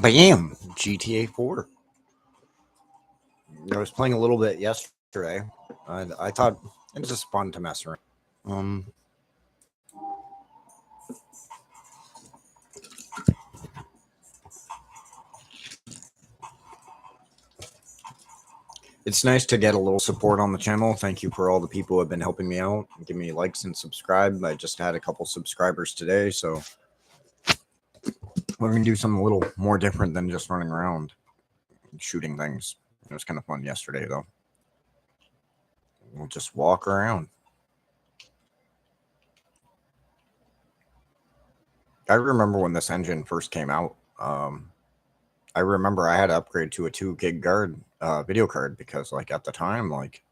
Bam! GTA 4. I was playing a little bit yesterday. I thought it was just fun to mess around. Um, it's nice to get a little support on the channel. Thank you for all the people who have been helping me out, give me likes and subscribe. I just had a couple subscribers today, so we're gonna do something a little more different than just running around shooting things. It was kind of fun yesterday, though. We'll just walk around. I remember when this engine first came out. I remember I had to upgrade to a 2 gig video card because, like, at the time, like,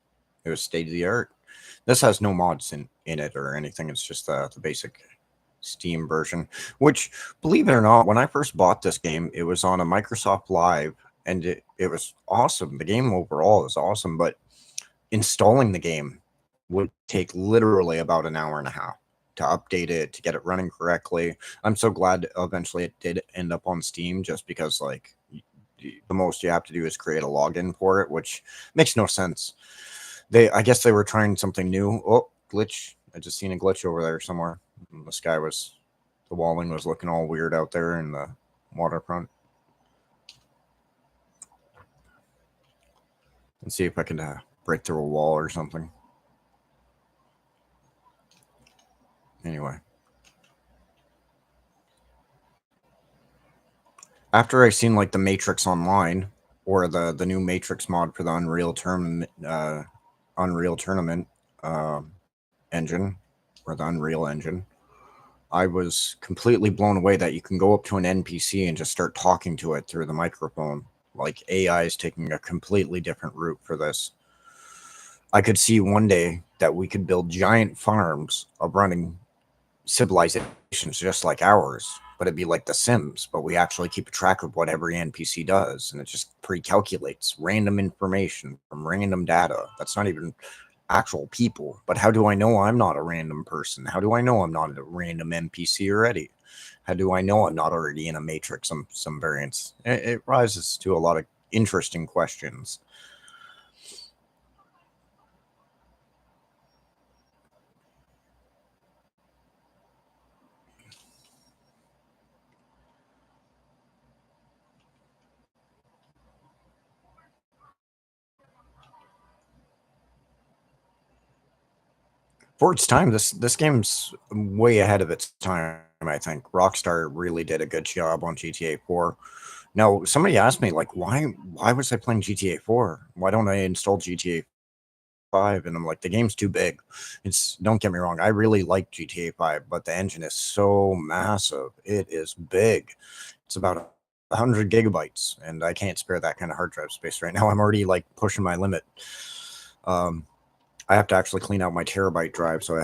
it was state of the art. This has no mods in it or anything. It's just the basic Steam version, which, believe it or not, when I first bought this game, it was on a Microsoft Live, and it was awesome. The game overall is awesome, but installing the game would take literally about an hour and a half to update it, to get it running correctly. I'm so glad eventually it did end up on Steam, just because, like, the most you have to do is create a login for it, which makes no sense. I guess they were trying something new. Oh, glitch. I just seen a glitch over there somewhere. The walling was looking all weird out there in the waterfront. Let's see if I can break through a wall or something. Anyway. After I seen, like, the Matrix Online, or the new Matrix mod for the Unreal Tournament engine, or the Unreal Engine, I was completely blown away that you can go up to an NPC and just start talking to it through the microphone. Like, AI is taking a completely different route for this. I could see one day that we could build giant farms of running civilizations just like ours, but it'd be like The Sims, but we actually keep a track of what every NPC does, and it just pre-calculates random information from random data. That's not even actual people. But how do I know I'm not a random person? How do I know I'm not a random NPC already? How do I know I'm not already in a matrix, some variants? It rises to a lot of interesting questions. For its time, this game's way ahead of its time. I think Rockstar really did a good job on GTA 4. Now, somebody asked me, like, why was I playing GTA 4? Why don't I install GTA 5? And I'm like, the game's too big. Don't get me wrong, I really like GTA 5, but the engine is so massive. It is big. It's about 100 gigabytes, and I can't spare that kind of hard drive space right now. I'm already, like, pushing my limit. I have to actually clean out my terabyte drive, so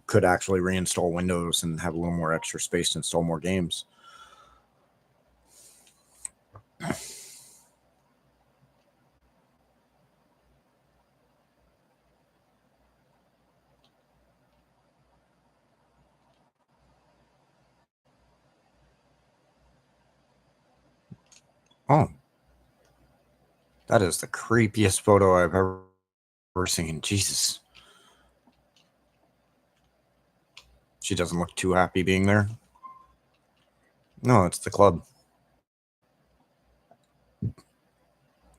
could actually reinstall Windows and have a little more extra space to install more games. Oh, that is the creepiest photo I've ever seen. Jesus. She doesn't look too happy being there. No, it's the club.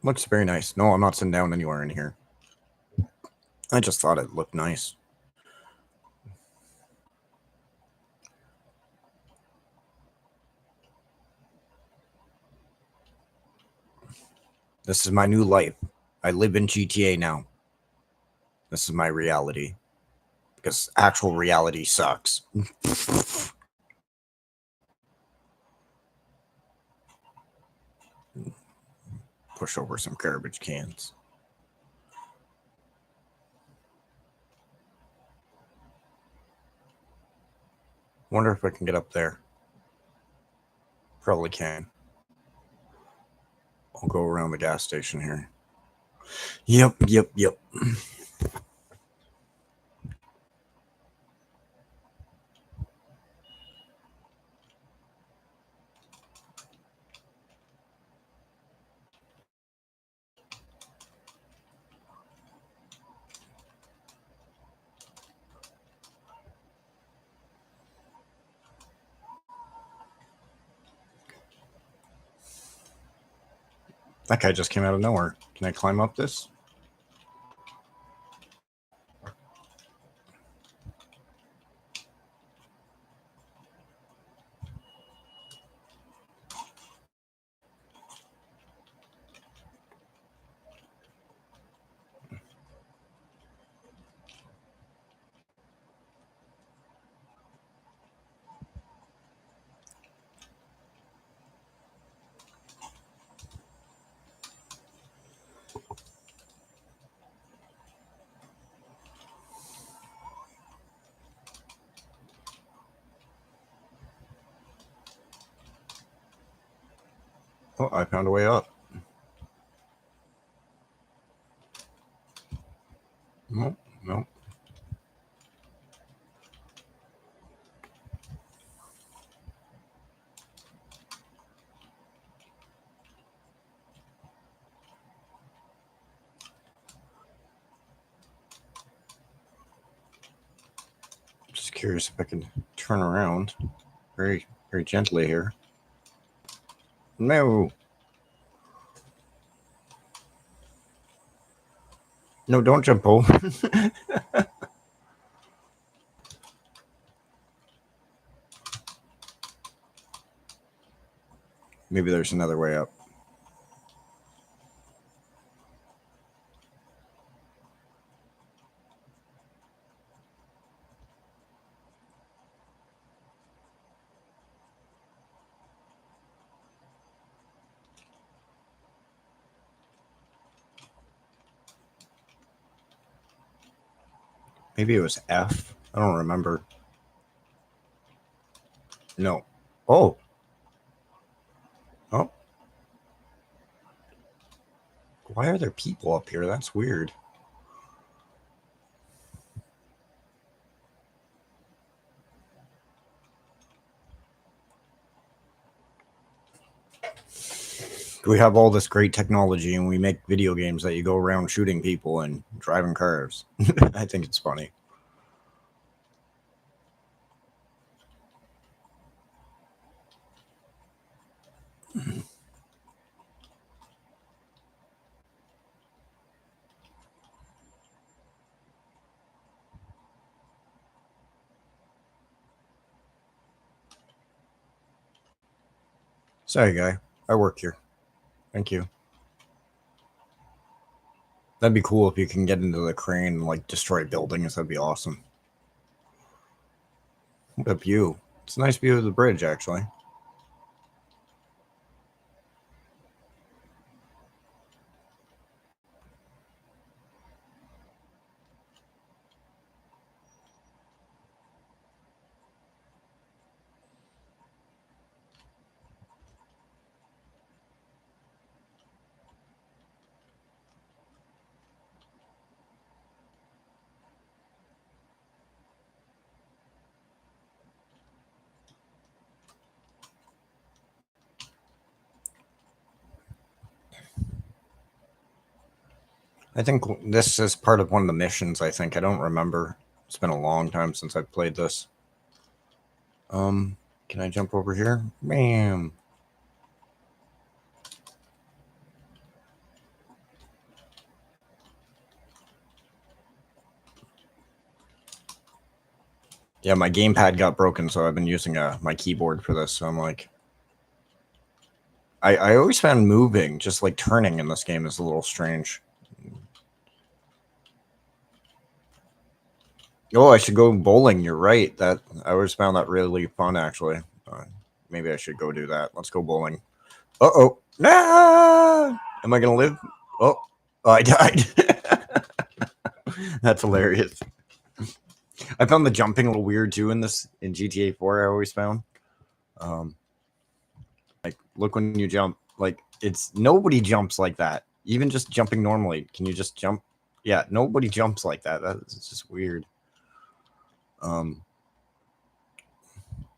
Looks very nice. No, I'm not sitting down anywhere in here. I just thought it looked nice. This is my new life. I live in GTA now. This is my reality. Because actual reality sucks. Push over some garbage cans. Wonder if I can get up there. Probably can. I'll go around the gas station here. Yep. That guy just came out of nowhere. Can I climb up this? Oh, I found a way up. Nope, nope. Just curious if I can turn around very, very gently here. No. No, don't jump over. Maybe there's another way up. Maybe it was F. I don't remember. No. Oh. Oh. Why are there people up here? That's weird. We have all this great technology and we make video games that you go around shooting people and driving cars. I think it's funny. Sorry, guy. I work here. Thank you. That'd be cool if you can get into the crane and like destroy buildings. That'd be awesome. What a view. It's a nice view of the bridge, actually. I think this is part of one of the missions, I think. I don't remember. It's been a long time since I've played this. Can I jump over here? Bam. Yeah, my gamepad got broken, so I've been using my keyboard for this. So I'm like, I always found moving, just like turning in this game, is a little strange. Oh, I should go bowling. You're right. That I always found that really fun, actually. Maybe I should go do that. Let's go bowling. Uh-oh. Nah! Am I going to live? Oh, I died. That's hilarious. I found the jumping a little weird, too, in GTA 4, I always found. Like, look when you jump. Like, nobody jumps like that. Even just jumping normally. Can you just jump? Yeah, nobody jumps like that. That's just weird.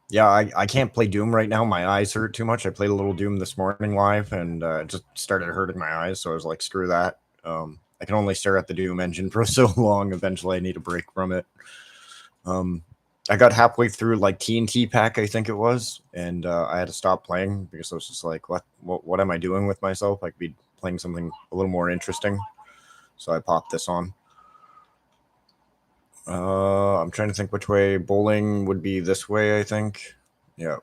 Yeah, I can't play Doom right now. My eyes hurt too much. I played a little Doom this morning live, and it just started hurting my eyes. So I was like, screw that. I can only stare at the Doom engine for so long. Eventually, I need a break from it. I got halfway through like TNT pack, I think it was, and I had to stop playing because I was just like, what am I doing with myself? I could be playing something a little more interesting. So I popped this on. I'm trying to think which way. Bowling would be this way, I think. Yeah.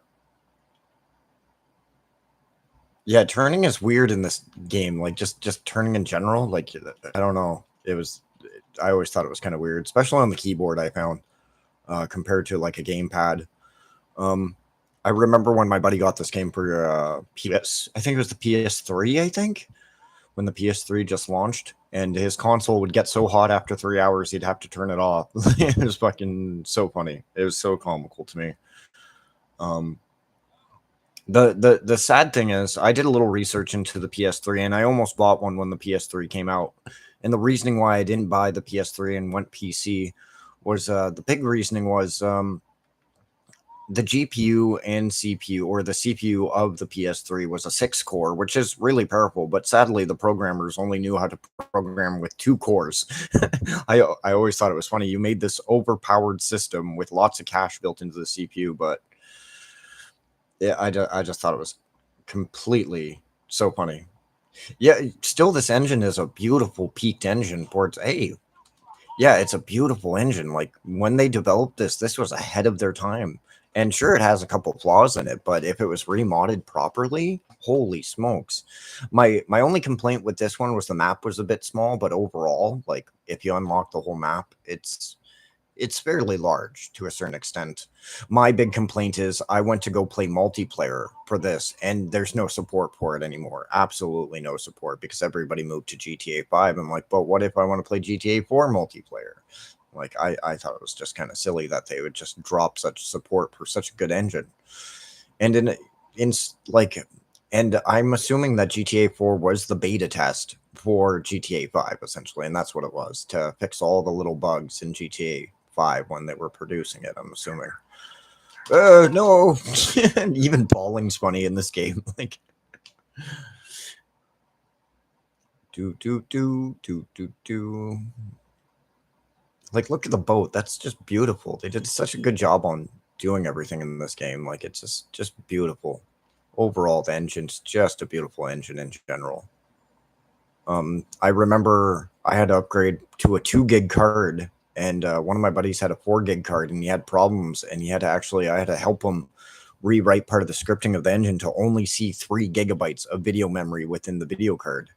Yeah, turning is weird in this game. Like just turning in general. Like I don't know. I always thought it was kind of weird, especially on the keyboard. I found compared to like a gamepad. Um, I remember when my buddy got this game for PS. I think it was the PS3. I think when the PS3 just launched, and his console would get so hot after 3 hours, he'd have to turn it off. It was fucking so funny. It was so comical to me. Um, the sad thing is, I did a little research into the PS3, and I almost bought one when the PS3 came out. And the reasoning why I didn't buy the PS3 and went PC was the big reasoning was the GPU and CPU, or the CPU of the PS3, was a 6-core, which is really powerful. But sadly, the programmers only knew how to program with 2 cores. I always thought it was funny. You made this overpowered system with lots of cache built into the CPU, but yeah, I just thought it was completely so funny. Yeah, still, this engine is a beautiful peaked engine for its age. Yeah, it's a beautiful engine. Like when they developed this was ahead of their time. And sure, it has a couple flaws in it, but if it was remodded properly, holy smokes. My only complaint with this one was the map was a bit small, but overall, like if you unlock the whole map, it's fairly large to a certain extent. My big complaint is I went to go play multiplayer for this, and there's no support for it anymore. Absolutely no support, because everybody moved to GTA 5. I'm like, but what if I want to play GTA 4 multiplayer? Like, I thought it was just kind of silly that they would just drop such support for such a good engine. And in like, and I'm assuming that GTA 4 was the beta test for GTA 5, essentially, and that's what it was, to fix all the little bugs in GTA 5 when they were producing it, I'm assuming. No. Even balling's funny in this game. Like, do. Like, look at the boat. That's just beautiful. They did such a good job on doing everything in this game. Like, it's just beautiful. Overall, the engine's just a beautiful engine in general. I remember I had to upgrade to a 2 gig card, and one of my buddies had a 4 gig card, and he had problems, and I had to help him rewrite part of the scripting of the engine to only see 3 gigabytes of video memory within the video card.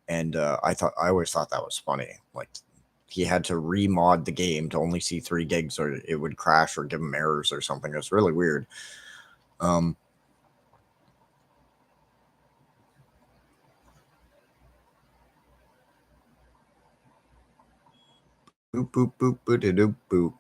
And I always thought that was funny. Like, he had to remod the game to only see 3 gigs, or it would crash or give him errors or something. It was really weird. Boop boop boop boop doop boop.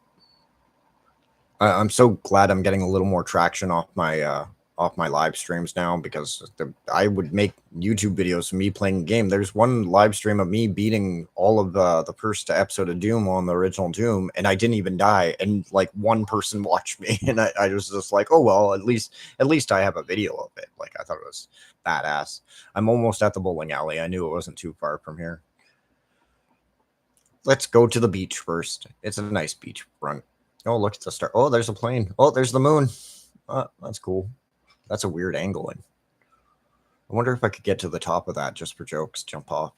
I'm so glad I'm getting a little more traction off my live streams now, because I would make YouTube videos of me playing a game. There's one live stream of me beating all of the first episode of Doom on the original Doom, and I didn't even die, and like one person watched me, and I was just like, oh well, at least I have a video of it. Like, I thought it was badass. I'm almost at the bowling alley. I knew it wasn't too far from here. Let's go to the beach first. It's a nice beach front. Oh, look at the star. Oh, there's a plane. Oh, there's the moon. That's cool. That's a weird angling. I wonder if I could get to the top of that just for jokes, jump off.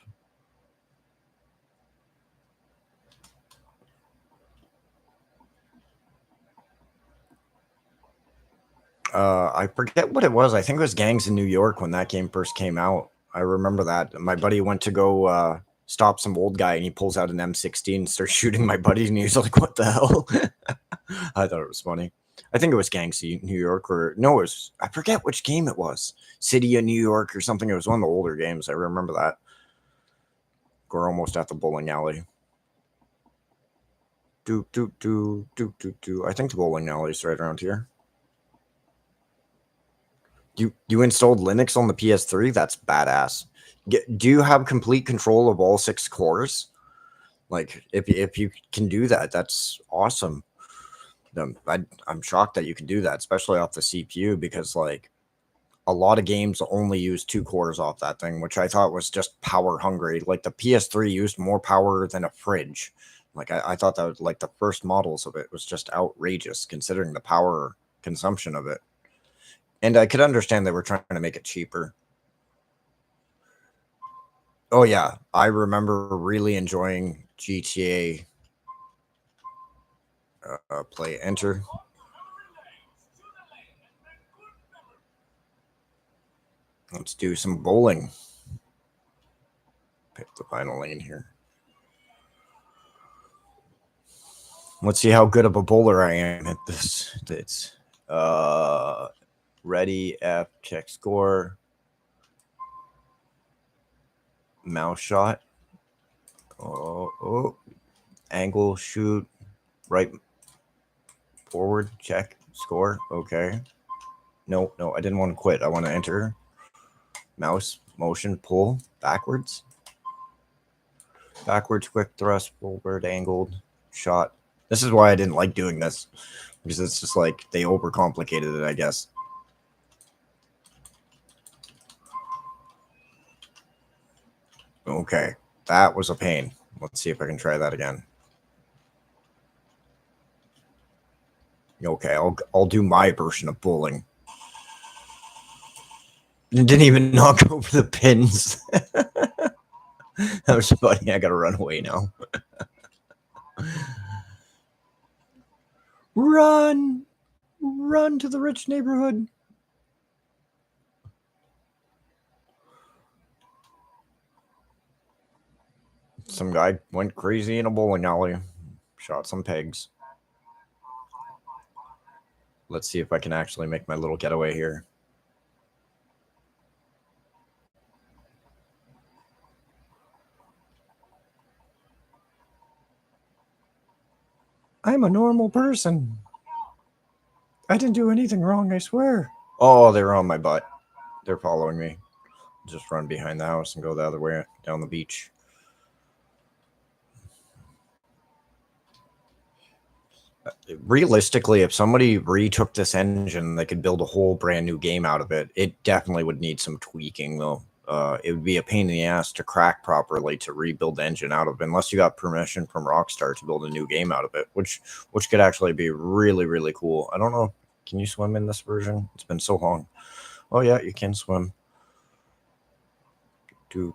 I forget what it was. I think it was Gangs in New York when that game first came out. I remember that. My buddy went to go stop some old guy, and he pulls out an M16 and starts shooting my buddy, and he's like, what the hell? I thought it was funny. I think it was Gangs in New York, or no, it was, I forget which game it was. City of New York or something. It was one of the older games. I remember that. We're almost at the bowling alley. Do. I think the bowling alley is right around here. You installed Linux on the PS3? That's badass. Do you have complete control of all 6 cores? Like, if you can do that, that's awesome. I'm shocked that you can do that, especially off the CPU, because like a lot of games only use 2 cores off that thing, which I thought was just power hungry. Like, the PS3 used more power than a fridge. Like, I thought that was, like, the first models of it was just outrageous considering the power consumption of it. And I could understand they were trying to make it cheaper. Oh yeah, I remember really enjoying GTA. Play enter. Let's do some bowling. Pick the final lane here. Let's see how good of a bowler I am at this. It's ready, F, check score, mouse shot. Oh, angle, shoot, right, forward, check, score. Okay. No, I didn't want to quit. I want to enter. Mouse, motion, pull, backwards. Backwards, quick thrust, forward, angled, shot. This is why I didn't like doing this, because it's just like they overcomplicated it, I guess. Okay, that was a pain. Let's see if I can try that again. Okay, I'll do my version of bowling. It didn't even knock over the pins. That was funny. I gotta run away now. Run! Run to the rich neighborhood. Some guy went crazy in a bowling alley. Shot some pegs. Let's see if I can actually make my little getaway here. I'm a normal person. I didn't do anything wrong, I swear. Oh, they're on my butt. They're following me. Just run behind the house and go the other way down the beach. Realistically, if somebody retook this engine, they could build a whole brand new game out of it. It definitely would need some tweaking, though. It would be a pain in the ass to crack properly to rebuild the engine out of it, unless you got permission from Rockstar to build a new game out of it, which could actually be really, really cool. I don't know. Can you swim in this version? It's been so long. Oh yeah, you can swim. Do.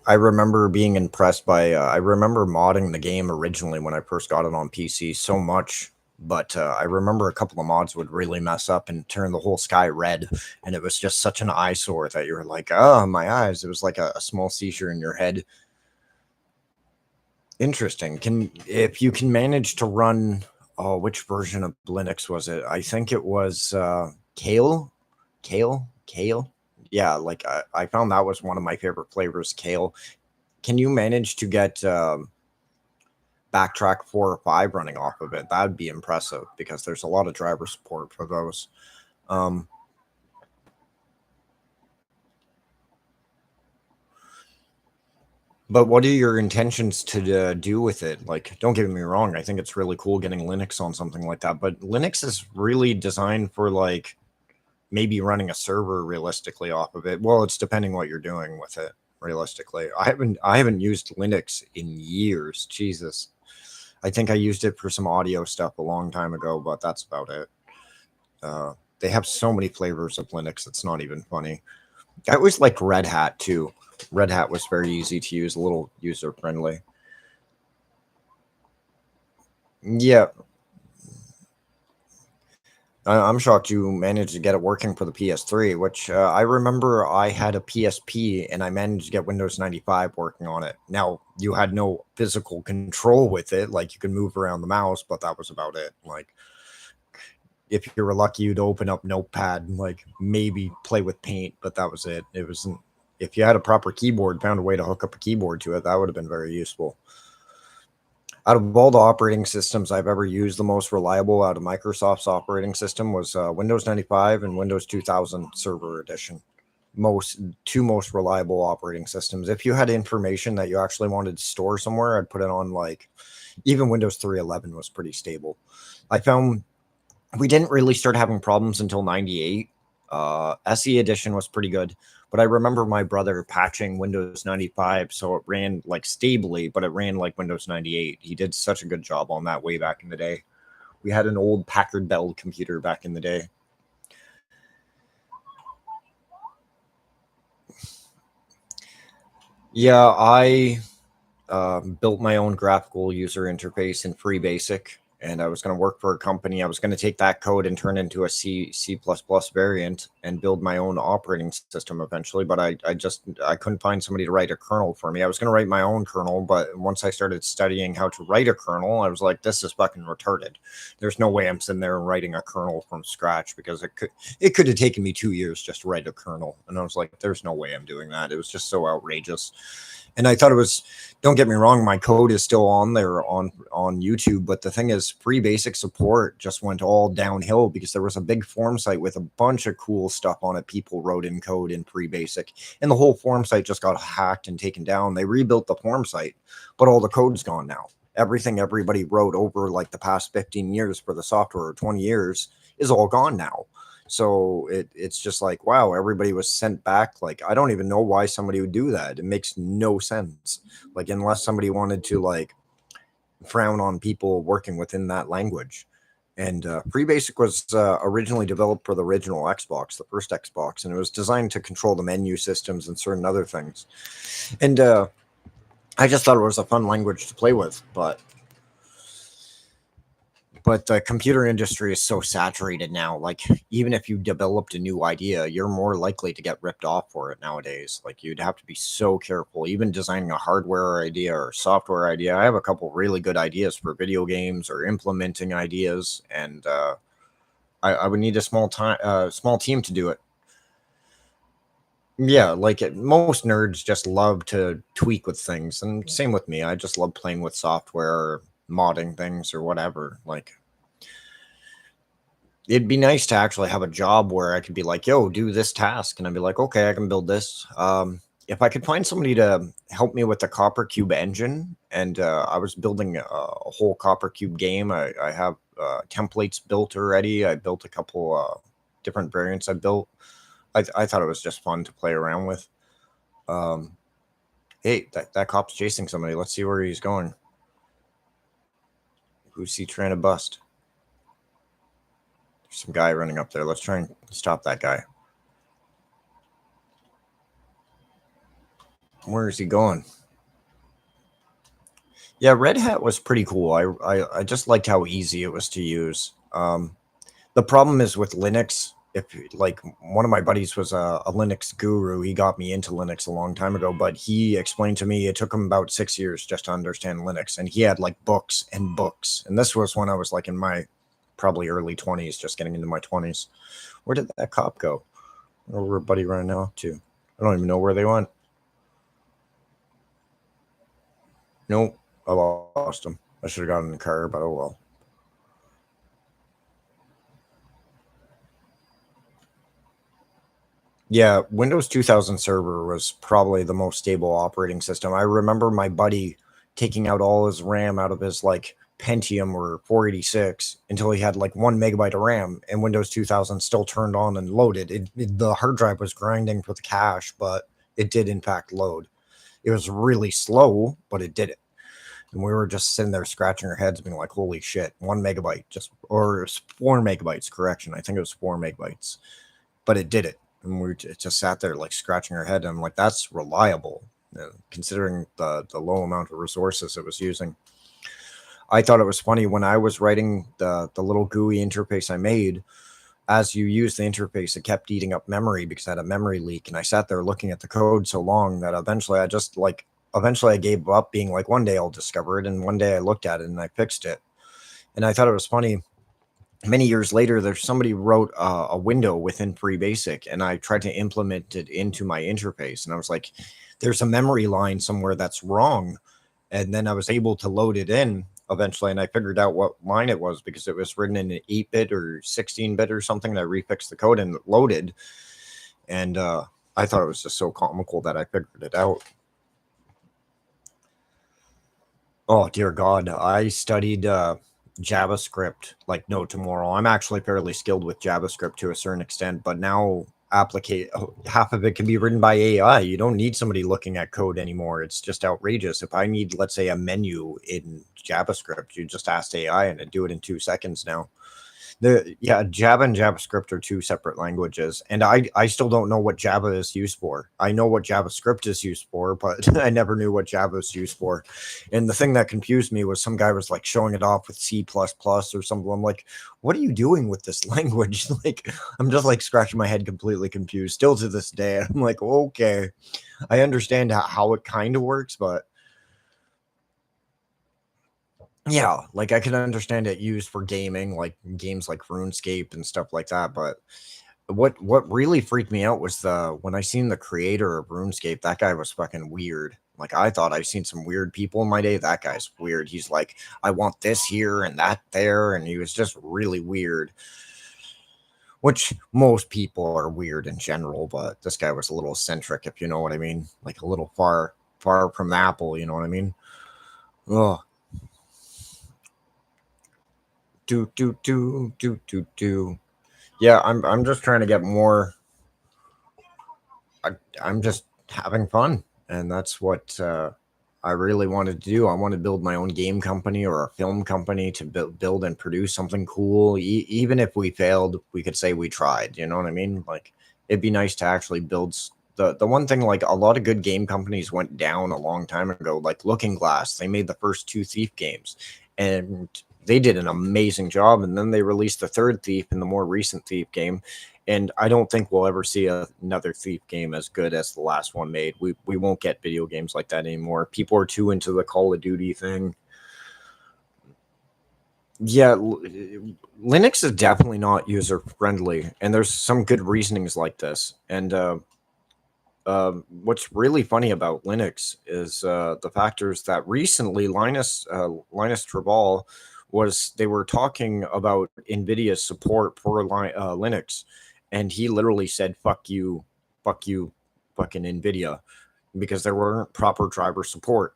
I remember being impressed by. I remember modding the game originally when I first got it on PC so much, but I remember a couple of mods would really mess up and turn the whole sky red, and it was just such an eyesore that you were like, "Oh, my eyes!" It was like a small seizure in your head. Interesting. If you can manage to run, oh, which version of Linux was it? I think it was Kale. Yeah, like I found that was one of my favorite flavors, Kale. Can you manage to get Backtrack 4 or 5 running off of it? That would be impressive because there's a lot of driver support for those. But what are your intentions to do with it? Like, don't get me wrong, I think it's really cool getting Linux on something like that, but Linux is really designed for like maybe running a server realistically off of it. Well, it's depending what you're doing with it realistically. I haven't used Linux in years. Jesus. I think I used it for some audio stuff a long time ago, but that's about it. They have so many flavors of Linux, it's not even funny. I always liked Red Hat too. Red Hat was very easy to use, a little user friendly. Yeah, I'm shocked you managed to get it working for the PS3, which I remember I had a PSP and I managed to get Windows 95 working on it. Now, you had no physical control with it, like you could move around the mouse, but that was about it. Like, if you were lucky, you'd open up Notepad and like maybe play with Paint, but that was it. It wasn't. If you had a proper keyboard, found a way to hook up a keyboard to it, that would have been very useful. Out of all the operating systems I've ever used, the most reliable out of Microsoft's operating system was Windows 95 and Windows 2000 Server Edition. Two most reliable operating systems. If you had information that you actually wanted to store somewhere, I'd put it on like even Windows 3.11 was pretty stable. I found we didn't really start having problems until 98. SE Edition was pretty good, but But I remember my brother patching Windows 95 so it ran like stably, but it ran like Windows 98. He did such a good job on that way back in the day. We had an old Packard Bell computer back in the day. Yeah, I built my own graphical user interface in FreeBasic, and I was going to work for a company. I was going to take that code and turn it into a C++ variant and build my own operating system eventually. But I couldn't find somebody to write a kernel for me. I was going to write my own kernel, but once I started studying how to write a kernel, I was like, this is fucking retarded. There's no way I'm sitting there and writing a kernel from scratch, because it could have taken me 2 years just to write a kernel. And I was like, there's no way I'm doing that. It was just so outrageous. And I thought it was, don't get me wrong, my code is still on there on YouTube, but the thing is, FreeBasic support just went all downhill because there was a big forum site with a bunch of cool stuff on it. People wrote in code in FreeBasic, and the whole forum site just got hacked and taken down. They rebuilt the forum site, but all the code's gone now. Everything everybody wrote over like the past 15 years for the software, or 20 years, is all gone now. So it's just like, wow, everybody was sent back. Like, I don't even know why somebody would do that. It makes no sense. Like, unless somebody wanted to like frown on people working within that language. And FreeBasic was originally developed for the original Xbox, the first Xbox, and it was designed to control the menu systems and certain other things. And I just thought it was a fun language to play with, but the computer industry is so saturated now. Like, even if you developed a new idea, you're more likely to get ripped off for it nowadays. Like, you'd have to be so careful, even designing a hardware idea or software idea. I have a couple really good ideas for video games or implementing ideas, and I would need a small team to do it. Yeah, like most nerds just love to tweak with things, and same with me. I just love playing with software or modding things or whatever. Like, it'd be nice to actually have a job where I could be like, yo, do this task. And I'd be like, okay, I can build this. If I could find somebody to help me with the Copper Cube engine, and I was building a whole Copper Cube game. I have templates built already. I built a couple different variants I built. I thought it was just fun to play around with. Hey, that cop's chasing somebody. Let's see where he's going. Who's he trying to bust? There's some guy running up there. Let's try and stop that guy. Where is he going? Yeah, Red Hat was pretty cool. I just liked how easy it was to use. The problem is with Linux. If like one of my buddies was a Linux guru, he got me into Linux a long time ago, but he explained to me it took him about 6 years just to understand Linux, and he had like books and books. And this was when I was like in my probably early 20s, just getting into my 20s. Where did that cop go? Where buddy running off to? I don't even know where they went. Nope, I lost him. I should have gotten in the car, but oh well. Yeah, Windows 2000 Server was probably the most stable operating system. I remember my buddy taking out all his RAM out of his like Pentium or 486 until he had like 1 megabyte of RAM, and Windows 2000 still turned on and loaded. The hard drive was grinding for the cache, but it did in fact load. It was really slow, but it did it. And we were just sitting there scratching our heads, being like, "Holy shit, 1 megabyte!" Or 4 megabytes. Correction, I think it was 4 megabytes, but it did it. And we just sat there like scratching our head. And I'm like, that's reliable, considering the low amount of resources it was using. I thought it was funny when I was writing the little GUI interface I made. As you use the interface, it kept eating up memory because I had a memory leak. And I sat there looking at the code so long that eventually I gave up, being like, one day I'll discover it. And one day I looked at it and I fixed it. And I thought it was funny. Many years later, there's somebody wrote a window within FreeBasic, and I tried to implement it into my interface. And I was like, there's a memory line somewhere that's wrong. And then I was able to load it in eventually, and I figured out what line it was because it was written in an 8-bit or 16-bit or something. And I refixed the code and it loaded. And I thought it was just so comical that I figured it out. Oh, dear God. I studied JavaScript like no tomorrow. I'm actually fairly skilled with JavaScript to a certain extent, but now half of it can be written by AI. You don't need somebody looking at code anymore. It's just outrageous. If I need, let's say, a menu in JavaScript, you just ask AI and it do it in 2 seconds now. Java and JavaScript are two separate languages, and I still don't know what Java is used for. I know what JavaScript is used for, but I never knew what Java is used for. And the thing that confused me was some guy was like showing it off with C++ or something. I'm like, what are you doing with this language? Like, I'm just like scratching my head, completely confused, still to this day. I'm like, okay, I understand how it kind of works, but yeah, like I can understand it used for gaming, like games like RuneScape and stuff like that. But what really freaked me out was the when I seen the creator of RuneScape, that guy was fucking weird. Like I thought I've seen some weird people in my day. That guy's weird. He's like, I want this here and that there, and he was just really weird. Which most people are weird in general, but this guy was a little eccentric, if you know what I mean. Like a little far from Apple, you know what I mean? Oh, do. Yeah, I'm just trying to get more. I, I'm just having fun, and that's what I really wanted to do. I want to build my own game company or a film company to build and produce something cool. Even if we failed, we could say we tried. You know what I mean? Like it'd be nice to actually build. The one thing, like a lot of good game companies went down a long time ago. Like Looking Glass, they made the first two Thief games, and they did an amazing job. And then they released the third Thief in the more recent Thief game, and I don't think we'll ever see another Thief game as good as the last one made. We won't get video games like that anymore. People are too into the Call of Duty thing. Yeah, Linux is definitely not user friendly, and there's some good reasonings like this. And what's really funny about Linux is the factors that recently Linus Torvald was they were talking about NVIDIA's support for Linux, and he literally said fuck you, fucking NVIDIA," because there weren't proper driver support.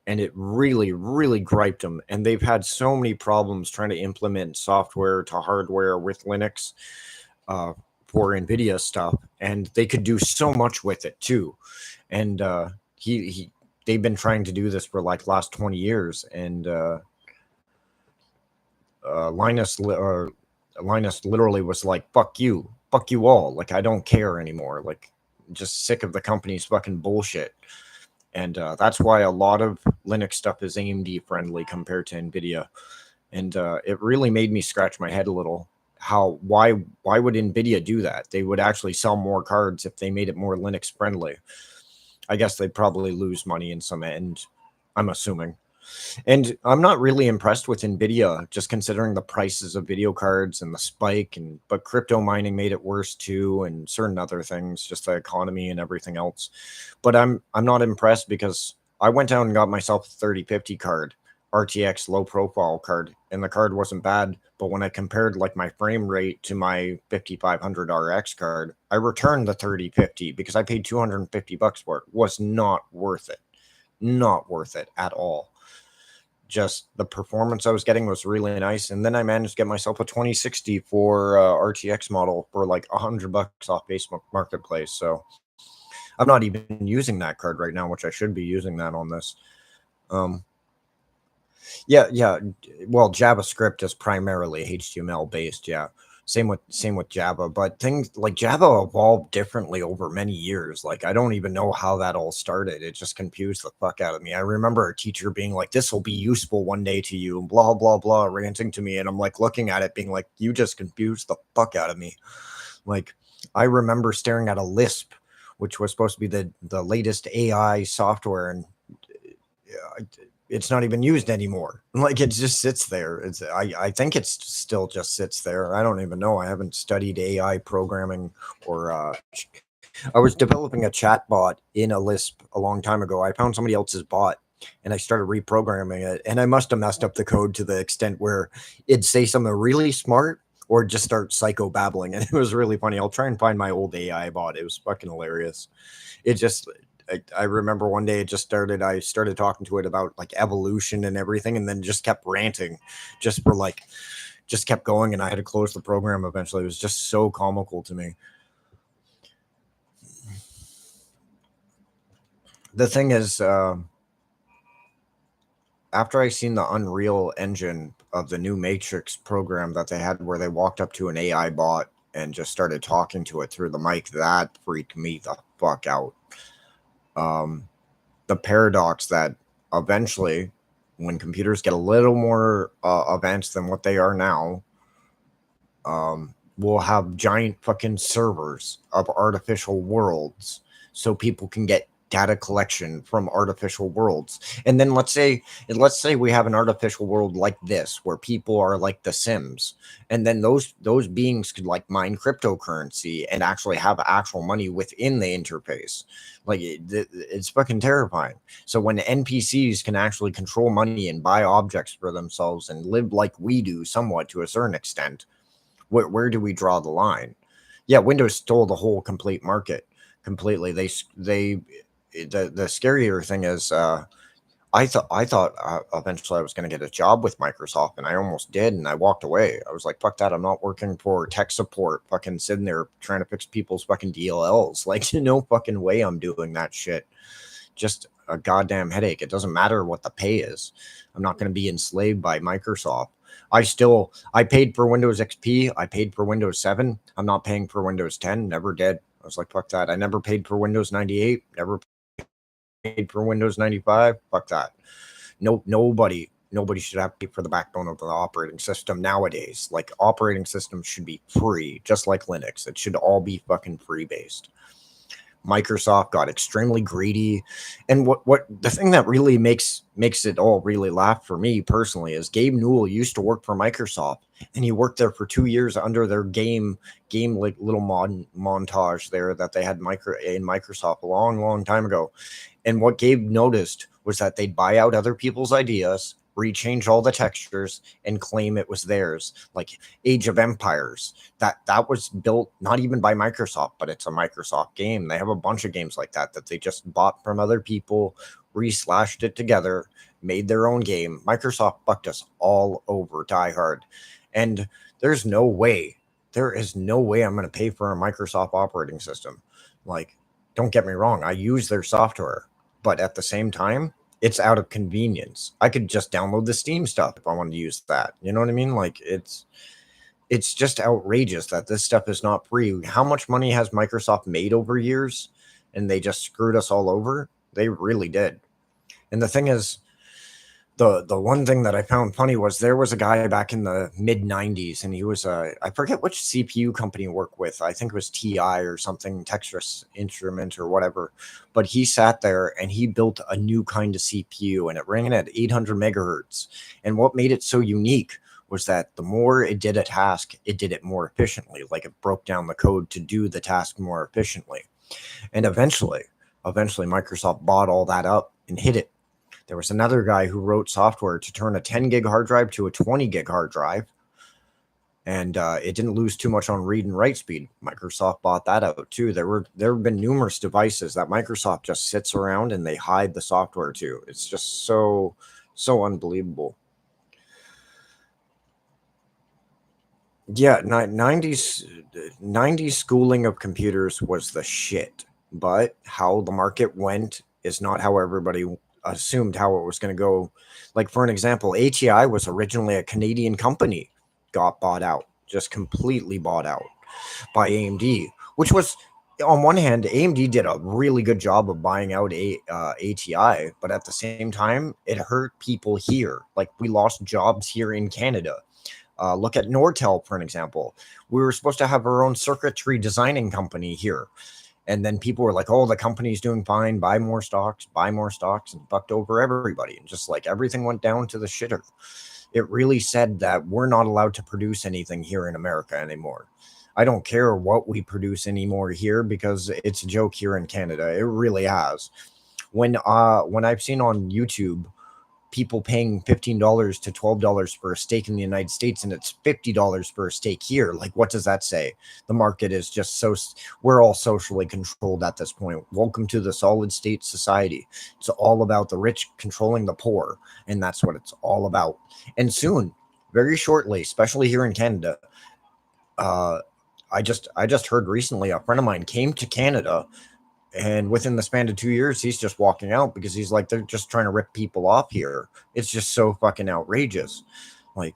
And it really griped them. And they've had so many problems trying to implement software to hardware with Linux uh, for NVIDIA stuff. And they could do so much with it too. And he they've been trying to do this for like last 20 years. And Linus literally was like, fuck you all. Like, I don't care anymore. Like, just sick of the company's fucking bullshit. And that's why a lot of Linux stuff is AMD friendly compared to NVIDIA. And it really made me scratch my head a little. Why would NVIDIA do that? They would actually sell more cards if they made it more Linux friendly. I guess they'd probably lose money in some end, I'm assuming. And I'm not really impressed with Nvidia, just considering the prices of video cards and the spike. And but crypto mining made it worse too, and certain other things, just the economy and everything else. But I'm not impressed because I went down and got myself a 3050 card, RTX low profile card, and the card wasn't bad. But when I compared like my frame rate to my 5500 RX card, I returned the 3050 because I paid 250 bucks for it. Was not worth it. Not worth it at all. Just the performance I was getting was really nice. And then I managed to get myself a 2060 for RTX model for like $100 off base marketplace. So I'm not even using that card right now, which I should be using that on this. Um, yeah. Well, JavaScript is primarily HTML based. Yeah. Same with Java, but things like Java evolved differently over many years. Like I don't even know how that all started. It just confused the fuck out of me. I remember a teacher being like, "This will be useful one day to you," and blah blah blah, ranting to me, and I'm like looking at it, being like, "You just confused the fuck out of me." Like I remember staring at a Lisp, which was supposed to be the latest AI software, and it's not even used anymore. Like it just sits there. I think it's still just sits there. I don't even know. I haven't studied AI programming or I was developing a chat bot in a Lisp a long time ago. I found somebody else's bot and I started reprogramming it, and I must have messed up the code to the extent where it'd say something really smart or just start psycho babbling, and it was really funny. I'll try and find my old AI bot. It was fucking hilarious. It just I remember one day it just started. I started talking to it about like evolution and everything, and then just kept ranting, just for like, just kept going, and I had to close the program eventually. It was just so comical to me. The thing is, after I seen the Unreal Engine of the new Matrix program that they had, where they walked up to an AI bot and just started talking to it through the mic, that freaked me the fuck out. Um, the paradox that eventually, when computers get a little more advanced than what they are now, we'll have giant fucking servers of artificial worlds so people can get data collection from artificial worlds. And then let's say we have an artificial world like this where people are like the Sims, and then those beings could like mine cryptocurrency and actually have actual money within the interface. Like it's fucking terrifying. So when NPCs can actually control money and buy objects for themselves and live like we do somewhat to a certain extent, where do we draw the line? Yeah, Windows stole the whole complete market completely. The scarier thing is, I thought eventually I was going to get a job with Microsoft, and I almost did, and I walked away. I was like, fuck that, I'm not working for tech support, fucking sitting there trying to fix people's fucking DLLs. Like, no fucking way I'm doing that shit. Just a goddamn headache. It doesn't matter what the pay is. I'm not going to be enslaved by Microsoft. I paid for Windows XP. I paid for Windows 7. I'm not paying for Windows 10. Never did. I was like, fuck that. I never paid for Windows 98. Never paid for Windows 95. Fuck that. No, nobody should have to pay for the backbone of the operating system nowadays. Like, operating systems should be free, just like Linux. It should all be fucking free based. Microsoft got extremely greedy, and what the thing that really makes it all really laugh for me personally is Gabe Newell used to work for Microsoft, and he worked there for 2 years under their game like little montage there that they had in Microsoft a long time ago. And what Gabe noticed was that they'd buy out other people's ideas, rechange all the textures, and claim it was theirs. Like Age of Empires, that was built not even by Microsoft, but it's a Microsoft game. They have a bunch of games like that they just bought from other people, re-slashed it together, made their own game. Microsoft fucked us all over Die Hard, and there's no way, there is no way I'm going to pay for a Microsoft operating system. Like, don't get me wrong, I use their software, but at the same time, it's out of convenience. I could just download the Steam stuff if I wanted to use that. You know what I mean? Like, it's just outrageous that this stuff is not free. How much money has Microsoft made over years, and they just screwed us all over? They really did. And the thing is, the one thing that I found funny was there was a guy back in the mid 90s, and he was I forget which CPU company he worked with. I think it was TI or something, Texas Instrument or whatever. But he sat there and he built a new kind of CPU, and it ran at 800 megahertz. And what made it so unique was that the more it did a task, it did it more efficiently. Like, it broke down the code to do the task more efficiently. And eventually Microsoft bought all that up and hid it. There was another guy who wrote software to turn a 10 gig hard drive to a 20 gig hard drive, and it didn't lose too much on read and write speed. Microsoft bought that out too. There have been numerous devices that Microsoft just sits around and they hide the software to. It's just so unbelievable. Yeah, 90s schooling of computers was the shit, but how the market went is not how everybody assumed how it was going to go. Like, for an example, ATI was originally a Canadian company, got bought out, just completely bought out by AMD, which was, on one hand, AMD did a really good job of buying out ATI, but at the same time, it hurt people here. Like, we lost jobs here in Canada. Look at Nortel, for an example. We were supposed to have our own circuitry designing company here. And then people were like, oh, the company's doing fine. Buy more stocks, and fucked over everybody. And just like everything went down to the shitter. It really said that we're not allowed to produce anything here in America anymore. I don't care what we produce anymore here because it's a joke here in Canada. It really has. When I've seen on YouTube people paying $15 to $12 for a steak in the United States, and it's $50 for a steak here. Like, what does that say? The market is just we're all socially controlled at this point. Welcome to the solid state society. It's all about the rich controlling the poor, and that's what it's all about. And soon, very shortly, especially here in Canada, I just heard recently a friend of mine came to Canada And within the span of 2 years, he's just walking out because he's like, they're just trying to rip people off here. It's just so fucking outrageous. Like,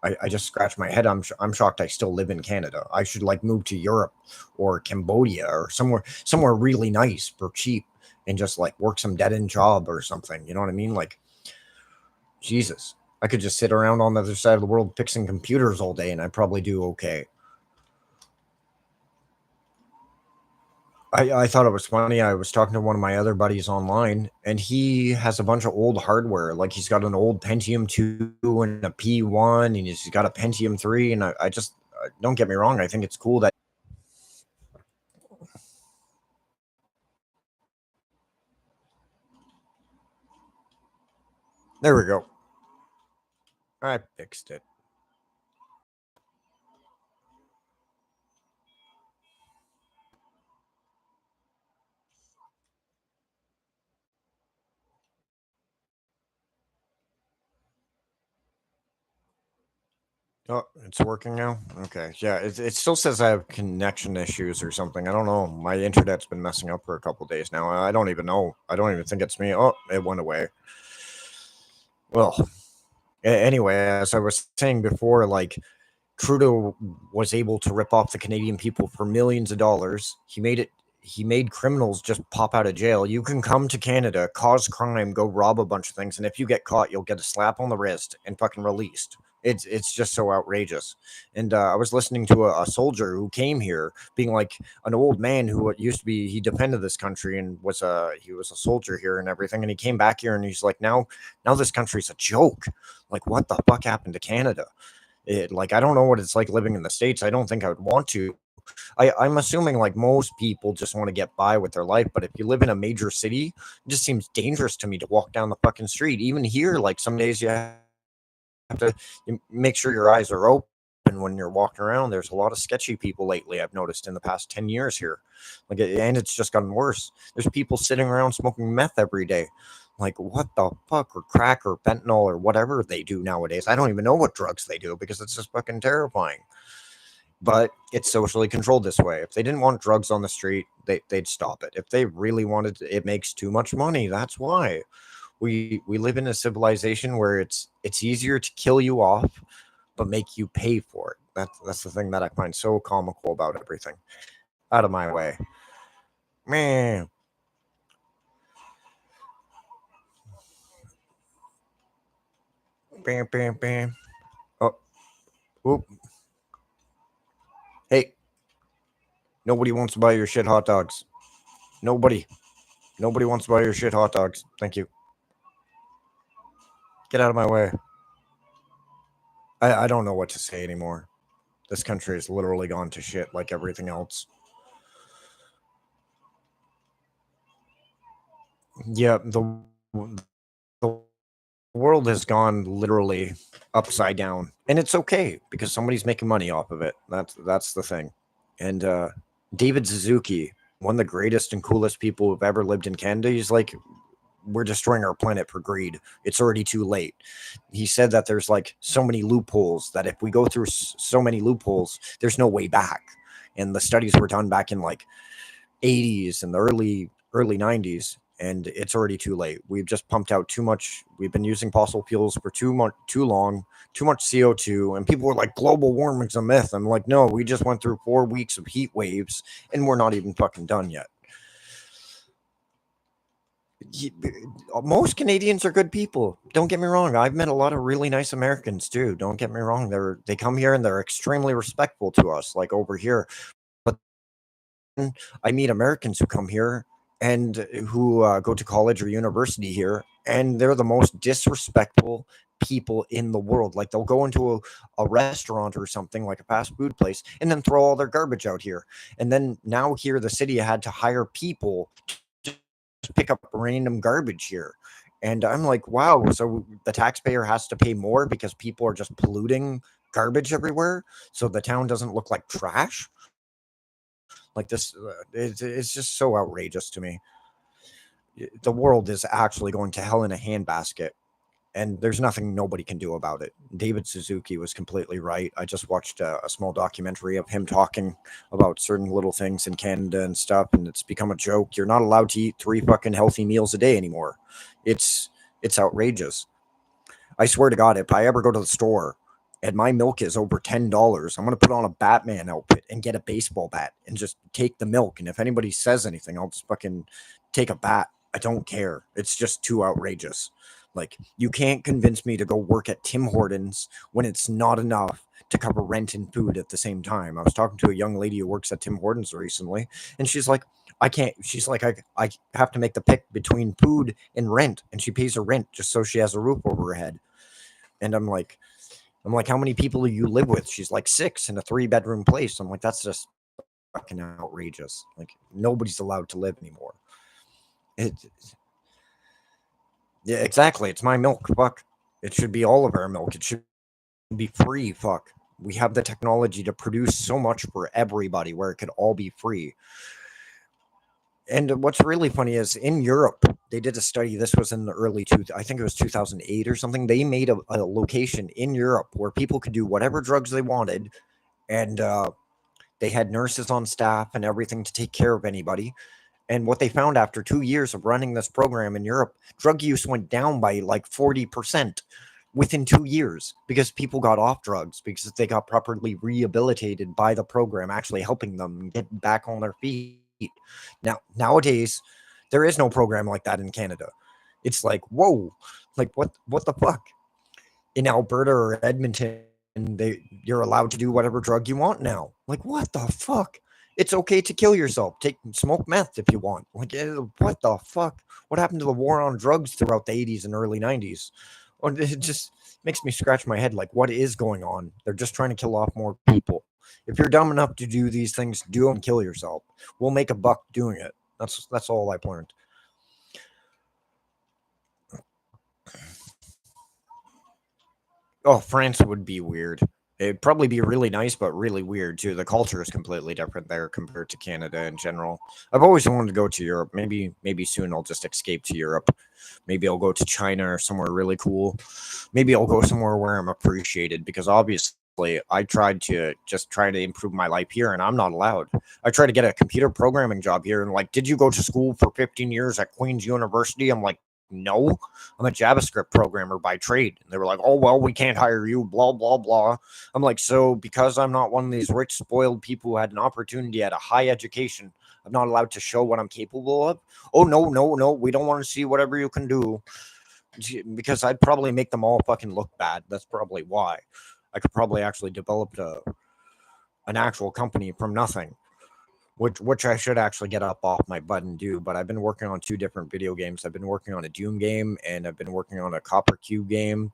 I just scratch my head. I'm shocked I still live in Canada. I should like move to Europe or Cambodia or somewhere really nice for cheap and just like work some dead end job or something. You know what I mean? Like, Jesus, I could just sit around on the other side of the world fixing computers all day and I'd probably do okay. I thought it was funny. I was talking to one of my other buddies online, and he has a bunch of old hardware. Like he's got an old Pentium 2 and a P1, and he's got a Pentium 3. And I just don't get me wrong. I think it's cool that. There we go. I fixed it. Oh, it's working now? Okay. Yeah, it still says I have connection issues or something. I don't know. My internet's been messing up for a couple days now. I don't even know. I don't even think it's me. Oh, it went away. Well, anyway, as I was saying before, like Trudeau was able to rip off the Canadian people for millions of dollars. He made criminals just pop out of jail. You can come to Canada, cause crime, go rob a bunch of things, and if you get caught, you'll get a slap on the wrist and fucking released. It's just so outrageous. And I was listening to a soldier who came here, being like an old man who used to be he defended this country and he was a soldier here and everything. And he came back here and he's like, now this country's a joke. Like what the fuck happened to Canada? Like I don't know what it's like living in the States. I don't think I would want to. I'm assuming like most people just want to get by with their life, but if you live in a major city, it just seems dangerous to me to walk down the fucking street. Even here, like some days you have to make sure your eyes are open when you're walking around. There's a lot of sketchy people lately, I've noticed in the past 10 years here. And it's just gotten worse. There's people sitting around smoking meth every day. Like, what the fuck? Or crack or fentanyl or whatever they do nowadays. I don't even know what drugs they do because it's just fucking terrifying. But it's socially controlled this way. If they didn't want drugs on the street, they'd stop it. If they really wanted to, it makes too much money. That's why we live in a civilization where it's easier to kill you off but make you pay for it. That's the thing that I find so comical about everything. Out of my way. Man. Bam bam bam. Oh, whoop. Hey, nobody wants to buy your shit hot dogs. Nobody. Nobody wants to buy your shit hot dogs. Thank you. Get out of my way. I don't know what to say anymore. This country has literally gone to shit like everything else. Yeah, the world has gone literally upside down, and it's okay because somebody's making money off of it. That's the thing. And David Suzuki, one of the greatest and coolest people who've ever lived in Canada, he's like, we're destroying our planet for greed. It's already too late. He said that there's like so many loopholes that if we go through so many loopholes, there's no way back. And the studies were done back in like 80s and the early 90s, and it's already too late. We've just pumped out too much. We've been using fossil fuels for too long, too much CO2, and people were like global warming's a myth. I'm like, no, we just went through 4 weeks of heat waves and we're not even fucking done yet. Most Canadians are good people. Don't get me wrong. I've met a lot of really nice Americans too. Don't get me wrong. They come here and they're extremely respectful to us, like over here. But I meet Americans who come here and who go to college or university here, and they're the most disrespectful people in the world. Like they'll go into a restaurant or something like a fast food place and then throw all their garbage out here. And then now here, the city had to hire people to just pick up random garbage here. And I'm like, wow, so the taxpayer has to pay more because people are just polluting garbage everywhere so the town doesn't look like trash? Like this, it's just so outrageous to me. The world is actually going to hell in a handbasket. and there's nothing nobody can do about it. David Suzuki was completely right. I just watched a small documentary of him talking about certain little things in Canada and stuff, and it's become a joke. You're not allowed to eat 3 fucking healthy meals a day anymore. It's it's outrageous. I swear to God, if I ever go to the store and my milk is over $10, I'm gonna put on a Batman outfit and get a baseball bat and just take the milk. And if anybody says anything, I'll just fucking take a bat. I don't care. It's just too outrageous. Like, you can't convince me to go work at Tim Hortons when it's not enough to cover rent and food at the same time. I was talking to a young lady who works at Tim Hortons recently, and she's like, I can't. She's like, I have to make the pick between food and rent, and she pays her rent just so she has a roof over her head. And I'm like, how many people do you live with? She's like, 6 in a 3-bedroom place. I'm like, that's just fucking outrageous. Like, nobody's allowed to live anymore. It, yeah, exactly. It's my milk. Fuck. It should be all of our milk. It should be free. Fuck. We have the technology to produce so much for everybody where it could all be free. And what's really funny is in Europe, they did a study. This was in the I think it was 2008 or something. They made a location in Europe where people could do whatever drugs they wanted, and they had nurses on staff and everything to take care of anybody. And what they found after 2 years of running this program in Europe, drug use went down by like 40% within 2 years because people got off drugs because they got properly rehabilitated by the program, actually helping them get back on their feet. Now, nowadays, there is no program like that in Canada. It's like, whoa, like what the fuck? In Alberta or Edmonton, you're allowed to do whatever drug you want now. Like, what the fuck? It's okay to kill yourself. Smoke meth if you want. Like, what the fuck? What happened to the war on drugs throughout the 80s and early 90s? Or it just makes me scratch my head. Like, what is going on? They're just trying to kill off more people. If you're dumb enough to do these things, do them and kill yourself. We'll make a buck doing it. That's all I've learned. Oh, France would be weird. It'd probably be really nice, but really weird too. The culture is completely different there compared to Canada in general. I've always wanted to go to Europe. Maybe soon I'll just escape to Europe. Maybe I'll go to China or somewhere really cool. Maybe I'll go somewhere where I'm appreciated because obviously I tried to just try to improve my life here and I'm not allowed. I tried to get a computer programming job here and like, did you go to school for 15 years at Queen's University? I'm like, no, I'm a JavaScript programmer by trade. And they were like, oh, well, we can't hire you, blah, blah, blah. I'm like, so because I'm not one of these rich, spoiled people who had an opportunity at a high education, I'm not allowed to show what I'm capable of? Oh, no, no, no. We don't want to see whatever you can do because I'd probably make them all fucking look bad. That's probably why. I could probably actually develop an actual company from nothing, which I should actually get up off my butt and do. But I've been working on 2 different video games. I've been working on a Doom game and I've been working on a Copper Cube game.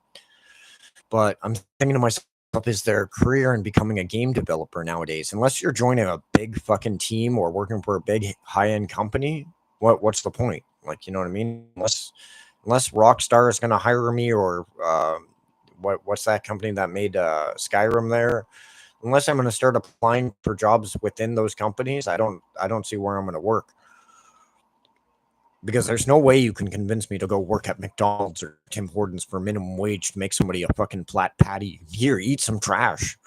But I'm thinking to myself, is there a career in becoming a game developer nowadays? Unless you're joining a big fucking team or working for a big high end company, what's the point? Like, you know what I mean? Unless Rockstar is going to hire me or what's that company that made Skyrim there? Unless I'm going to start applying for jobs within those companies, I don't see where I'm going to work because there's no way you can convince me to go work at McDonald's or Tim Hortons for minimum wage to make somebody a fucking flat patty. Here, eat some trash.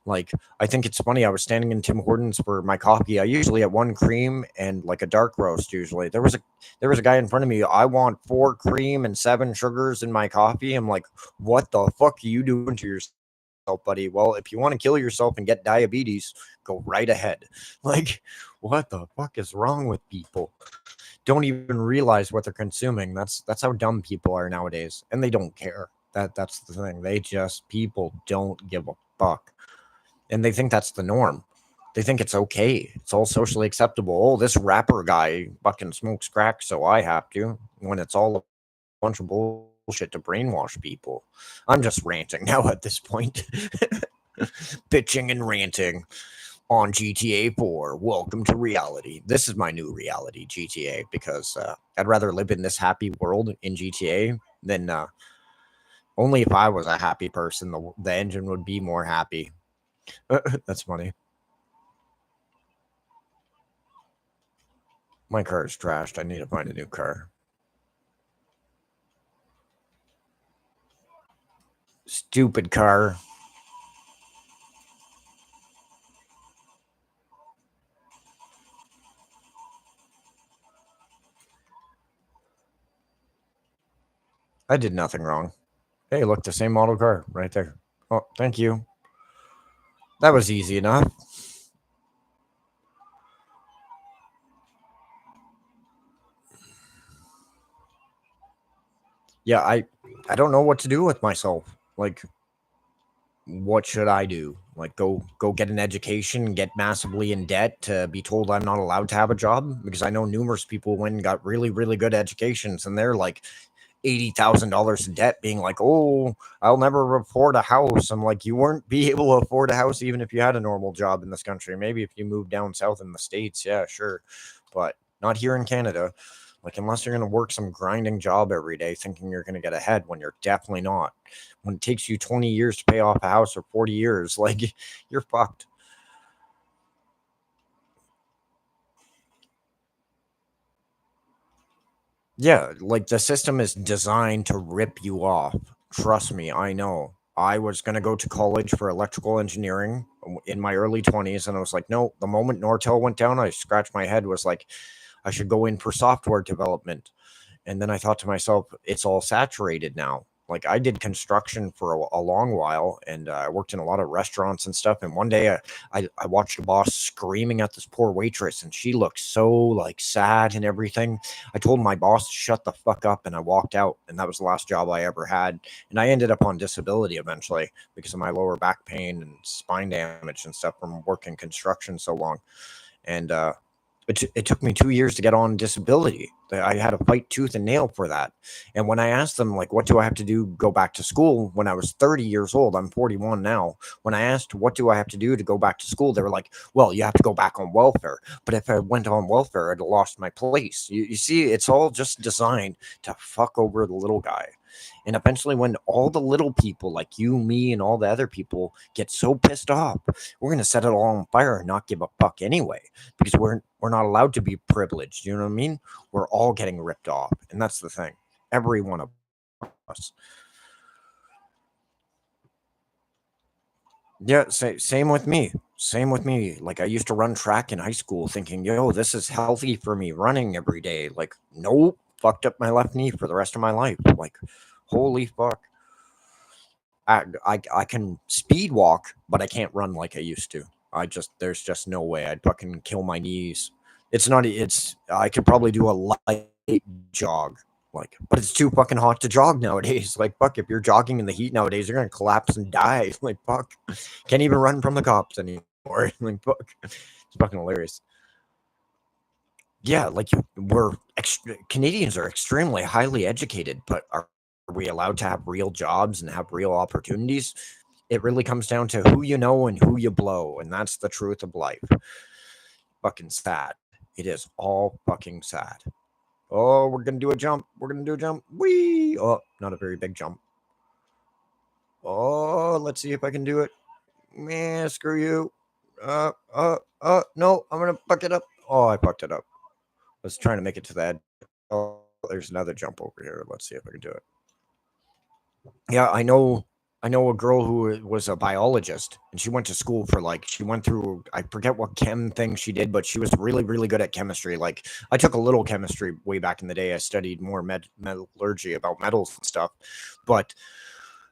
Like, I think it's funny. I was standing in Tim Hortons for my coffee. I usually get 1 cream and like a dark roast. Usually, there was a guy in front of me. I want 4 cream and 7 sugars in my coffee. I'm like, what the fuck are you doing to yourself, buddy? Well, if you want to kill yourself and get diabetes, go right ahead. Like, what the fuck is wrong with people? Don't even realize what they're consuming. That's how dumb people are nowadays, and they don't care. That's the thing. People don't give a fuck, and they think that's the norm. They think it's okay. It's all socially acceptable. Oh, this rapper guy fucking smokes crack, so I have to. When it's all a bunch of bullshit to brainwash people. I'm just ranting now at this point. Bitching and ranting on GTA 4. Welcome to reality. This is my new reality, GTA, because I'd rather live in this happy world in GTA than only if I was a happy person, the engine would be more happy. That's funny. My car is trashed. I need to find a new car. Stupid car. I did nothing wrong. Hey, look, the same model car right there. Oh, thank you. That was easy enough. Yeah, I don't know what to do with myself. Like, what should I do? Like, go get an education, get massively in debt to be told I'm not allowed to have a job? Because I know numerous people went and got really, really good educations, and they're like $80,000 in debt, being like, "Oh, I'll never afford a house." I'm like, you weren't be able to afford a house even if you had a normal job in this country. Maybe if you moved down south in the States, yeah, sure, but not here in Canada. Like, unless you're going to work some grinding job every day thinking you're going to get ahead when you're definitely not. When it takes you 20 years to pay off a house or 40 years, like, you're fucked. Yeah, like the system is designed to rip you off. Trust me, I know. I was going to go to college for electrical engineering in my early 20s, and I was like, no, the moment Nortel went down, I scratched my head, was like, I should go in for software development. And then I thought to myself, it's all saturated now. Like, I did construction for a long while, and I worked in a lot of restaurants and stuff. And one day I watched a boss screaming at this poor waitress, and she looked so like sad and everything. I told my boss to shut the fuck up, and I walked out. And that was the last job I ever had. And I ended up on disability eventually because of my lower back pain and spine damage and stuff from working construction so long. And it took me 2 years to get on disability. I had to fight tooth and nail for that. And when I asked them, like, what do I have to do, go back to school when I was 30 years old? I'm 41 now. When I asked, what do I have to do to go back to school? They were like, well, you have to go back on welfare. But if I went on welfare, I'd have lost my place. You see, it's all just designed to fuck over the little guy. And eventually, when all the little people like you, me, and all the other people get so pissed off, we're going to set it all on fire and not give a fuck anyway, because we're not allowed to be privileged. You know what I mean? We're all getting ripped off, and that's the thing. Every one of us. Yeah, same with me. Same with me. Like, I used to run track in high school, thinking, "Yo, this is healthy for me, running every day." Like, nope, fucked up my left knee for the rest of my life. Like, holy fuck. I can speed walk, but I can't run like I used to. There's just no way. I'd fucking kill my knees. It's not it's I could probably do a light jog, like, but it's too fucking hot to jog nowadays. Like, fuck, if you're jogging in the heat nowadays, you're gonna collapse and die. Like, fuck. Can't even run from the cops anymore. Like, fuck. It's fucking hilarious. Yeah, like, Canadians are extremely highly educated, but are we allowed to have real jobs and have real opportunities? It really comes down to who you know and who you blow, and that's the truth of life. Fucking sad. It is all fucking sad. Oh, we're gonna do a jump. We're gonna do a jump. Whee! Oh, not a very big jump. Oh, let's see if I can do it. Man, screw you. No, I'm gonna fuck it up. Oh, I fucked it up. I was trying to make it to that. Oh, there's another jump over here. Let's see if I can do it. Yeah, I know a girl who was a biologist, and she went to school for, like, she went through, I forget what chem thing she did, but she was really, really good at chemistry. Like, I took a little chemistry way back in the day. I studied more metallurgy about metals and stuff, but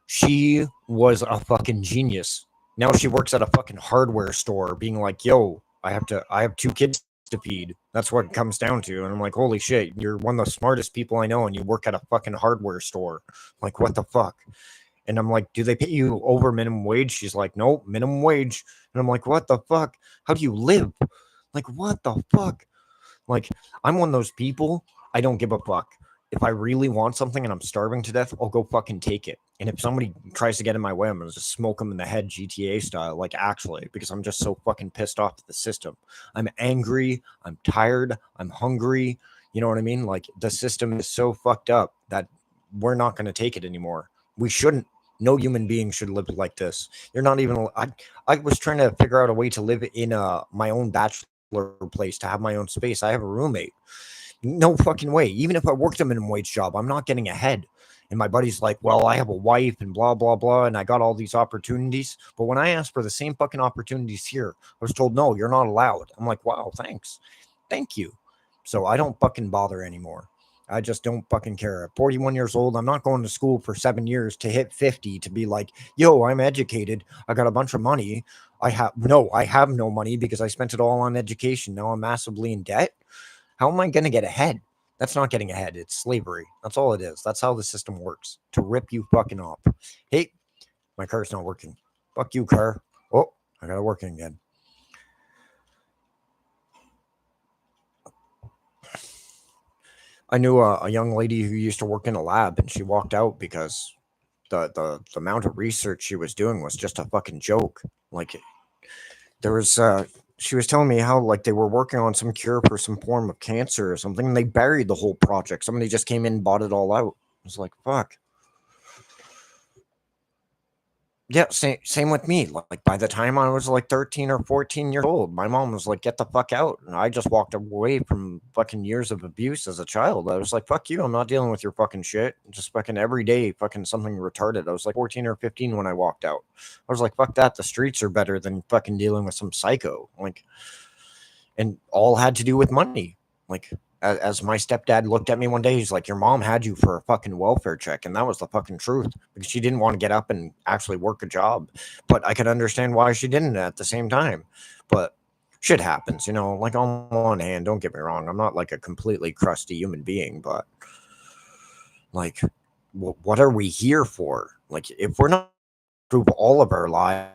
she was a fucking genius. Now she works at a fucking hardware store, being like, "Yo, I have two kids to feed." That's what it comes down to. And I'm like, "Holy shit, you're one of the smartest people I know, and you work at a fucking hardware store. Like, what the fuck?" And I'm like, "Do they pay you over minimum wage?" She's like, "Nope, minimum wage." And I'm like, "What the fuck? How do you live? Like, what the fuck?" Like, I'm one of those people, I don't give a fuck. If I really want something and I'm starving to death, I'll go fucking take it. And if somebody tries to get in my way, I'm gonna just smoke them in the head, GTA style, like, actually, because I'm just so fucking pissed off at the system. I'm angry, I'm tired, I'm hungry. You know what I mean? Like, the system is so fucked up that we're not gonna take it anymore. We shouldn't. No human being should live like this. You're not even. I was trying to figure out a way to live in my own bachelor place, to have my own space. I have a roommate. No fucking way. Even if I worked a minimum wage job, I'm not getting ahead. And my buddy's like, well, I have a wife and blah, blah, blah. And I got all these opportunities. But when I asked for the same fucking opportunities here, I was told, no, you're not allowed. I'm like, wow, thanks. Thank you. So I don't fucking bother anymore. I just don't fucking care. At 41 years old, I'm not going to school for 7 years to hit 50 to be like, yo, I'm educated. I got a bunch of money. I have no money because I spent it all on education. Now I'm massively in debt. How am I going to get ahead? That's not getting ahead. It's slavery. That's all it is. That's how the system works, to rip you fucking off. Hey, my car's not working. Fuck you, car. Oh, I got it working again. I knew a young lady who used to work in a lab, and she walked out because the amount of research she was doing was just a fucking joke. Like there was she was telling me how like they were working on some cure for some form of cancer or something, and they buried the whole project. Somebody just came in and bought it all out. I was like, fuck. Yeah, same with me. Like by the time I was like 13 or 14 years old, my mom was like, "Get the fuck out," and I just walked away from fucking years of abuse as a child. I was like, "Fuck you! I'm not dealing with your fucking shit." Just fucking every day, fucking something retarded. I was like 14 or 15 when I walked out. I was like, "Fuck that! The streets are better than fucking dealing with some psycho." Like, and all had to do with money. Like as my stepdad looked at me one day, he's like, "Your mom had you for a fucking welfare check," and that was the fucking truth because she didn't want to get up and actually work a job. But I could understand why she didn't at the same time. But shit happens, you know. Like on one hand, don't get me wrong, I'm not like a completely crusty human being, but like, what are we here for? Like, if we're not through all of our lives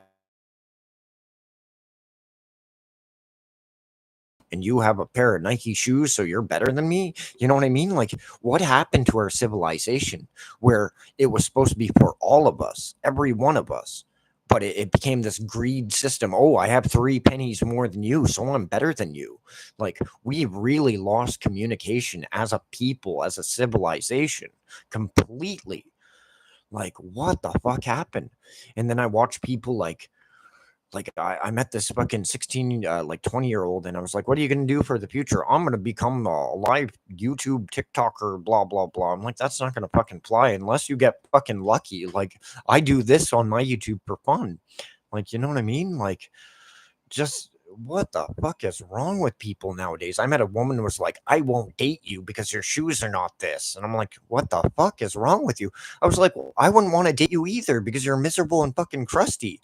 and you have a pair of Nike shoes, so you're better than me. You know what I mean? Like, what happened to our civilization where it was supposed to be for all of us, every one of us? But it became this greed system. Oh, I have 3 pennies more than you, so I'm better than you. Like, we've really lost communication as a people, as a civilization, completely. Like, what the fuck happened? And then I watch people like I met this fucking 16 like 20-year old, and I was like, what are you going to do for the future? I'm going to become a live YouTube TikToker, blah blah blah. I'm like, that's not going to fucking fly unless you get fucking lucky. Like, I do this on my YouTube for fun. Like, you know what I mean? Like, just what the fuck is wrong with people nowadays? I met a woman who was like, I won't date you because your shoes are not this. And I'm like, what the fuck is wrong with you? I was like, well, I wouldn't want to date you either because you're miserable and fucking crusty.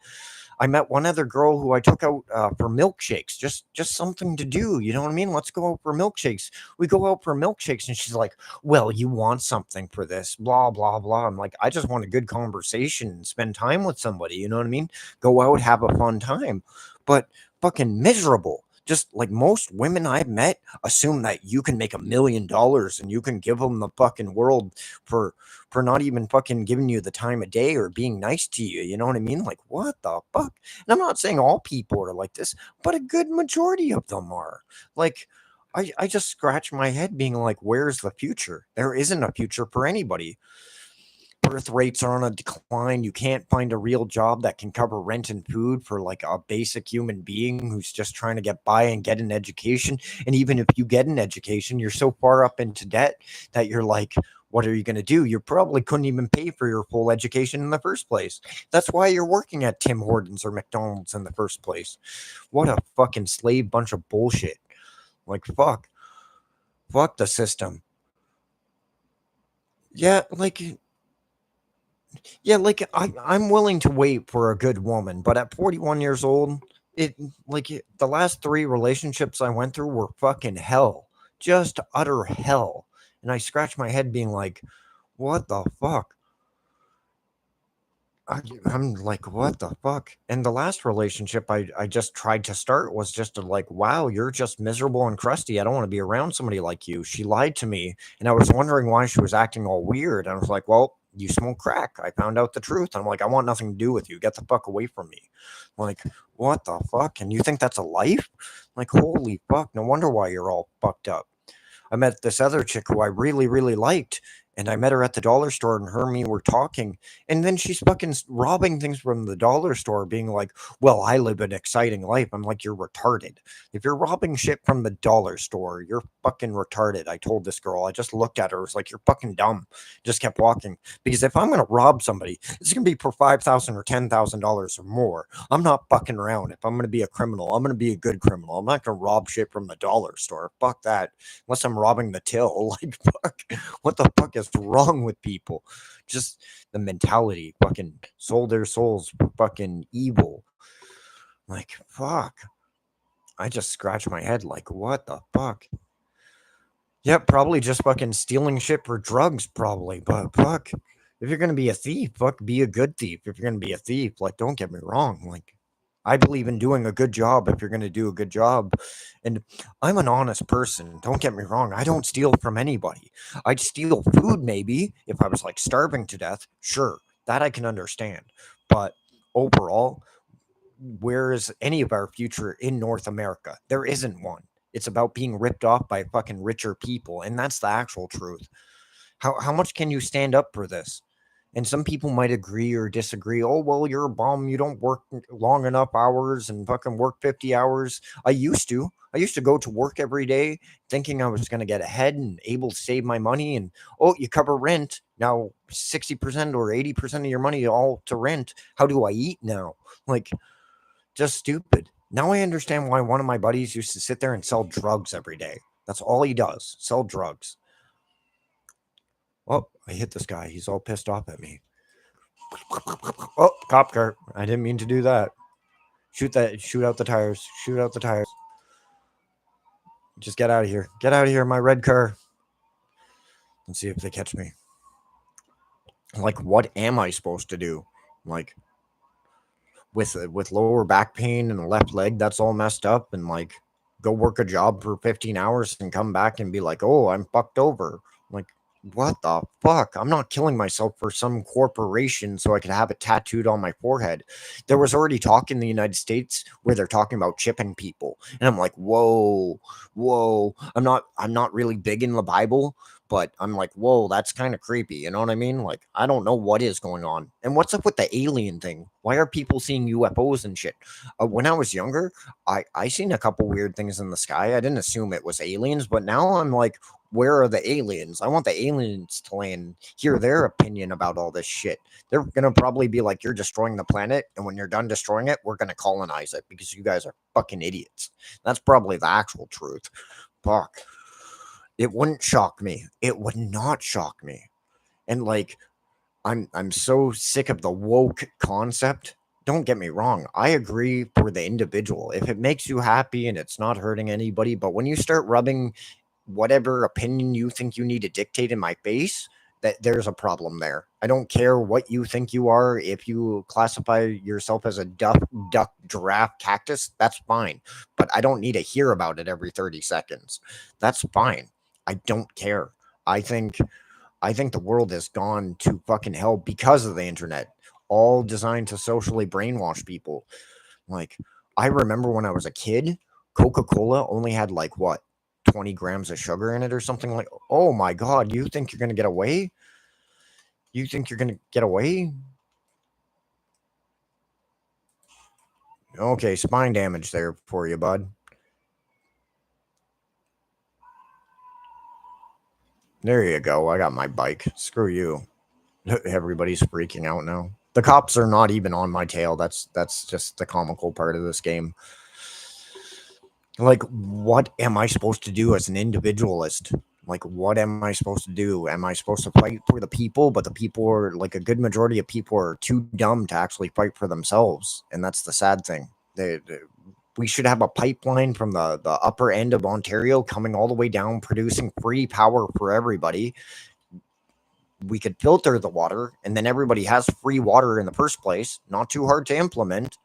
I met one other girl who I took out for milkshakes, just something to do. You know what I mean? Let's go out for milkshakes. We go out for milkshakes, and she's like, "Well, you want something for this?" Blah blah blah. I'm like, I just want a good conversation and spend time with somebody. You know what I mean? Go out, have a fun time, but fucking miserable. Just like most women I've met assume that you can make $1 million and you can give them the fucking world for not even fucking giving you the time of day or being nice to you. You know what I mean? Like, what the fuck? And I'm not saying all people are like this, but a good majority of them are. Like, I just scratch my head being like, where's the future? There isn't a future for anybody. Birth rates are on a decline. You can't find a real job that can cover rent and food for like a basic human being who's just trying to get by and get an education. And even if you get an education, you're so far up into debt that you're like, what are you going to do? You probably couldn't even pay for your full education in the first place. That's why you're working at Tim Hortons or McDonald's in the first place. What a fucking slave bunch of bullshit. Like, fuck the system. Yeah, like I'm willing to wait for a good woman, but at 41 years old, the last 3 relationships I went through were fucking hell, just utter hell. And I scratch my head being like, what the fuck? I'm like, what the fuck? And the last relationship I just tried to start was just to like, wow, you're just miserable and crusty. I don't want to be around somebody like you. She lied to me, and I was wondering why she was acting all weird. I was like, well, you smoke crack. I found out the truth. I'm like, I want nothing to do with you. Get the fuck away from me. Like, what the fuck? And you think that's a life? Like, holy fuck. No wonder why you're all fucked up. I met this other chick who I really, really liked. and I met her at the dollar store, and her and me were talking, and then she's fucking robbing things from the dollar store, being like, "Well, I live an exciting life." I'm like, "You're retarded. If you're robbing shit from the dollar store, you're fucking retarded." I told this girl. I just looked at her. I was like, "You're fucking dumb." Just kept walking, because if I'm gonna rob somebody, it's gonna be for $5,000 or $10,000 or more. I'm not fucking around. If I'm gonna be a criminal, I'm gonna be a good criminal. I'm not gonna rob shit from the dollar store. Fuck that. Unless I'm robbing the till. Like, fuck. What the fuck is wrong with people? Just the mentality. Fucking sold their souls for fucking evil. Like, fuck. I just scratch my head like, what the fuck? Yep, probably just fucking stealing shit for drugs, probably. But fuck, if you're gonna be a thief, fuck, be a good thief. If you're gonna be a thief, like, don't get me wrong, like, I believe in doing a good job if you're gonna do a good job. And I'm an honest person. Don't get me wrong. I don't steal from anybody. I'd steal food maybe if I was like starving to death. Sure, that I can understand. But overall, where is any of our future in North America? There isn't one. It's about being ripped off by fucking richer people, and that's the actual truth. How much can you stand up for this? And some people might agree or disagree. Oh, well, you're a bum. You don't work long enough hours and fucking work 50 hours. I used to. I used to go to work every day thinking I was going to get ahead and able to save my money. And oh, you cover rent. Now 60% or 80% of your money all to rent. How do I eat now? Like, just stupid. Now I understand why one of my buddies used to sit there and sell drugs every day. That's all he does, sell drugs. Oh, I hit this guy. He's all pissed off at me. Oh, cop car. I didn't mean to do that. Shoot out the tires. Shoot out the tires. Just get out of here. Get out of here, my red car. Let's see if they catch me. Like, what am I supposed to do? Like, with lower back pain and a left leg that's all messed up, and like go work a job for 15 hours and come back and be like, "Oh, I'm fucked over." Like, what the fuck? I'm not killing myself for some corporation so I could have it tattooed on my forehead. There was already talk in the United States where they're talking about chipping people, and I'm like, "Whoa, whoa." I'm not really big in the Bible, but I'm like, whoa, that's kind of creepy. You know what I mean? Like, I don't know what is going on. And what's up with the alien thing? Why are people seeing UFOs and shit? When I was younger, I seen a couple weird things in the sky. I didn't assume it was aliens, but now I'm like, where are the aliens? I want the aliens to land, hear their opinion about all this shit. They're gonna probably be like, you're destroying the planet, and when you're done destroying it, we're gonna colonize it because you guys are fucking idiots. That's probably the actual truth. Fuck. It wouldn't shock me. It would not shock me. And like, I'm so sick of the woke concept. Don't get me wrong. I agree for the individual. If it makes you happy and it's not hurting anybody, but when you start rubbing whatever opinion you think you need to dictate in my face, that there's a problem there. I don't care what you think you are. If you classify yourself as a duck, giraffe, cactus, that's fine. But I don't need to hear about it every 30 seconds. That's fine. I don't care. I think I think the world has gone to fucking hell because of the internet, all designed to socially brainwash people. Like, I remember when I was a kid, Coca Cola only had like what, 20 grams of sugar in it or something like. Oh my God, you think you're going to get away? You think you're going to get away? Okay, spine damage there for you, bud. There you go. I got my bike. Screw you. Everybody's freaking out now. The cops are not even on my tail. That's just the comical part of this game. Like, what am I supposed to do as an individualist? Like, what am I supposed to do? Am I supposed to fight for the people? But the people are like, a good majority of people are too dumb to actually fight for themselves, and that's the sad thing. We should have a pipeline from the upper end of Ontario coming all the way down, producing free power for everybody. We could filter the water, and then everybody has free water in the first place. Not too hard to implement.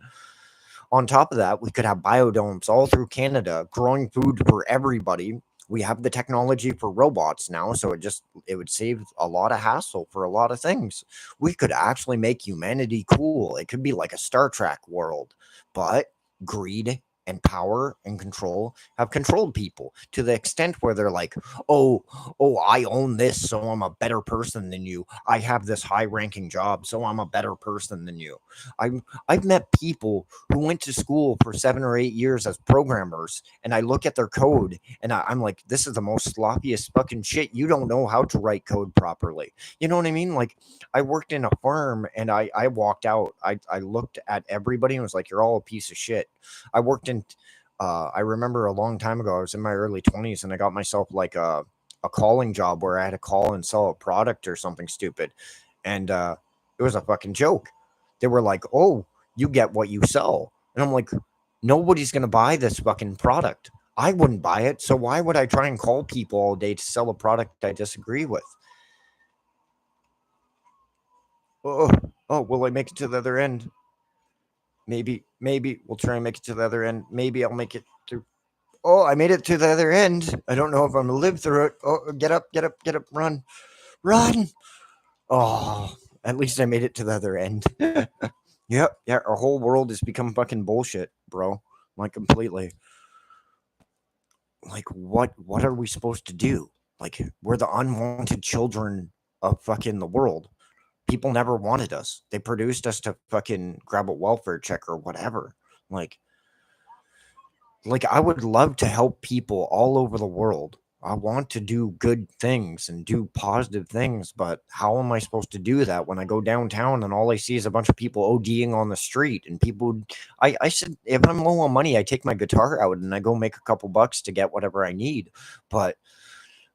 On top of that, we could have biodomes all through Canada, growing food for everybody. We have the technology for robots now, so it would save a lot of hassle for a lot of things. We could actually make humanity cool. It could be like a Star Trek world, but greed and power and control have controlled people to the extent where they're like, oh, I own this, so I'm a better person than you. I have this high ranking job, so I'm a better person than you. I've met people who went to school for 7 or 8 years as programmers, and I look at their code and I'm like, this is the most sloppiest fucking shit. You don't know how to write code properly. You know what I mean? Like, I worked in a firm and I walked out. I looked at everybody and was like, you're all a piece of shit. I worked in, I remember a long time ago, I was in my early 20s and I got myself like a calling job where I had to call and sell a product or something stupid. And it was a fucking joke. They were like, oh, you get what you sell. And I'm like, nobody's going to buy this fucking product. I wouldn't buy it. So why would I try and call people all day to sell a product I disagree with? Oh, will I make it to the other end? Maybe we'll try and make it to the other end. Maybe I'll make it through. Oh, I made it to the other end. I don't know if I'm gonna live through it. Oh, get up, run, run. Oh, at least I made it to the other end. Yep, yeah, our whole world has become fucking bullshit, bro. Like, completely. Like, what are we supposed to do? Like, we're the unwanted children of fucking the world. People never wanted us. They produced us to fucking grab a welfare check or whatever. Like, I would love to help people all over the world. I want to do good things and do positive things, but how am I supposed to do that when I go downtown and all I see is a bunch of people ODing on the street and people I said if I'm low on money, I take my guitar out and I go make a couple bucks to get whatever I need. But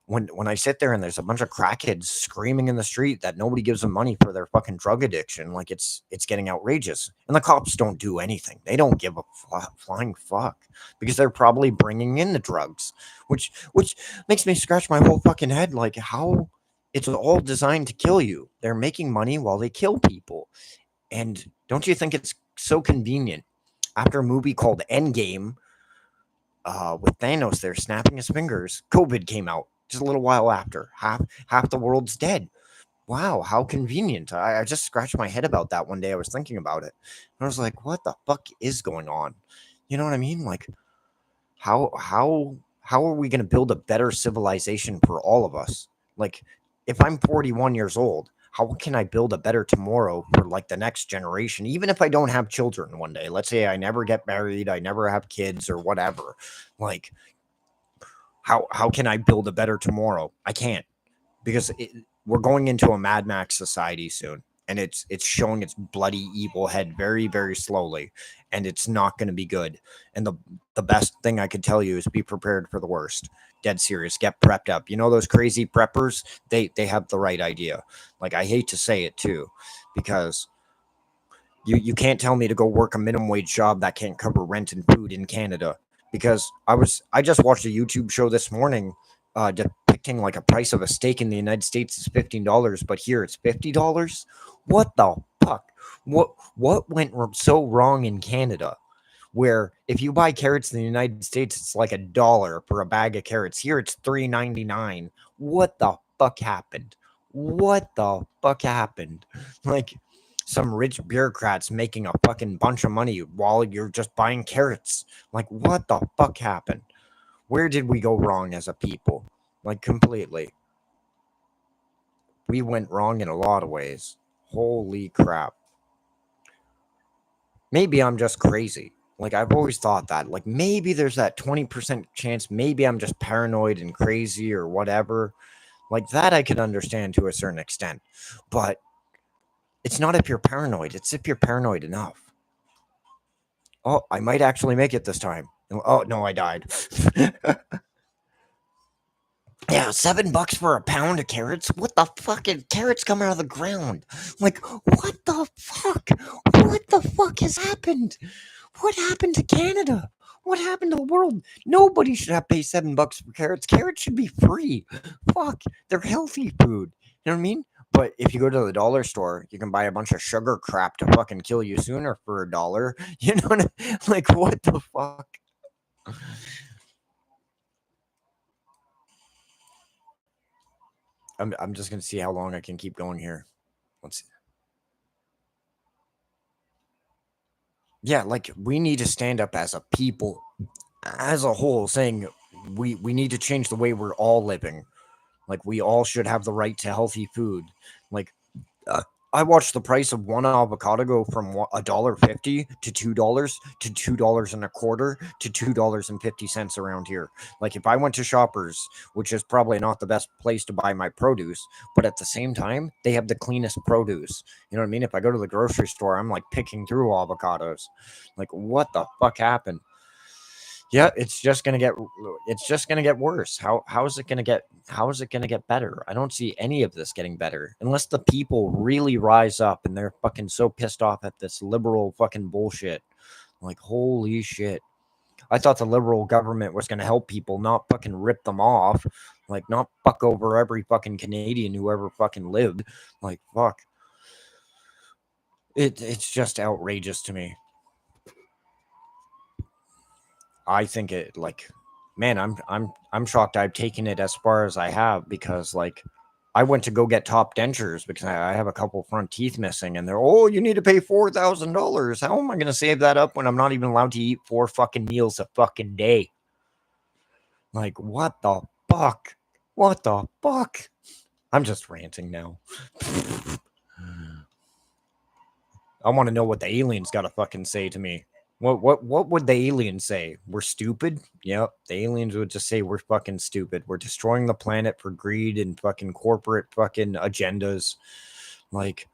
when I sit there and there's a bunch of crackheads screaming in the street that nobody gives them money for their fucking drug addiction, like it's getting outrageous. And the cops don't do anything. They don't give a flying fuck because they're probably bringing in the drugs, which makes me scratch my whole fucking head. Like, how it's all designed to kill you. They're making money while they kill people. And don't you think it's so convenient? After a movie called Endgame, with Thanos there snapping his fingers, COVID came out just a little while after. Half the world's dead. Wow, how convenient. I just scratched my head about that one day. I was thinking about it. And I was like, what the fuck is going on? You know what I mean? Like, how are we going to build a better civilization for all of us? Like, if I'm 41 years old, how can I build a better tomorrow for like the next generation? Even if I don't have children one day, let's say I never get married, I never have kids or whatever. Like, how can I build a better tomorrow? I can't, because we're going into a Mad Max society soon, and it's showing its bloody evil head very, very slowly, and it's not going to be good. And the best thing I could tell you is be prepared for the worst. Dead serious. Get prepped up. You know those crazy preppers? They have the right idea. Like, I hate to say it too, because you can't tell me to go work a minimum wage job that can't cover rent and food in Canada. Because I just watched a YouTube show this morning depicting like a price of a steak in the United States is $15, but here it's $50. What the fuck? What went so wrong in Canada? Where if you buy carrots in the United States, it's like $1 for a bag of carrots. Here it's $3.99. What the fuck happened? What the fuck happened? Like, some rich bureaucrats making a fucking bunch of money while you're just buying carrots. Like, what the fuck happened? Where did we go wrong as a people? Like, completely. We went wrong in a lot of ways. Holy crap. Maybe I'm just crazy. Like, I've always thought that. Like, maybe there's that 20% chance. Maybe I'm just paranoid and crazy or whatever. Like, that I could understand to a certain extent. But it's not if you're paranoid. It's if you're paranoid enough. Oh, I might actually make it this time. Oh, no, I died. Yeah, $7 for a pound of carrots? What the fucking carrots come out of the ground? Like, what the fuck? What the fuck has happened? What happened to Canada? What happened to the world? Nobody should have to pay $7 for carrots. Carrots should be free. Fuck, they're healthy food. You know what I mean? But if you go to the dollar store, you can buy a bunch of sugar crap to fucking kill you sooner for $1. You know what I mean? Like, what the fuck? I'm just gonna see how long I can keep going here. Let's see. Yeah, like, we need to stand up as a people. as a whole saying we need to change the way we're all living. Like we all should have the right to healthy food. Like uh, I watched the price of one avocado go from $1.50 to $2 to $2.50 around here. Like if I went to Shoppers, which is probably not the best place to buy my produce, but at the same time they have the cleanest produce. You know what I mean? If I go to the grocery store, I'm like picking through avocados. Like what the fuck happened? Yeah, it's just gonna get worse. How is it gonna get better? I don't see any of this getting better unless the people really rise up and they're fucking so pissed off at this liberal fucking bullshit. Like holy shit. I thought the liberal government was gonna help people, not fucking rip them off. Like not fuck over every fucking Canadian who ever fucking lived. Like fuck. It's just outrageous to me. I think it like, man, I'm shocked I've taken it as far as I have because like I went to go get top dentures because I have a couple front teeth missing and they're you need to pay $4,000. How am I gonna save that up when I'm not even allowed to eat 4 fucking meals a fucking day? Like what the fuck? What the fuck? I'm just ranting now. I want to know what the aliens got to fucking say to me. What would the aliens say? We're stupid? Yep. The aliens would just say we're fucking stupid. We're destroying the planet for greed and fucking corporate fucking agendas. Like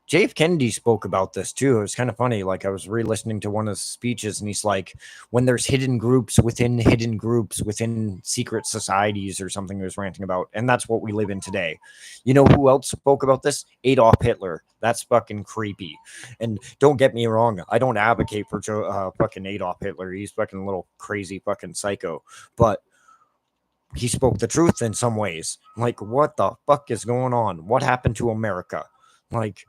JF Kennedy spoke about this too. It was kind of funny. Like I was re-listening to one of his speeches, and he's like, "When there's hidden groups within secret societies or something," he was ranting about, and that's what we live in today. You know who else spoke about this? Adolf Hitler. That's fucking creepy. And don't get me wrong, I don't advocate for fucking Adolf Hitler. He's fucking a little crazy fucking psycho, but he spoke the truth in some ways. Like, what the fuck is going on? What happened to America? Like,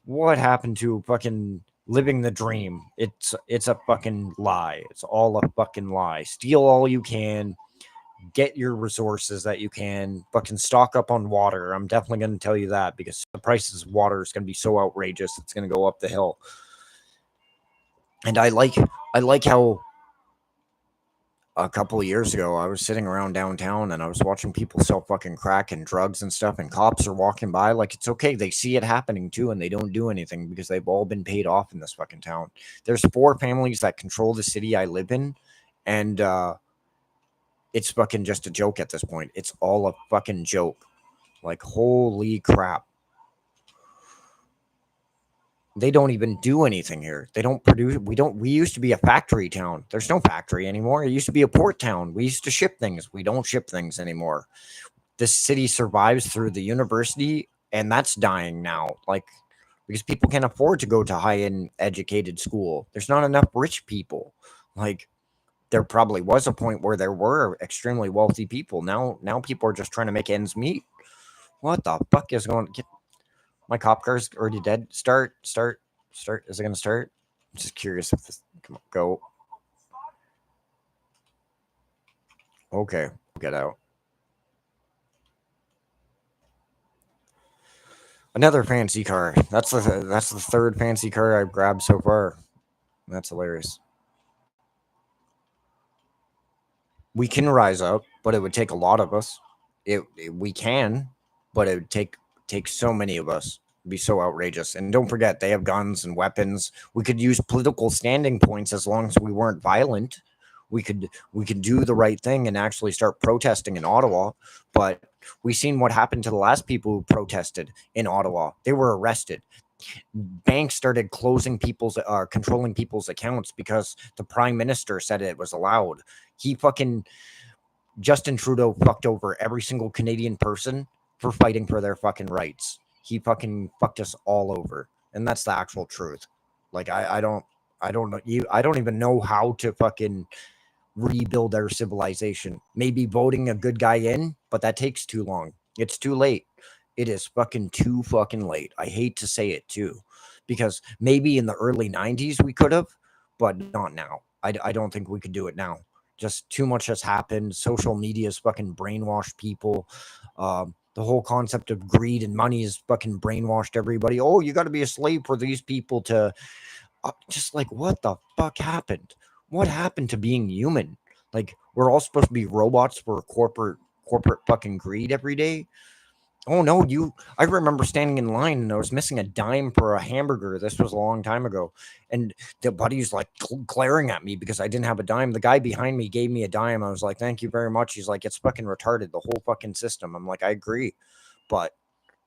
what happened to fucking living the dream? It's a fucking lie. It's all a fucking lie. Steal all you can, get your resources that you can, fucking stock up on water. I'm definitely going to tell you that because the prices of water is going to be so outrageous. It's going to go up the hill. And I like how a couple of years ago, I was sitting around downtown and I was watching people sell fucking crack and drugs and stuff, and cops are walking by like it's okay. They see it happening too, and they don't do anything because they've all been paid off in this fucking town. There's 4 families that control the city I live in, and it's fucking just a joke at this point. It's all a fucking joke. Like, holy crap. They don't even do anything here. They don't produce. We used to be a factory town. There's no factory anymore. It used to be a port town. We used to ship things. We don't ship things anymore. This city survives through the university, and that's dying now. Like, because people can't afford to go to high-end educated school. There's not enough rich people. Like, there probably was a point where there were extremely wealthy people. Now people are just trying to make ends meet. What the fuck is going? My cop car's already dead. Start. Is it gonna start? I'm just curious if this. Come on, go. Okay, get out. Another fancy car. That's the third fancy car I've grabbed so far. That's hilarious. We can rise up, but it would take a lot of us. We can, but it would take so many of us. It'd be so outrageous. And don't forget, they have guns and weapons. We could use political standing points as long as we weren't violent. We could do the right thing and actually start protesting in Ottawa. But we seen what happened to the last people who protested in Ottawa. They were arrested. Banks started controlling people's accounts because the prime minister said it was allowed. He fucking Justin Trudeau fucked over every single Canadian person for fighting for their fucking rights. He fucking fucked us all over, and that's the actual truth. Like I don't know you. I don't even know how to fucking rebuild our civilization. Maybe voting a good guy in, but that takes too long. It's too late. It is fucking too fucking late. I hate to say it too, because maybe in the early 90s we could have, but not now. I don't think we could do it now. Just too much has happened. Social media has fucking brainwashed people. The whole concept of greed and money has fucking brainwashed everybody. Oh, you got to be a slave for these people to just like, what the fuck happened? What happened to being human? Like, we're all supposed to be robots for corporate fucking greed every day. Oh no, I remember standing in line and I was missing a dime for a hamburger. This was a long time ago. And the buddy's like glaring at me because I didn't have a dime. The guy behind me gave me a dime. I was like, "Thank you very much." He's like, "It's fucking retarded, the whole fucking system." I'm like, "I agree." But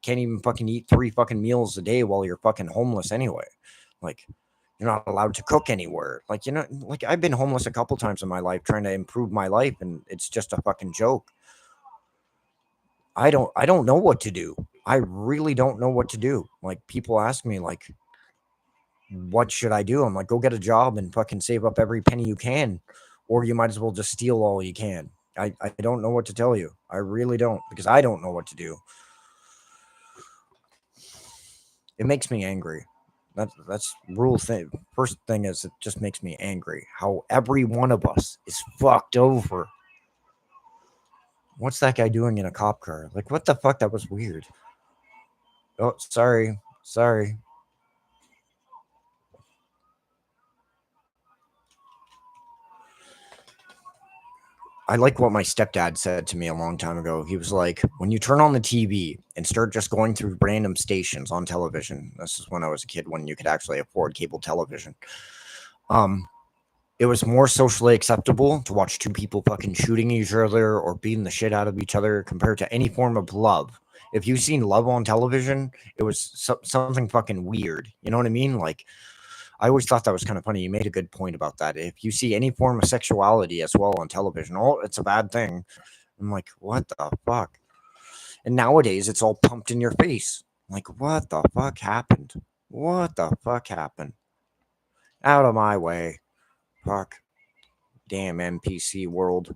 can't even fucking eat 3 fucking meals a day while you're fucking homeless anyway. Like, you're not allowed to cook anywhere. Like, like, I've been homeless a couple times in my life trying to improve my life, and it's just a fucking joke. I don't know what to do. I really don't know what to do. Like, people ask me like, what should I do? I'm like, go get a job and fucking save up every penny you can, or you might as well just steal all you can. I don't know what to tell you. I really don't, because I don't know what to do. It makes me angry. That's rule thing. First thing is, it just makes me angry how every one of us is fucked over. What's that guy doing in a cop car? Like, what the fuck? That was weird. Oh, sorry. I like what my stepdad said to me a long time ago. He was like, when you turn on the TV and start just going through random stations on television, this is when I was a kid, when you could actually afford cable television. Um, it was more socially acceptable to watch 2 people fucking shooting each other or beating the shit out of each other compared to any form of love. If you've seen love on television, it was something fucking weird. You know what I mean? Like, I always thought that was kind of funny. You made a good point about that. If you see any form of sexuality as well on television, oh, it's a bad thing. I'm like, what the fuck? And nowadays, it's all pumped in your face. Like, what the fuck happened? What the fuck happened? Out of my way. Fuck. Damn NPC world.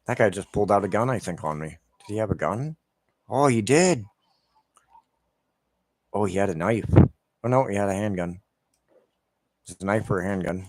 That guy just pulled out a gun, I think, on me. Did he have a gun? Oh, he did. Oh, he had a knife. Oh, no, he had a handgun. Is it a knife or a handgun?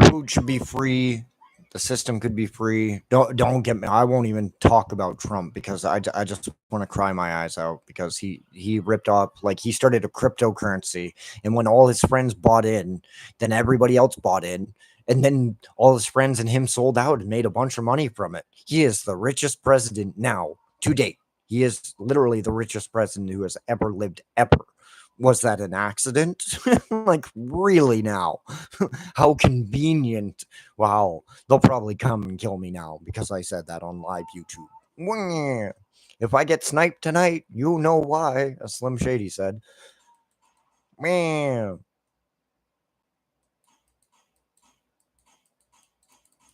Food should be free. The system could be free. Don't get me. I won't even talk about Trump because I just want to cry my eyes out because he ripped off, like, he started a cryptocurrency, and when all his friends bought in, then everybody else bought in, and then all his friends and him sold out and made a bunch of money from it. He is the richest president now to date. He is literally the richest president who has ever lived ever. Was that an accident? Like, really now? How convenient. Wow. They'll probably come and kill me now because I said that on live YouTube. Wah. If I get sniped tonight, you know why, as Slim Shady said. Man.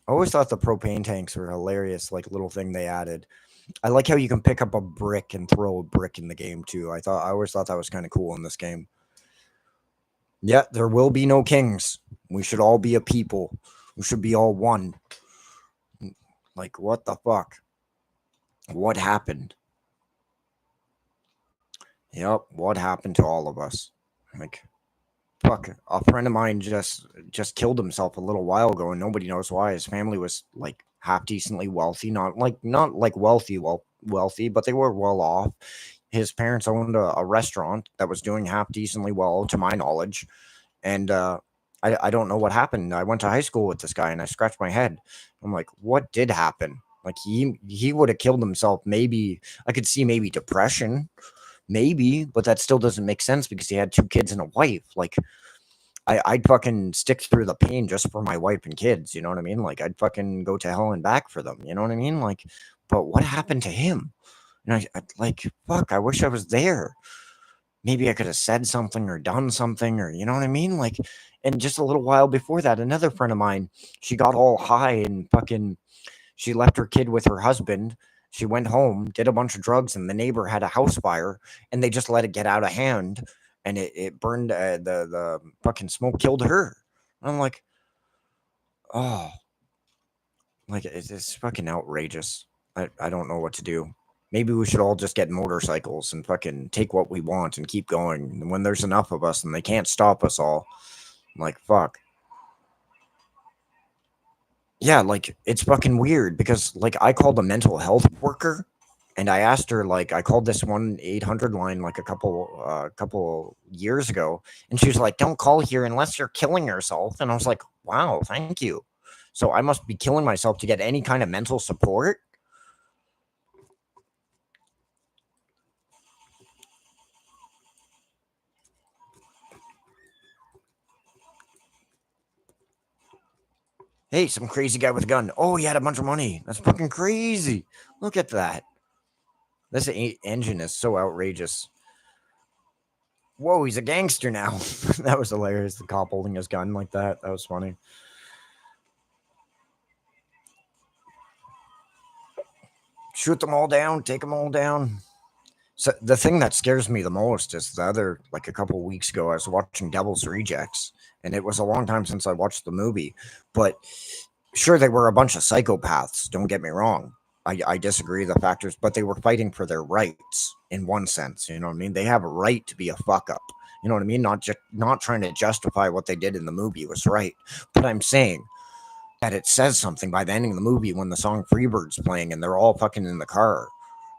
I always thought the propane tanks were hilarious, like, little thing they added. I like how you can pick up a brick and throw a brick in the game too. I always thought that was kind of cool in this game. Yeah, there will be no kings. We should all be a people. We should be all one. Like, what the fuck? What happened? Yep, what happened to all of us? Like, fuck, a friend of mine just killed himself a little while ago, and nobody knows why. His family was like half decently wealthy, not like wealthy, but they were well off. His parents owned a restaurant that was doing half decently well, to my knowledge, and I don't know what happened. I went to high school with this guy, and I scratched my head. I'm like, what did happen? Like, he would have killed himself. Maybe I could see maybe depression, maybe, but that still doesn't make sense because he had 2 kids and a wife. Like, I'd fucking stick through the pain just for my wife and kids. You know what I mean? Like, I'd fucking go to hell and back for them. You know what I mean? Like, but what happened to him? And like, fuck, I wish I was there. Maybe I could have said something or done something, or you know what I mean? Like, and just a little while before that, another friend of mine, she got all high and fucking, she left her kid with her husband. She went home, did a bunch of drugs, and the neighbor had a house fire, and they just let it get out of hand. and it burned the fucking smoke killed her. And I'm like, oh, like it's fucking outrageous. I don't know what to do. Maybe we should all just get motorcycles and fucking take what we want and keep going. And when there's enough of us and they can't stop us all, I'm like, fuck. Yeah, like it's fucking weird because like I called a mental health worker and I asked her like I called this 1-800 line like a couple years ago and she was like, "Don't call here unless you're killing yourself." And I was like, "Wow, thank you." So I must be killing myself to get any kind of mental support? Hey, some crazy guy with a gun. Oh, he had a bunch of money. That's fucking crazy. Look at that. This engine is so outrageous. Whoa, he's a gangster now. That was hilarious. The cop holding his gun like that. That was funny. Shoot them all down. Take them all down. So the thing that scares me the most is the other, like a couple weeks ago, I was watching Devil's Rejects, and it was a long time since I watched the movie. But sure, they were a bunch of psychopaths. Don't get me wrong. I disagree the factors, but they were fighting for their rights in one sense. You know what I mean? They have a right to be a fuck up. You know what I mean? Not just not trying to justify what they did in the movie was right, but I'm saying that it says something by the ending of the movie when the song Freebird's playing and they're all fucking in the car.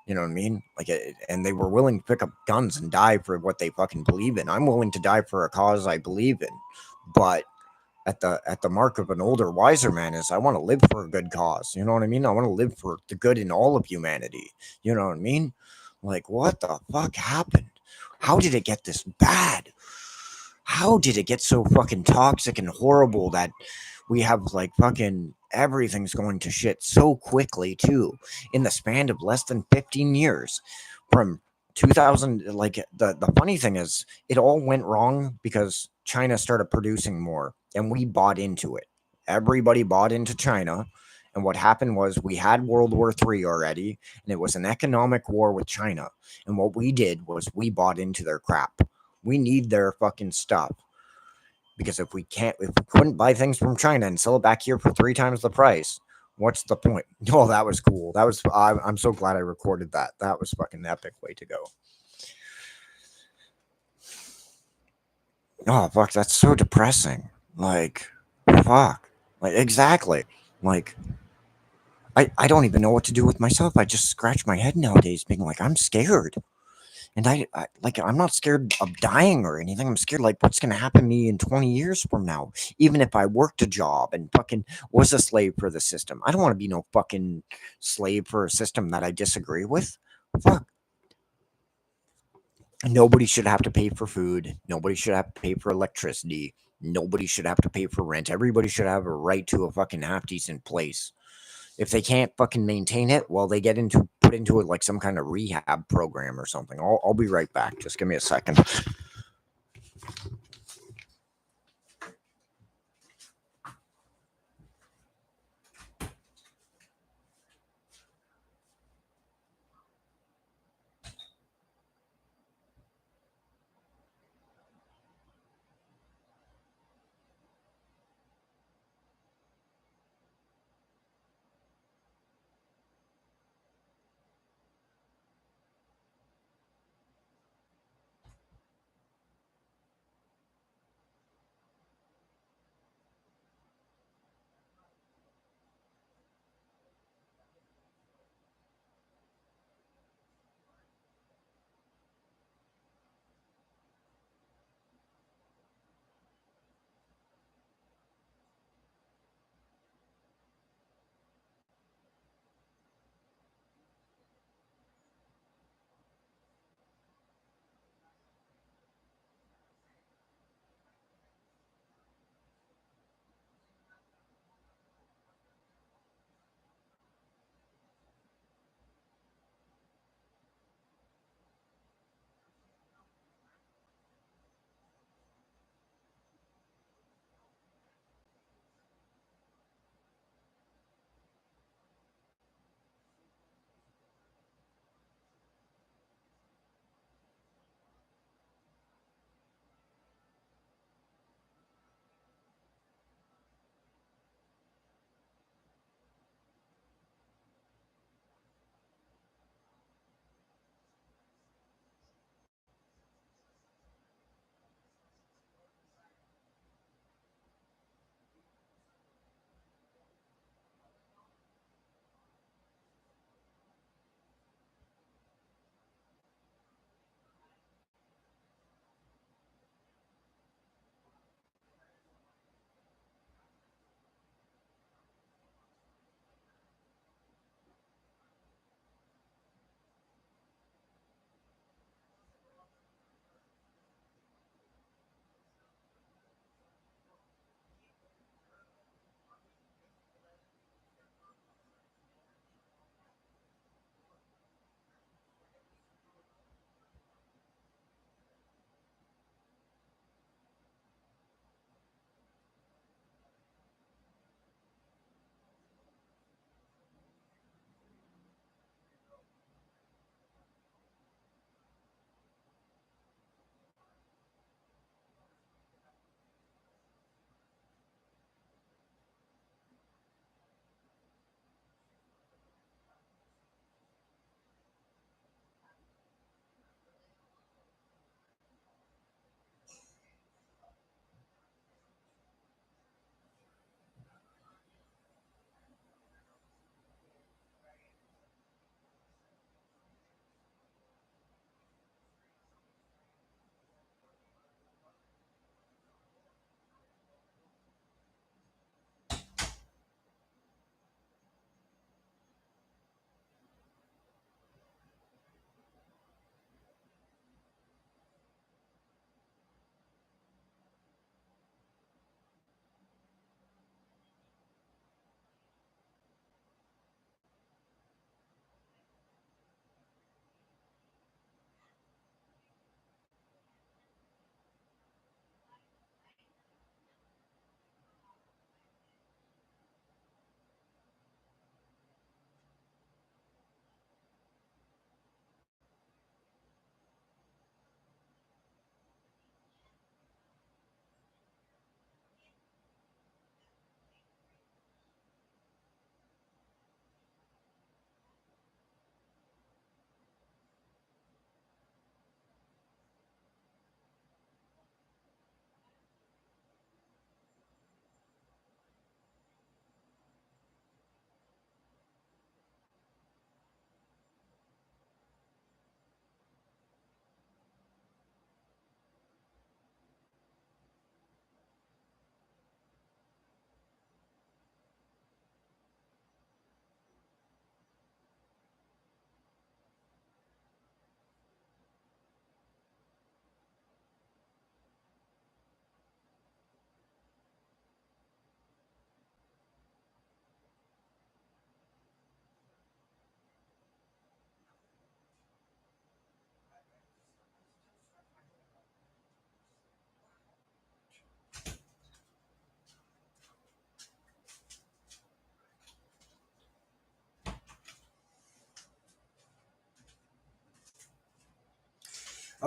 You know what I mean? Like, and they were willing to pick up guns and die for what they fucking believe in. I'm willing to die for a cause I believe in, but at the mark of an older, wiser man is I want to live for a good cause. You know what I mean? I want to live for the good in all of humanity. You know what I mean? Like, what the fuck happened? How did it get this bad? How did it get so fucking toxic and horrible that we have like fucking everything's going to shit so quickly too in the span of less than 15 years from 2000. Like the funny thing is it all went wrong because China started producing more and we bought into it. Everybody bought into China, and what happened was we had World War III already, and it was an economic war with China. And what we did was we bought into their crap. We need their fucking stuff because if we couldn't buy things from China and sell it back here for 3 times the price, what's the point? Oh, that was cool. I'm so glad I recorded that. That was fucking epic way to go. Oh fuck, that's so depressing. Like, fuck. Like exactly. Like I don't even know what to do with myself. I just scratch my head nowadays, being like, I'm scared. And I'm not scared of dying or anything. I'm scared like what's gonna happen to me in 20 years from now. Even if I worked a job and fucking was a slave for the system. I don't want to be no fucking slave for a system that I disagree with. Fuck. Nobody should have to pay for food. Nobody should have to pay for electricity. Nobody should have to pay for rent. Everybody should have a right to a fucking half decent place. If they can't fucking maintain it, well, they get into put into it like some kind of rehab program or something. I'll be right back. Just give me a second.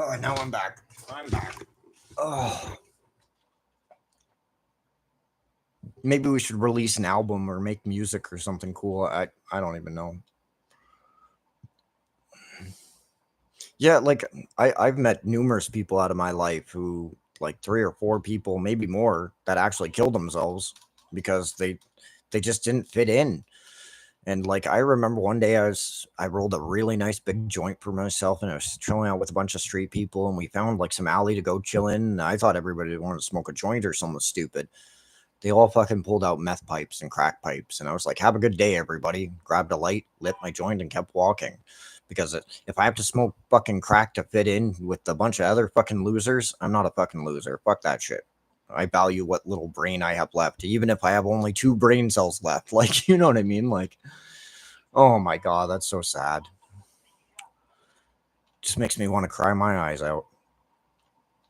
Oh, now I'm back. I'm back. Oh, maybe we should release an album or make music or something cool. I don't even know. Yeah, like I've met numerous people out of my life who, like 3 or 4 people, maybe more, that actually killed themselves because they just didn't fit in. And like I remember one day I rolled a really nice big joint for myself and I was chilling out with a bunch of street people and we found like some alley to go chill in. And I thought everybody wanted to smoke a joint or something stupid. They all fucking pulled out meth pipes and crack pipes. And I was like, have a good day, everybody. Grabbed a light, lit my joint, and kept walking. Because if I have to smoke fucking crack to fit in with a bunch of other fucking losers, I'm not a fucking loser. Fuck that shit. I value what little brain I have left, even if I have only 2 brain cells left. Like, you know what I mean? Like, oh my God, that's so sad. Just makes me want to cry my eyes out.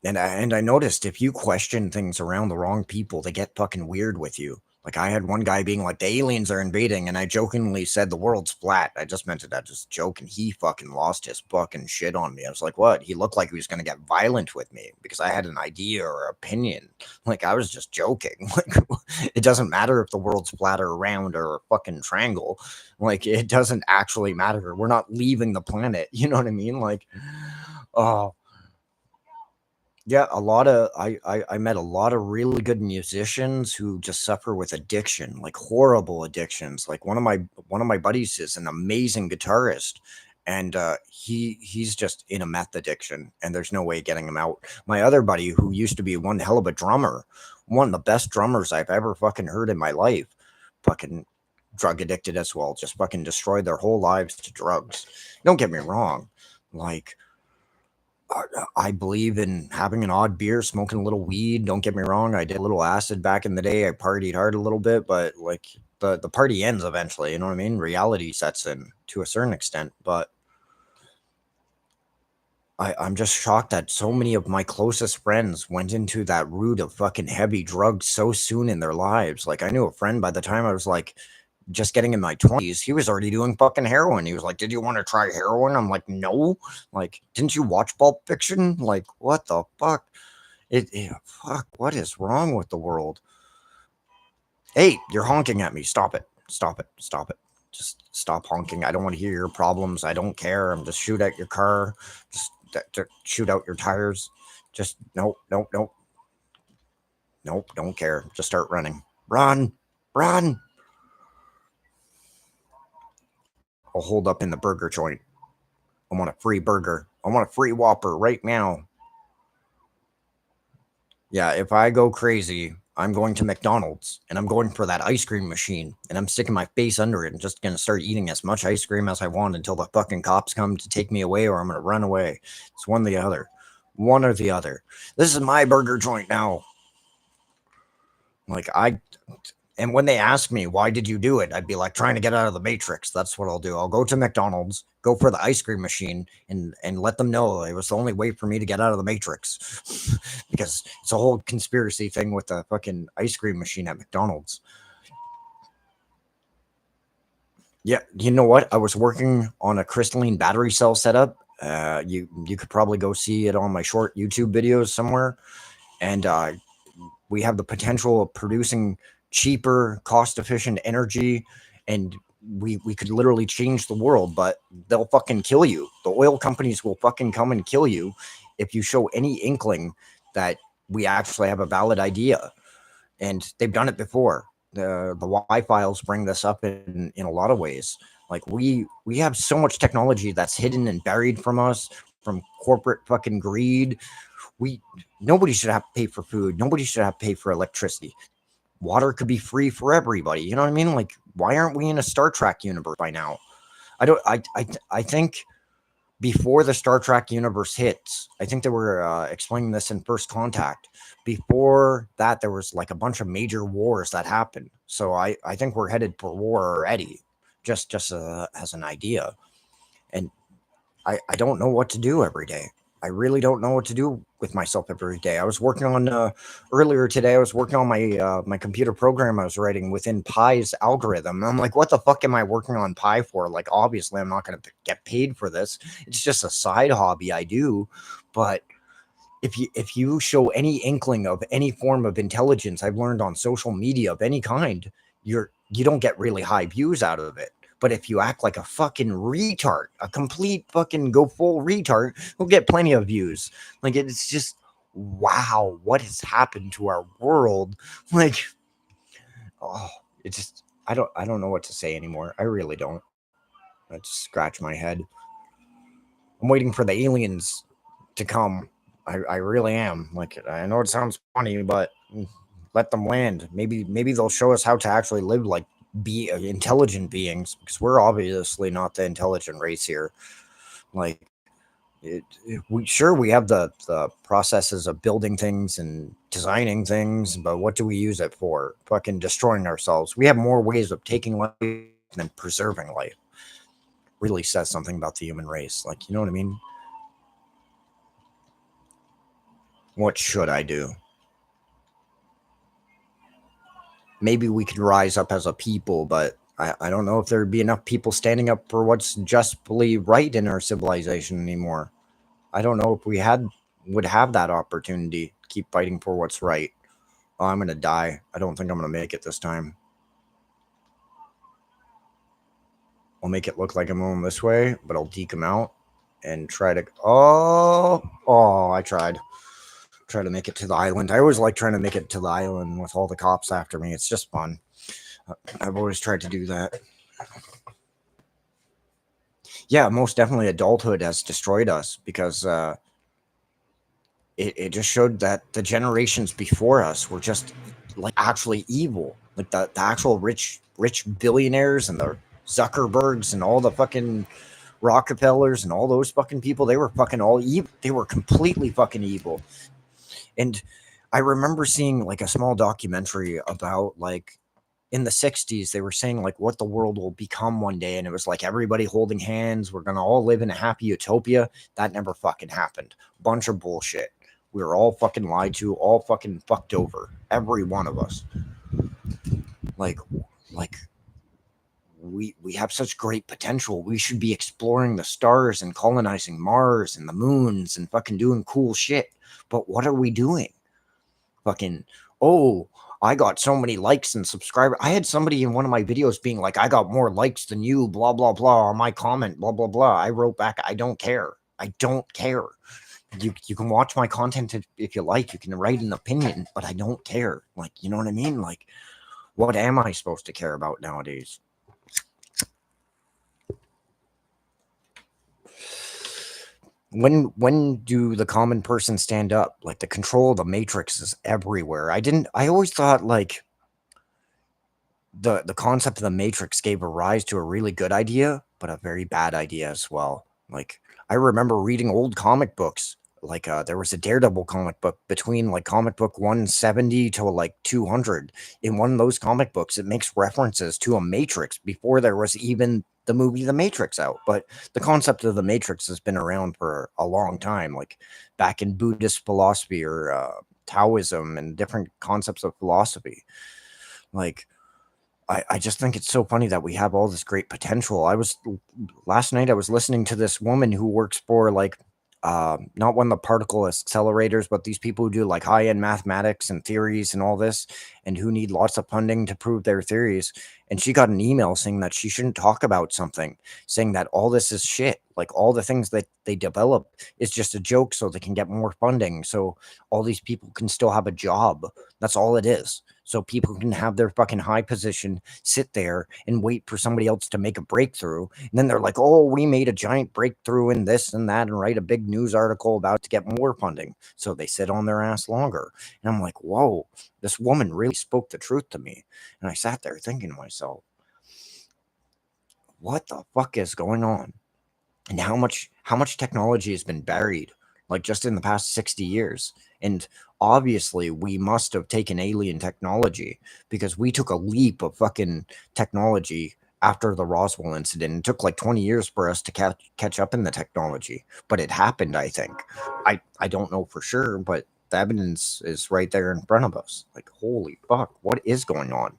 And I noticed if you question things around the wrong people, they get fucking weird with you. Like I had one guy being like, the aliens are invading, and I jokingly said the world's flat. I just meant it as just joke, and he fucking lost his fucking shit on me. I was like, what? He looked like he was gonna get violent with me because I had an idea or opinion. Like I was just joking. Like it doesn't matter if the world's flat or round or a fucking triangle. Like it doesn't actually matter. We're not leaving the planet. You know what I mean? Like, oh, yeah, a lot of I met a lot of really good musicians who just suffer with addiction, like horrible addictions. Like one of my buddies is an amazing guitarist, and he's just in a meth addiction, and there's no way getting him out. My other buddy, who used to be one hell of a drummer, one of the best drummers I've ever fucking heard in my life, fucking drug addicted as well, just fucking destroyed their whole lives to drugs. Don't get me wrong, like I believe in having an odd beer, smoking a little weed. Don't get me wrong. I did a little acid back in the day. I partied hard a little bit, but like the party ends eventually. You know what I mean? Reality sets in to a certain extent. But I'm just shocked that so many of my closest friends went into that route of fucking heavy drugs so soon in their lives. Like I knew a friend by the time I was like just getting in my 20s, he was already doing fucking heroin. He was like, "Did you want to try heroin?" I'm like, "No." Like, "Didn't you watch Pulp Fiction?" Like, what the fuck? Fuck, what is wrong with the world? Hey, you're honking at me. Stop it. Stop it. Stop it. Just stop honking. I don't want to hear your problems. I don't care. I'm just shoot at your car. Just shoot out your tires. Just nope, nope, nope, nope. Don't care. Just start running. Run, run. I'll hold up in the burger joint. I want a free burger. I want a free Whopper right now. Yeah, if I go crazy, I'm going to McDonald's and I'm going for that ice cream machine and I'm sticking my face under it and just going to start eating as much ice cream as I want until the fucking cops come to take me away or I'm going to run away. It's one or the other. One or the other. This is my burger joint now. Like, and when they ask me, why did you do it? I'd be like, trying to get out of the matrix. That's what I'll do. I'll go to McDonald's, go for the ice cream machine, and let them know it was the only way for me to get out of the matrix. Because it's a whole conspiracy thing with the fucking ice cream machine at McDonald's. Yeah, you know what? I was working on a crystalline battery cell setup. You could probably go see it on my short YouTube videos somewhere. And we have the potential of producing cheaper, cost efficient energy, and we could literally change the world, but they'll fucking kill you. The oil companies will fucking come and kill you if you show any inkling that we actually have a valid idea. And they've done it before. The Y files bring this up in a lot of ways. Like we have so much technology that's hidden and buried from us, from corporate fucking greed. We Nobody should have to pay for food. Nobody should have to pay for electricity. Water could be free for everybody. You know what I mean? Like, why aren't we in a Star Trek universe by now? I don't. I think before the Star Trek universe hits, I think they were explaining this in First Contact. Before that, there was like a bunch of major wars that happened. So I think we're headed for war already. Just as an idea, and I don't know what to do every day. I really don't know what to do with myself every day. I was working on earlier today. I was working on my computer program I was writing within Pi's algorithm. I'm like, what the fuck am I working on Pi for? Like, obviously, I'm not going to get paid for this. It's just a side hobby I do. But if you show any inkling of any form of intelligence, I've learned on social media of any kind, you don't get really high views out of it. But if you act like a fucking retard, a complete fucking go full retard, you'll get plenty of views. Like it's just wow, what has happened to our world? Like, oh, it just I don't know what to say anymore. I really don't. I just scratch my head. I'm waiting for the aliens to come. I really am. Like I know it sounds funny, but let them land. Maybe they'll show us how to actually live like be intelligent beings because we're obviously not the intelligent race here. Like we have the processes of building things and designing things, but what do we use it for? Fucking destroying ourselves. We have more ways of taking life than preserving life. Really says something about the human race. Like, you know what I mean? What should I do? Maybe we could rise up as a people, but I don't know if there'd be enough people standing up for what's justly right in our civilization anymore. I don't know if we would have that opportunity to keep fighting for what's right. Oh, I'm gonna die. I don't think I'm gonna make it this time. I'll make it look like I'm going this way, but I'll deke him out and try to. Oh! I tried. Try to make it to the island. I always like trying to make it to the island with all the cops after me. It's just fun. I've always tried to do that. Yeah, most definitely adulthood has destroyed us because it just showed that the generations before us were just like actually evil. Like the actual rich billionaires and the Zuckerbergs and all the fucking Rockefellers and all those fucking people, they were fucking all evil. They were completely fucking evil. And I remember seeing like a small documentary about like in the 60s they were saying like what the world will become one day, and it was like everybody holding hands, we're gonna all live in a happy utopia. That never fucking happened. Bunch of bullshit. We were all fucking lied to, all fucking fucked over, every one of us. like like we have such great potential. We should be exploring the stars and colonizing Mars and the moons and fucking doing cool shit. But what are we doing? Fucking, oh, I got so many likes and subscribers. I had somebody in one of my videos being like, I got more likes than you, blah, blah, blah, on my comment, blah, blah, blah. I wrote back, I don't care. I don't care. You can watch my content if you like. You can write an opinion, but I don't care. Like, you know what I mean? Like, what am I supposed to care about nowadays? When do the common person stand up? Like the control of the matrix is everywhere. I always thought like the concept of the matrix gave a rise to a really good idea, but a very bad idea as well. Like I remember reading old comic books. Like there was a Daredevil comic book between like comic book 170 to like 200. In one of those comic books, it makes references to a matrix before there was even the movie The Matrix out. But the concept of the matrix has been around for a long time, like back in Buddhist philosophy or Taoism and different concepts of philosophy. Like I just think it's so funny that we have all this great potential. Last night I was listening to this woman who works for like not one of the particle accelerators, but these people who do like high-end mathematics and theories and all this, and who need lots of funding to prove their theories. And she got an email saying that she shouldn't talk about something, saying that all this is shit. Like all the things that they develop is just a joke so they can get more funding. So all these people can still have a job. That's all it is. So people can have their fucking high position, sit there and wait for somebody else to make a breakthrough. And then they're like, oh, we made a giant breakthrough in this and that, and write a big news article about it to get more funding. So they sit on their ass longer. And I'm like, whoa, this woman really spoke the truth to me. And I sat there thinking to myself, what the fuck is going on? And how much technology has been buried like just in the past 60 years. And obviously we must have taken alien technology because we took a leap of fucking technology after the Roswell incident. It took like 20 years for us to catch up in the technology, but it happened. I think I don't know for sure, but the evidence is right there in front of us. Like, holy fuck, what is going on?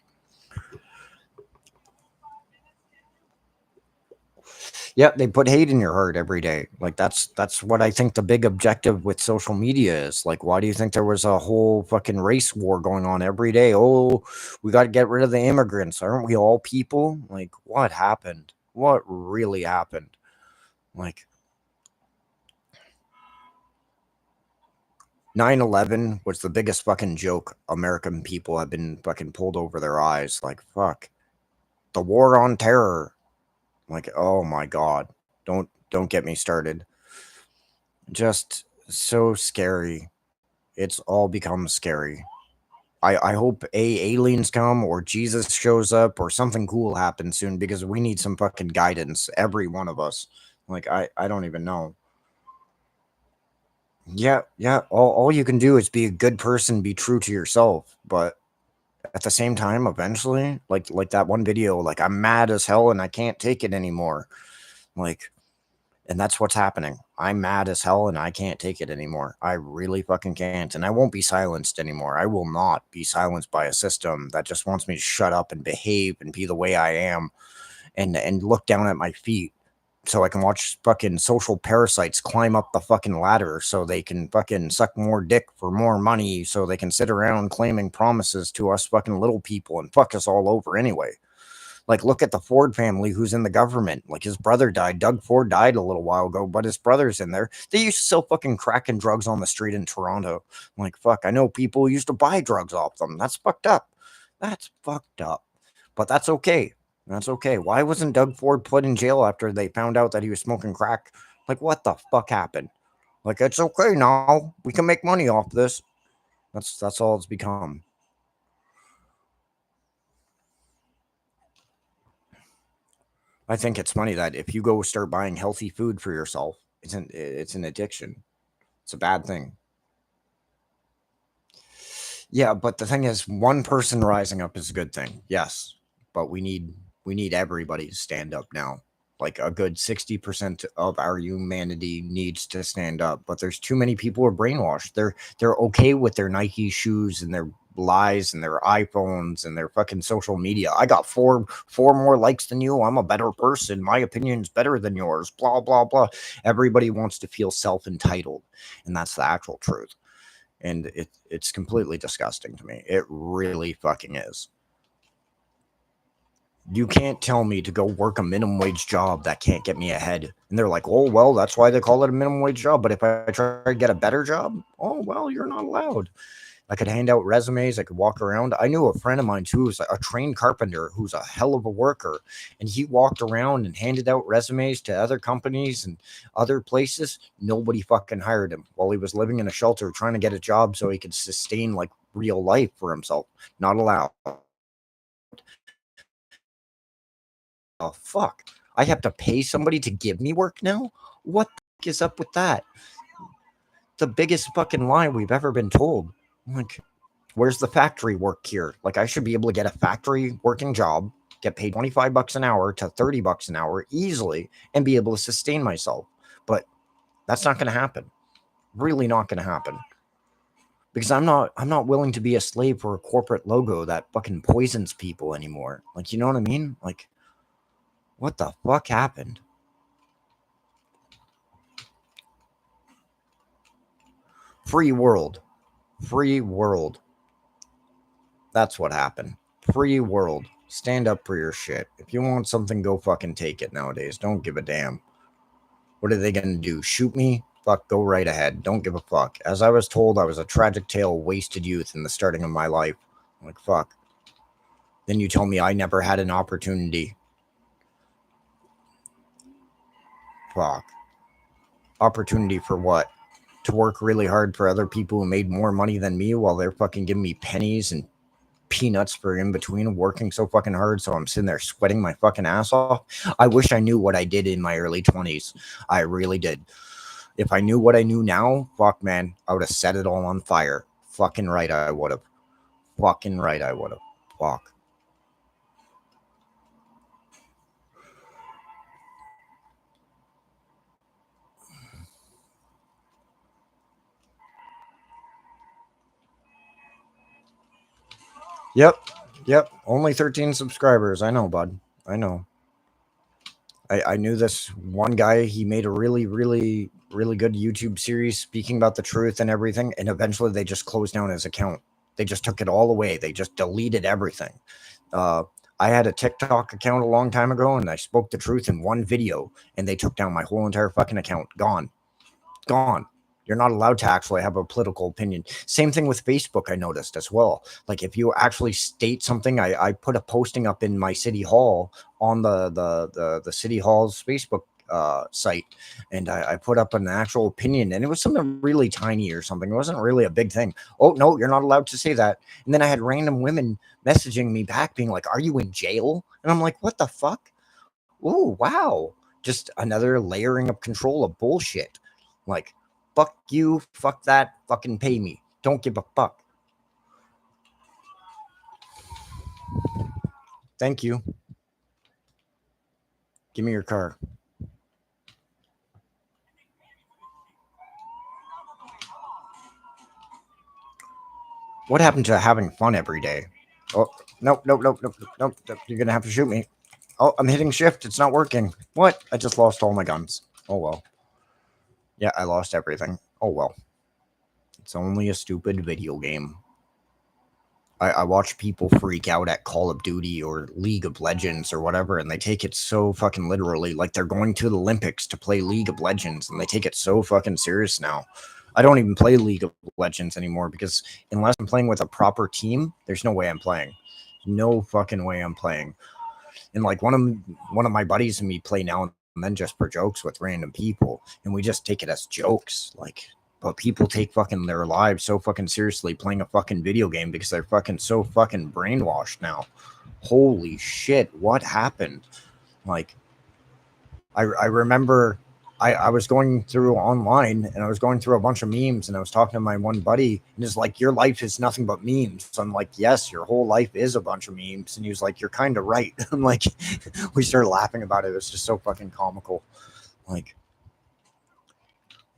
Yeah, they put hate in your heart every day. Like that's what I think the big objective with social media is. Like, why do you think there was a whole fucking race war going on every day? Oh, we got to get rid of the immigrants. Aren't we all people? Like, what happened? What really happened? Like 9/11 was the biggest fucking joke American people have been fucking pulled over their eyes. Like, fuck. The war on terror. Like, oh my god. Don't get me started. Just so scary. It's all become scary. I hope aliens come or Jesus shows up or something cool happens soon because we need some fucking guidance, every one of us. Like I don't even know. Yeah, yeah. All you can do is be a good person, be true to yourself. But at the same time, eventually, like that one video, like I'm mad as hell and I can't take it anymore. Like, and that's what's happening. I'm mad as hell and I can't take it anymore. I really fucking can't. And I won't be silenced anymore. I will not be silenced by a system that just wants me to shut up and behave and be the way I am and look down at my feet so I can watch fucking social parasites climb up the fucking ladder so they can fucking suck more dick for more money so they can sit around claiming promises to us fucking little people and fuck us all over anyway. Like, look at the Ford family who's in the government. Like, his brother died. Doug Ford died a little while ago, but his brother's in there. They used to sell fucking crack and drugs on the street in Toronto. I'm like, fuck, I know people who used to buy drugs off them. That's fucked up. That's fucked up. But that's okay. That's okay. Why wasn't Doug Ford put in jail after they found out that he was smoking crack? Like, what the fuck happened? Like, it's okay now. We can make money off this. That's all it's become. I think it's funny that if you go start buying healthy food for yourself, it's an addiction. It's a bad thing. Yeah, but the thing is, one person rising up is a good thing. Yes, but we need everybody to stand up now. Like a good 60% of our humanity needs to stand up, but there's too many people who are brainwashed. They're okay with their Nike shoes and their lies and their iPhones and their fucking social media. I got four more likes than you. I'm a better person. My opinion's better than yours. Blah blah blah. Everybody wants to feel self-entitled, and that's the actual truth. And it's completely disgusting to me. It really fucking is. You can't tell me to go work a minimum wage job that can't get me ahead. And they're like, oh, well, that's why they call it a minimum wage job. But if I try to get a better job, oh, well, you're not allowed. I could hand out resumes. I could walk around. I knew a friend of mine too, who's a trained carpenter who's a hell of a worker. And he walked around and handed out resumes to other companies and other places. Nobody fucking hired him while he was living in a shelter trying to get a job so he could sustain like real life for himself. Not allowed. Oh, fuck. I have to pay somebody to give me work now? What the fuck is up with that? The biggest fucking lie we've ever been told. Like, where's the factory work here? Like, I should be able to get a factory working job, get paid 25 bucks an hour to 30 bucks an hour easily, and be able to sustain myself. But that's not going to happen. Really not going to happen. Because I'm not willing to be a slave for a corporate logo that fucking poisons people anymore. Like, you know what I mean? Like, what the fuck happened? Free world. Free world. That's what happened. Free world. Stand up for your shit. If you want something, go fucking take it nowadays. Don't give a damn. What are they gonna do? Shoot me? Fuck, go right ahead. Don't give a fuck. As I was told, I was a tragic tale of wasted youth in the starting of my life. I'm like, fuck. Then you tell me I never had an opportunity. Fuck. Opportunity for what? To work really hard for other people who made more money than me while they're fucking giving me pennies and peanuts for in between working so fucking hard, so I'm sitting there sweating my fucking ass off. I wish I knew what I did in my early 20s. I really did. If I knew what I knew now, fuck man, I would have set it all on fire. Fucking right I would have. Fucking right I would have. Fuck. Yep. Yep. Only 13 subscribers. I know, bud. I know. I knew this one guy. He made a really, really, really good YouTube series speaking about the truth and everything. And eventually they just closed down his account. They just took it all away. They just deleted everything. Uh, I had a TikTok account a long time ago and I spoke the truth in one video and they took down my whole entire fucking account. Gone. Gone. You're not allowed to actually have a political opinion. Same thing with Facebook, I noticed as well. Like if you actually state something, I put a posting up in my city hall on the city hall's Facebook site, and I put up an actual opinion, and it was something really tiny or something. It wasn't really a big thing. Oh no, you're not allowed to say that. And then I had random women messaging me back, being like, "Are you in jail?" And I'm like, "What the fuck?" Ooh, wow. Just another layering of control of bullshit. Like, fuck you, fuck that, fucking pay me. Don't give a fuck. Thank you. Give me your car. What happened to having fun every day? Oh, nope, nope, nope, nope, nope, nope. You're gonna have to shoot me. Oh, I'm hitting shift. It's not working. What? I just lost all my guns. Oh well. Yeah, I lost everything. Oh well. It's only a stupid video game. I watch people freak out at Call of Duty or League of Legends or whatever, and they take it so fucking literally. Like they're going to the Olympics to play League of Legends, and they take it so fucking serious now. I don't even play League of Legends anymore because unless I'm playing with a proper team, there's no way I'm playing. No fucking way I'm playing. And like one of my buddies and me play now and then just for jokes with random people, and we just take it as jokes. Like, but people take fucking their lives so fucking seriously playing a fucking video game because they're fucking so fucking brainwashed now. Holy shit, what happened? Like, I remember I was going through online and I was going through a bunch of memes and I was talking to my one buddy and he's like, your life is nothing but memes. So I'm like, yes, your whole life is a bunch of memes. And he was like, you're kind of right. I'm like, we started laughing about it. It was just so fucking comical. Like,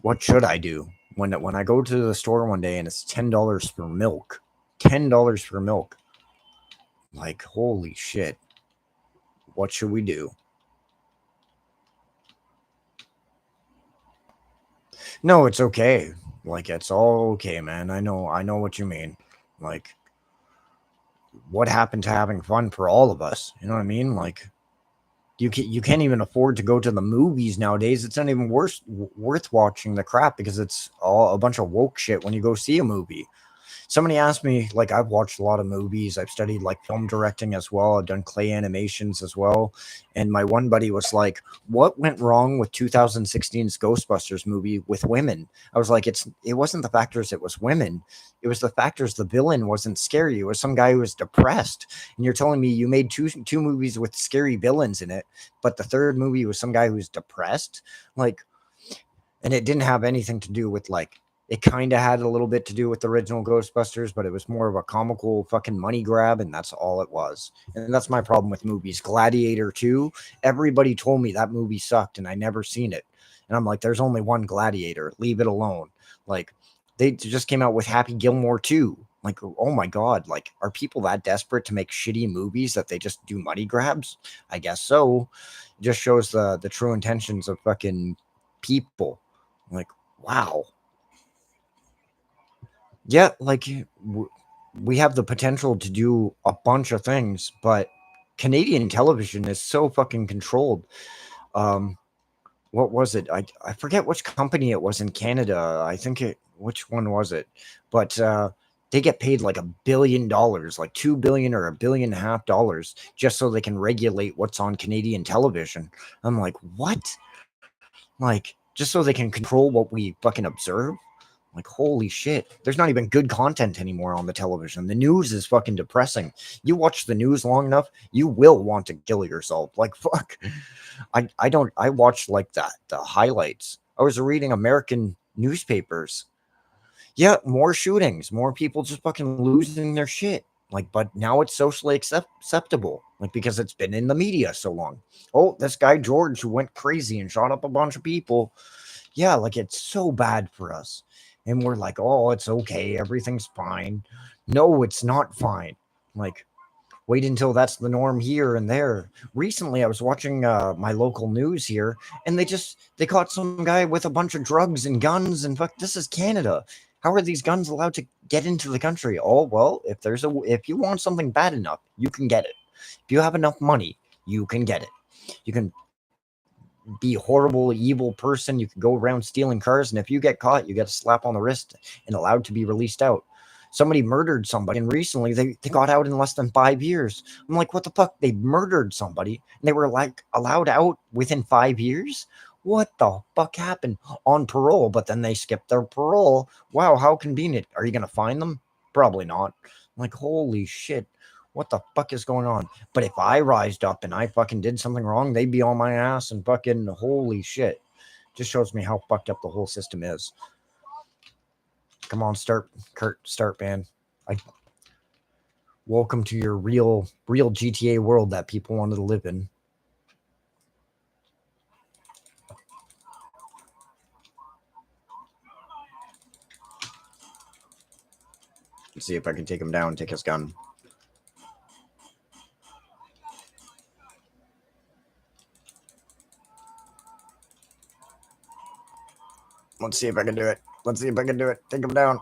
what should I do when I go to the store one day and it's $10 for milk? $10 for milk. Like, holy shit. What should we do? No, it's okay. Like it's all okay, man. I know what you mean. Like what happened to having fun for all of us? You know what I mean? Like you can't even afford to go to the movies nowadays. It's not even worth watching the crap because it's all a bunch of woke shit when you go see a movie. Somebody asked me, like, I've watched a lot of movies. I've studied like film directing as well. I've done clay animations as well. And my one buddy was like, what went wrong with 2016's Ghostbusters movie with women? I was like, it wasn't the factors, it was women. It was the factors the villain wasn't scary. It was some guy who was depressed. And you're telling me you made two movies with scary villains in it, but the third movie was some guy who's depressed? Like, and it didn't have anything to do with like it kind of had a little bit to do with the original Ghostbusters, but it was more of a comical fucking money grab, and that's all it was. And that's my problem with movies. Gladiator 2, everybody told me that movie sucked, and I never seen it. And I'm like, there's only one Gladiator. Leave it alone. Like, they just came out with Happy Gilmore 2. Like, oh my God. Like, are people that desperate to make shitty movies that they just do money grabs? I guess so. It just shows the true intentions of fucking people. Like, wow. Yeah, like we have the potential to do a bunch of things, but Canadian television is so fucking controlled. Um, what was it? I forget which company it was in Canada. I think which one was it? But they get paid like $1 billion, like 2 billion or $1.5 billion, just so they can regulate what's on Canadian television. I'm like, what? Like, just so they can control what we fucking observe? Like, holy shit. There's not even good content anymore on the television. The news is fucking depressing. You watch the news long enough, you will want to kill yourself. Like, fuck. I watched like that, the highlights. I was reading American newspapers. Yeah, more shootings, more people just fucking losing their shit. Like, but now it's socially acceptable, like because it's been in the media so long. Oh, this guy George who went crazy and shot up a bunch of people. Yeah, like it's so bad for us. And we're like, oh, it's okay, everything's fine. No, it's not fine. Like, Wait until that's the norm here and there. Recently, I was watching my local news here, and they caught some guy with a bunch of drugs and guns, and fuck, this is Canada. How are these guns allowed to get into the country? Oh well, if you want something bad enough, you can get it. If you have enough money, you can get it. You can be a horrible, evil person. You can go around stealing cars, and if you get caught, you get a slap on the wrist and allowed to be released out. Somebody murdered somebody, and recently they got out in less than 5 years. I'm like, what the fuck? They murdered somebody, and they were like allowed out within 5 years? What the fuck happened? On parole, but then they skipped their parole. Wow, how convenient. Are you going to find them? Probably not. I'm like, holy shit. What the fuck is going on? But if I rised up and I fucking did something wrong, they'd be on my ass and fucking holy shit. Just shows me how fucked up the whole system is. Come on, start, Kurt, start, man. Welcome to your real GTA world that people wanted to live in. Let's see if I can take him down, take his gun. Let's see if I can do it. Let's see if I can do it. Take him down.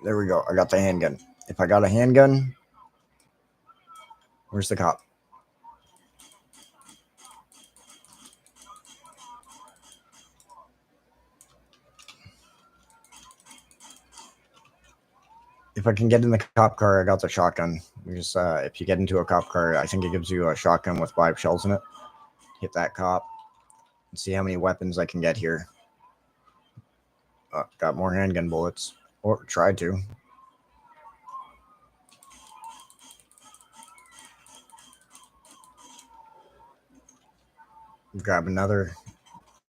There we go. I got the handgun. If I got a handgun, where's the cop? If I can get in the cop car, I got the shotgun. Because if you get into a cop car, I think it gives you a shotgun with 5 shells in it. Hit that cop. Let's see how many weapons I can get here. Got more handgun bullets. Or tried to. Grab another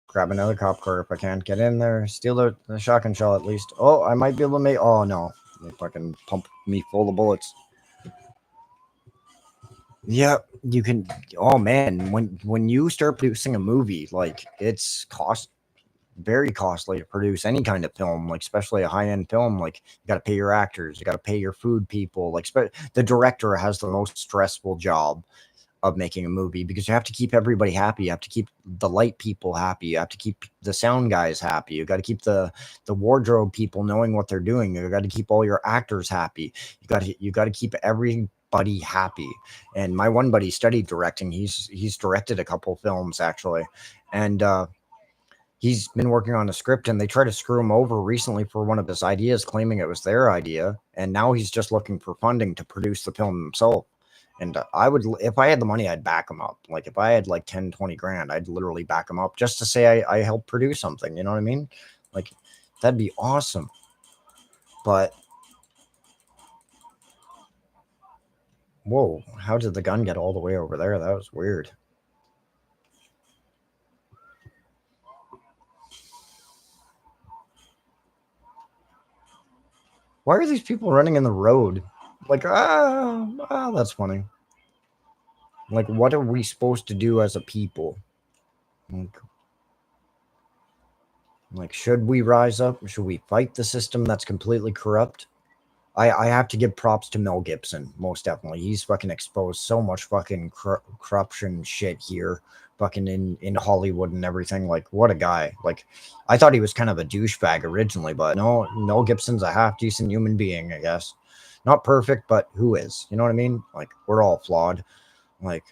cop car if I can. Get in there. Steal the shotgun shell at least. Oh, I might be able to make... Oh, no. They fucking pump me full of bullets. Yeah, you can... Oh, man. When you start producing a movie, like, it's very costly to produce any kind of film, like especially a high-end film. Like you got to pay your actors, you got to pay your food people. Like the director has the most stressful job of making a movie because you have to keep everybody happy. You have to keep the light people happy. You have to keep the sound guys happy. You got to keep the wardrobe people knowing what they're doing. You got to keep all your actors happy. You got to keep everybody happy. And my one buddy studied directing. He's directed a couple films actually, and he's been working on a script, and they tried to screw him over recently for one of his ideas, claiming it was their idea. And now he's just looking for funding to produce the film himself. And I would, if I had the money, I'd back him up. Like if I had like 10, 20 grand, I'd literally back him up just to say I helped produce something. You know what I mean? Like that'd be awesome. But whoa, how did the gun get all the way over there? That was weird. Why are these people running in the road? Like, that's funny. Like, what are we supposed to do as a people? Like, should we rise up? Should we fight the system that's completely corrupt? I have to give props to Mel Gibson, most definitely. He's fucking exposed so much fucking corruption shit here, fucking in Hollywood and everything. Like, what a guy. Like, I thought he was kind of a douchebag originally, but no, Mel Gibson's a half decent human being, I guess. Not perfect, but who is? You know what I mean? Like, we're all flawed. Like,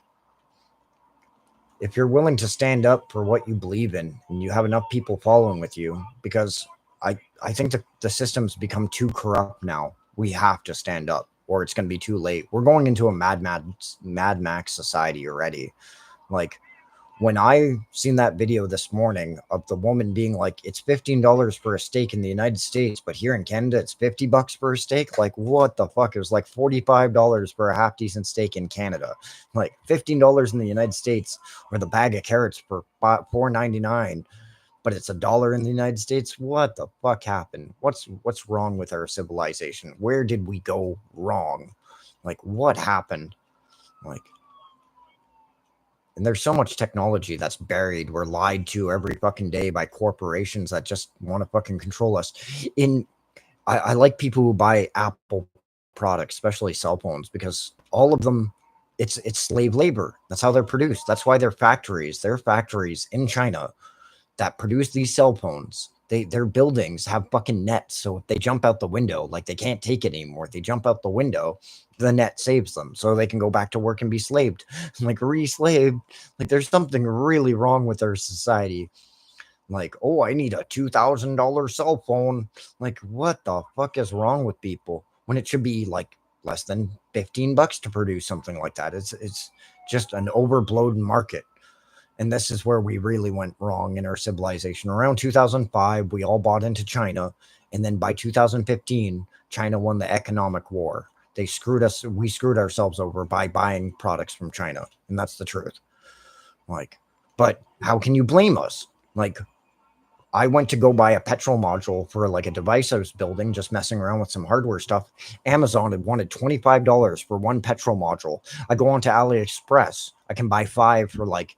if you're willing to stand up for what you believe in and you have enough people following with you, because I think the system's become too corrupt now. We have to stand up or it's going to be too late. We're going into a Mad Max society already. Like when I seen that video this morning of the woman being like, it's $15 for a steak in the United States, but here in Canada, it's $50 for a steak. Like, what the fuck? It was like $45 for a half decent steak in Canada. Like $15 in the United States, or the bag of carrots for $4.99, but it's $1 in the United States. What the fuck happened? What's wrong with our civilization? Where did we go wrong? Like, what happened? Like, and there's so much technology that's buried. We're lied to every fucking day by corporations that just want to fucking control us. I like people who buy Apple products, especially cell phones, because all of them, it's slave labor. That's how they're produced. That's why they're factories in China that produce these cell phones. Their buildings have fucking nets, so if they jump out the window, like they can't take it anymore, they jump out the window, the net saves them, so they can go back to work and be slaved, like re-slaved. Like there's something really wrong with our society. Like, oh, I need a $2,000 cell phone. Like, what the fuck is wrong with people? When it should be like less than 15 bucks to produce something like that. It's just an overblown market. And this is where we really went wrong in our civilization. Around 2005, we all bought into China. And then by 2015, China won the economic war. They screwed us. We screwed ourselves over by buying products from China. And that's the truth. Like, but how can you blame us? Like, I went to go buy a petrol module for like a device I was building, just messing around with some hardware stuff. Amazon had wanted $25 for one petrol module. I go onto AliExpress. I can buy 5 for like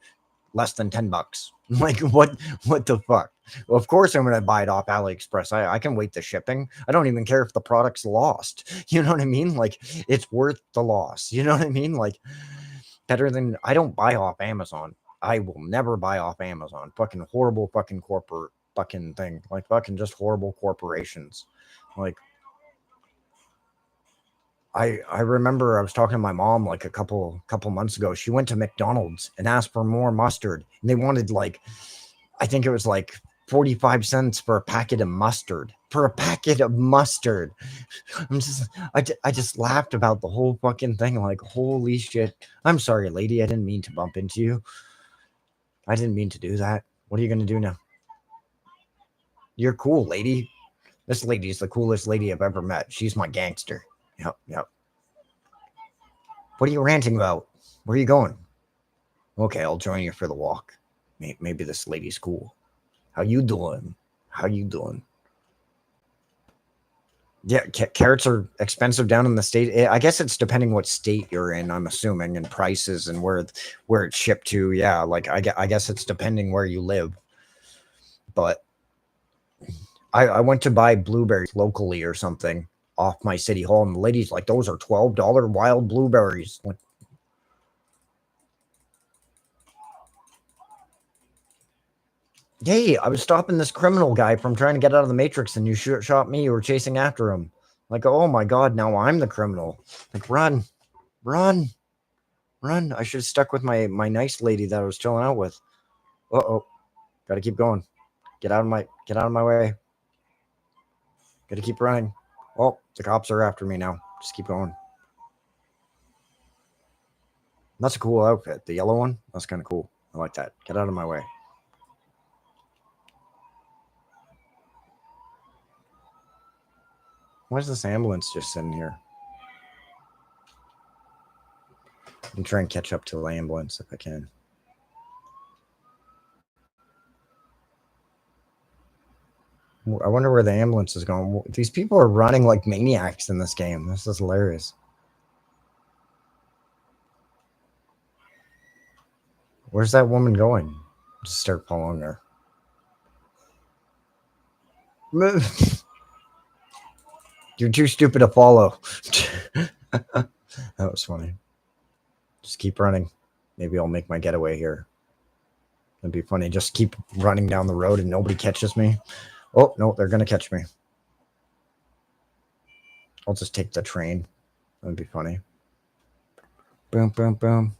less than 10 bucks. Like what the fuck? Well, of course I'm gonna buy it off AliExpress. I can wait the shipping. I don't even care if the product's lost. You know what I mean? Like it's worth the loss. You know what I mean? Like better than I don't buy off Amazon. I will never buy off Amazon. Fucking horrible fucking corporate fucking thing. Like fucking just horrible corporations. Like I remember I was talking to my mom like a couple months ago. She went to McDonald's and asked for more mustard. And they wanted like I think it was like 45 cents for a packet of mustard. For a packet of mustard. I just laughed about the whole fucking thing. Like, holy shit. I'm sorry, lady. I didn't mean to bump into you. I didn't mean to do that. What are you gonna do now? You're cool, lady. This lady's the coolest lady I've ever met. She's my gangster. Yep, yep. What are you ranting about? Where are you going? Okay, I'll join you for the walk. Maybe this lady's cool. How you doing? How you doing? Yeah, carrots are expensive down in the state. I guess it's depending what state you're in. I'm assuming, and prices and where it's shipped to. Yeah, like I guess it's depending where you live. But I went to buy blueberries locally or something off my city hall, and the lady's like, "Those are $12 wild blueberries." Like, hey, I was stopping this criminal guy from trying to get out of the Matrix, and you shot me. You were chasing after him. Like, oh my god, now I'm the criminal. Like, run, run, run. I should have stuck with my nice lady that I was chilling out with. Uh-oh. Gotta keep going. Get out of my way. Gotta keep running. Oh, the cops are after me now. Just keep going. That's a cool outfit. The yellow one? That's kind of cool. I like that. Get out of my way. Why is this ambulance just sitting here? I'm trying to catch up to the ambulance if I can. I wonder where the ambulance is going. These people are running like maniacs in this game. This is hilarious. Where's that woman going? Just start following her. You're too stupid to follow. That was funny. Just keep running. Maybe I'll make my getaway here. That'd be funny. Just keep running down the road and nobody catches me. Oh, no, they're going to catch me. I'll just take the train. That'd be funny. Boom, boom, boom.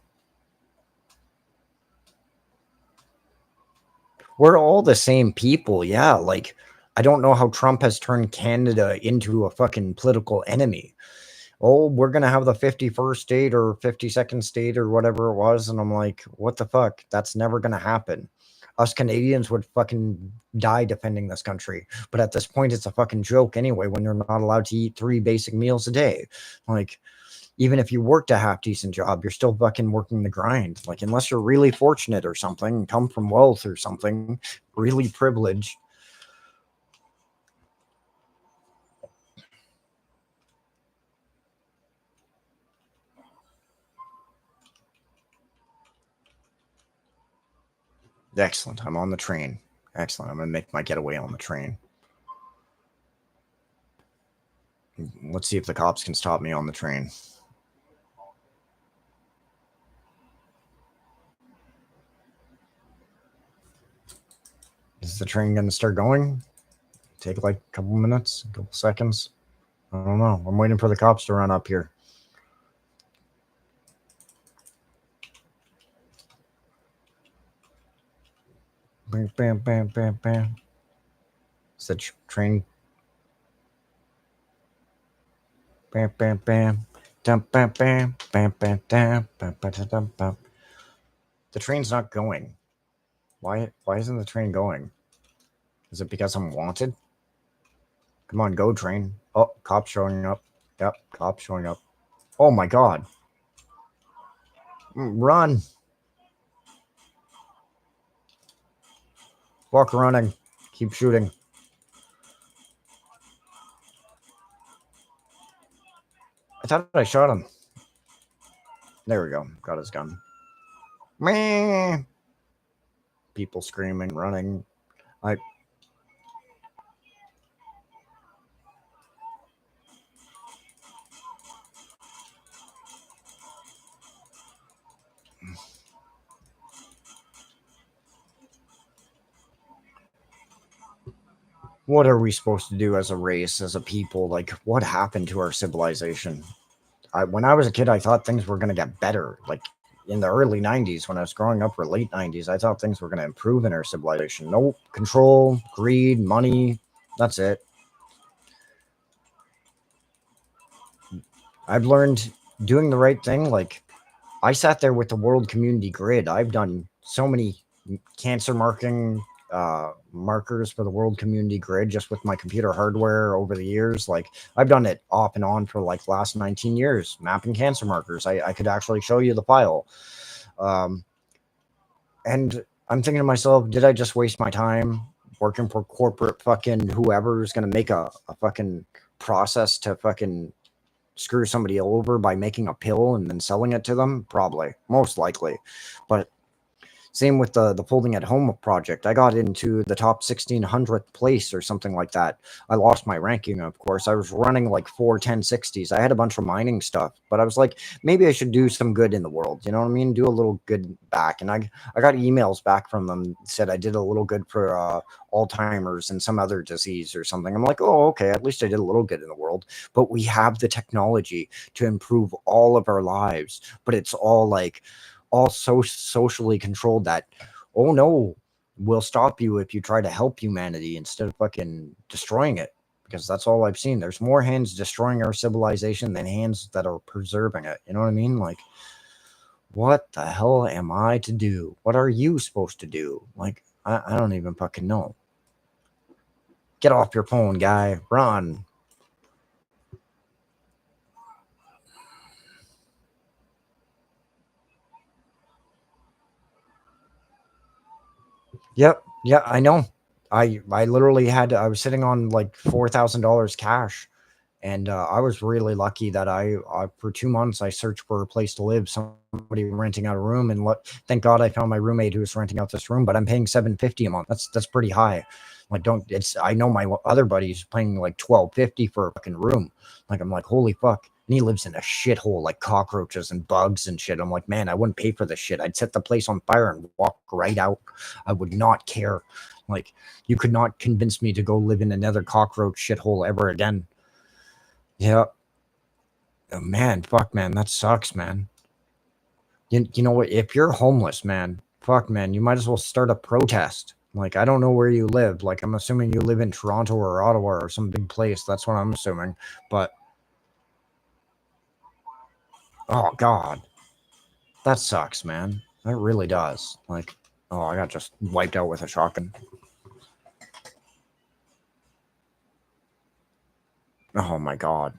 We're all the same people. Yeah. Like, I don't know how Trump has turned Canada into a fucking political enemy. Oh, we're going to have the 51st state or 52nd state or whatever it was. And I'm like, what the fuck? That's never going to happen. Us Canadians would fucking die defending this country. But at this point, it's a fucking joke anyway when you're not allowed to eat 3 basic meals a day. Like, even if you worked a half decent job, you're still fucking working the grind. Like, unless you're really fortunate or something, come from wealth or something, really privileged. Excellent. I'm on the train. Excellent. I'm going to make my getaway on the train. Let's see if the cops can stop me on the train. Is the train going to start going? Take like a couple minutes, a couple seconds? I don't know. I'm waiting for the cops to run up here. Bam, bam, bam, bam, bam. Is the train? Bam, bam, bam. Dum, bam, bam, bam, bam, dum, bam, bam, dum, bam. The train's not going. Why isn't the train going? Is it because I'm wanted? Come on, go train. Oh, cops showing up. Yep, cops showing up. Oh my god. Run. Walk running. Keep shooting. I thought I shot him. There we go. Got his gun. Meh. People screaming, running. What are we supposed to do as a race, as a people? Like, what happened to our civilization? When I was a kid, I thought things were going to get better. Like, in the early 90s, when I was growing up, or late 90s, I thought things were going to improve in our civilization. No control, greed, money. That's it. I've learned doing the right thing. Like, I sat there with the World Community Grid. I've done so many cancer markers for the World Community Grid just with my computer hardware over the years. Like, I've done it off and on for like last 19 years, mapping cancer markers. I could actually show you the file. And I'm thinking to myself, did I just waste my time working for corporate fucking whoever is going to make a fucking process to fucking screw somebody over by making a pill and then selling it to them? Probably, most likely. But same with the Folding at Home project. I got into the top 1600th place or something like that. I lost my ranking, of course. I was running like 4 1060s. I had a bunch of mining stuff, but I was like, maybe I should do some good in the world. You know what I mean? Do a little good back. And I got emails back from them, said I did a little good for Alzheimer's and some other disease or something. I'm like, oh, okay, at least I did a little good in the world. But we have the technology to improve all of our lives, but it's all like all so socially controlled that, oh no, we'll stop you if you try to help humanity instead of fucking destroying it. Because that's all I've seen. There's more hands destroying our civilization than hands that are preserving it. You know what I mean? Like, what the hell am I to do? What are you supposed to do? Like, I don't even fucking know. Get off your phone, guy. Run. Yep. Yeah, I know. I literally I was sitting on like $4,000 cash, and I was really lucky that I for 2 months I searched for a place to live. Somebody renting out a room, and thank God I found my roommate who was renting out this room. But I'm paying $750 a month. That's pretty high. Like, don't it's I know my other buddies paying like $1250 for a fucking room. Like, I'm like, holy fuck. And he lives in a shithole, like cockroaches and bugs and shit. I'm like, man, I wouldn't pay for this shit. I'd set the place on fire and walk right out. I would not care. Like, you could not convince me to go live in another cockroach shithole ever again. Yeah. Oh, man, fuck, man, that sucks, man. You know what? If you're homeless, man, fuck, man, you might as well start a protest. Like, I don't know where you live. Like, I'm assuming you live in Toronto or Ottawa or some big place. That's what I'm assuming. But, oh, God. That sucks, man. That really does. Like, oh, I got just wiped out with a shotgun. Oh, my God.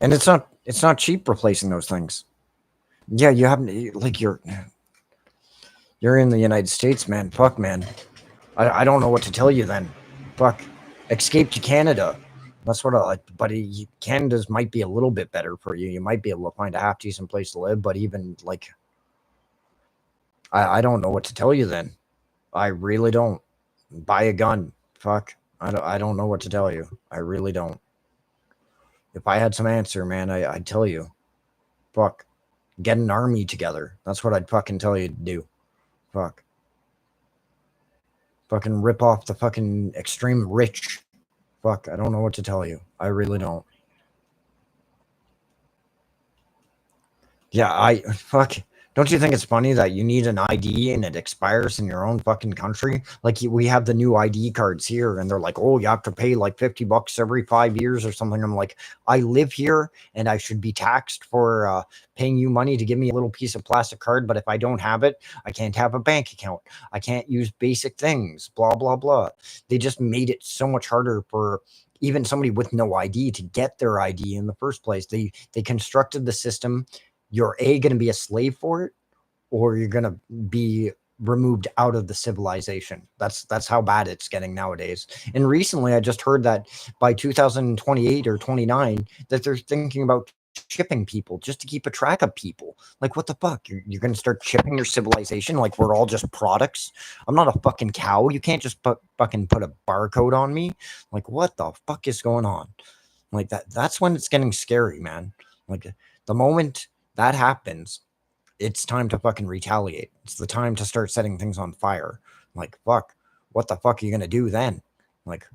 And it's not cheap replacing those things. Yeah, you haven't, like, you're in the United States, man. Fuck, man. I don't know what to tell you then. Fuck. Escape to Canada. That's what I like. But Canada's might be a little bit better for you. You might be able to find a half decent place to live. But even like, I don't know what to tell you then. I really don't. Buy a gun. Fuck. I don't know what to tell you. I really don't. If I had some answer, man, I'd tell you. Fuck. Get an army together. That's what I'd fucking tell you to do. Fuck. Fucking rip off the fucking extreme rich. Fuck, I don't know what to tell you. I really don't. Yeah, fuck. Don't you think it's funny that you need an ID and it expires in your own fucking country? Like we have the new ID cards here, and they're like, "Oh, you have to pay like $50 every 5 years or something." I'm like, I live here, and I should be taxed for paying you money to give me a little piece of plastic card. But if I don't have it, I can't have a bank account. I can't use basic things. Blah blah blah. They just made it so much harder for even somebody with no ID to get their ID in the first place. They constructed the system. You're going to be a slave for it, or you're going to be removed out of the civilization. That's how bad it's getting nowadays. And recently I just heard that by 2028 or 29 that they're thinking about chipping people just to keep a track of people. Like, what the fuck? You're going to start chipping your civilization like we're all just products? I'm not a fucking cow. You can't just fucking put a barcode on me. Like, what the fuck is going on? Like that's when it's getting scary, man. Like the moment that happens, it's time to fucking retaliate. It's the time to start setting things on fire. Like, fuck, what the fuck are you gonna do then? Like,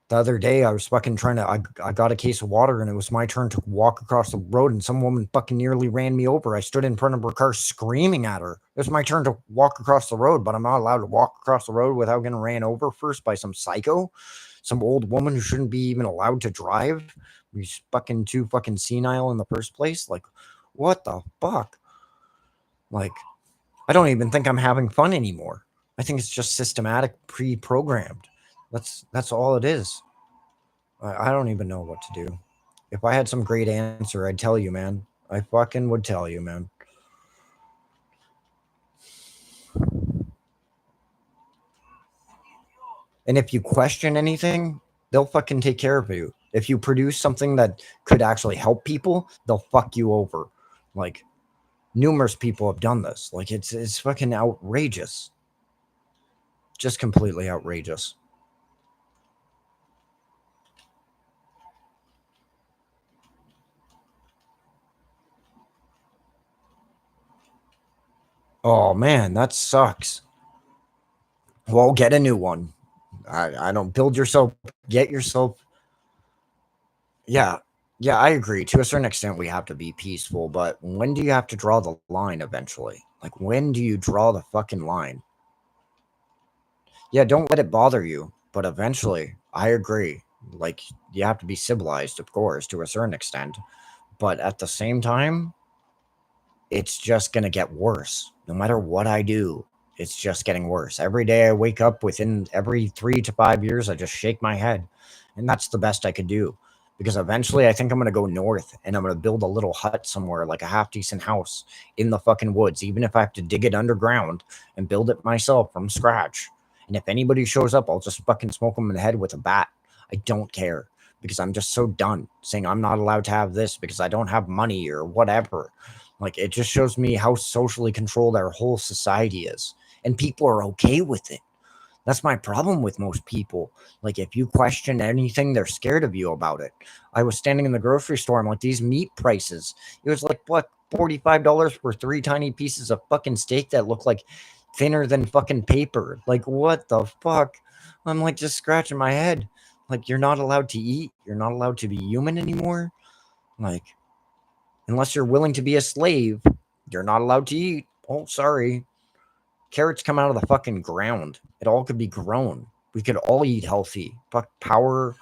the other day I was fucking trying to, I got a case of water and it was my turn to walk across the road and some woman fucking nearly ran me over. I stood in front of her car screaming at her. It was my turn to walk across the road, but I'm not allowed to walk across the road without getting ran over first by some psycho, some old woman who shouldn't be even allowed to drive. He's fucking too fucking senile in the first place. Like, what the fuck? Like, I don't even think I'm having fun anymore. I think it's just systematic, pre-programmed. That's all it is. I don't even know what to do. If I had some great answer, I'd tell you, man. I fucking would tell you, man. And if you question anything, they'll fucking take care of you. If you produce something that could actually help people, they'll fuck you over. Like, numerous people have done this. Like, it's fucking outrageous. Just completely outrageous. Oh man, that sucks. Well, get a new one. I don't build yourself. Get yourself. Yeah, yeah, I agree. To a certain extent, we have to be peaceful, but when do you have to draw the line eventually? Like, when do you draw the fucking line? Yeah, don't let it bother you, but eventually, I agree. Like, you have to be civilized, of course, to a certain extent, but at the same time, it's just going to get worse. No matter what I do, it's just getting worse. Every day I wake up, within every 3 to 5 years, I just shake my head. And that's the best I could do. Because eventually I think I'm going to go north and I'm going to build a little hut somewhere, like a half decent house in the fucking woods, even if I have to dig it underground and build it myself from scratch. And if anybody shows up, I'll just fucking smoke them in the head with a bat. I don't care because I'm just so done saying I'm not allowed to have this because I don't have money or whatever. Like, it just shows me how socially controlled our whole society is. And people are okay with it. That's my problem with most people. Like, if you question anything, they're scared of you about it. I was standing in the grocery store. I'm like, these meat prices. It was like, what, $45 for 3 tiny pieces of fucking steak that look like thinner than fucking paper. Like, what the fuck? I'm like, just scratching my head. Like, you're not allowed to eat. You're not allowed to be human anymore. Like, unless you're willing to be a slave, you're not allowed to eat. Oh, sorry. Carrots come out of the fucking ground. It all could be grown. We could all eat healthy. Fuck, power,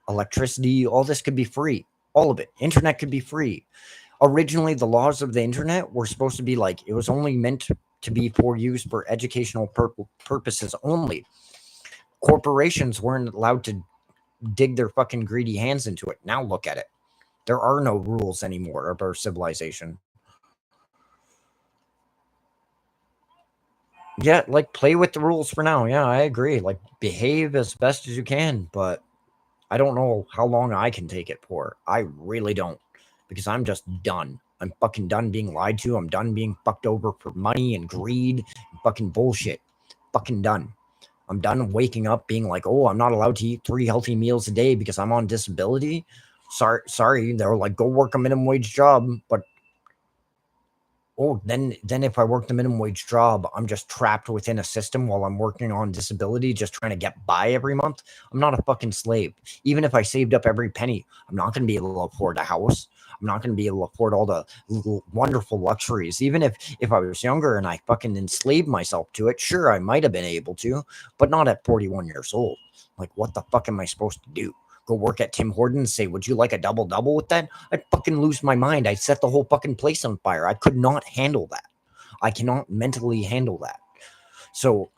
electricity, all this could be free. All of it. Internet could be free. Originally, the laws of the internet were supposed to be like, it was only meant to be for use for educational purposes only. Corporations weren't allowed to dig their fucking greedy hands into it. Now look at it. There are no rules anymore of our civilization. Yeah, like, play with the rules for now. Yeah, I agree. Like, behave as best as you can, but I don't know how long I can take it for. I really don't, because I'm just done. I'm fucking done being lied to. I'm done being fucked over for money and greed and fucking bullshit. Fucking done. I'm done waking up being like, oh, I'm not allowed to eat 3 healthy meals a day because I'm on disability. Sorry. They're like, go work a minimum wage job. But then if I work the minimum wage job, I'm just trapped within a system while I'm working on disability, just trying to get by every month. I'm not a fucking slave. Even if I saved up every penny, I'm not going to be able to afford a house. I'm not going to be able to afford all the wonderful luxuries. Even if I was younger and I fucking enslaved myself to it, sure, I might have been able to, but not at 41 years old. Like, what the fuck am I supposed to do? Go work at Tim Hortons and say, would you like a double with that? I'd fucking lose my mind. I'd set the whole fucking place on fire. I could not handle that. I cannot mentally handle that. So,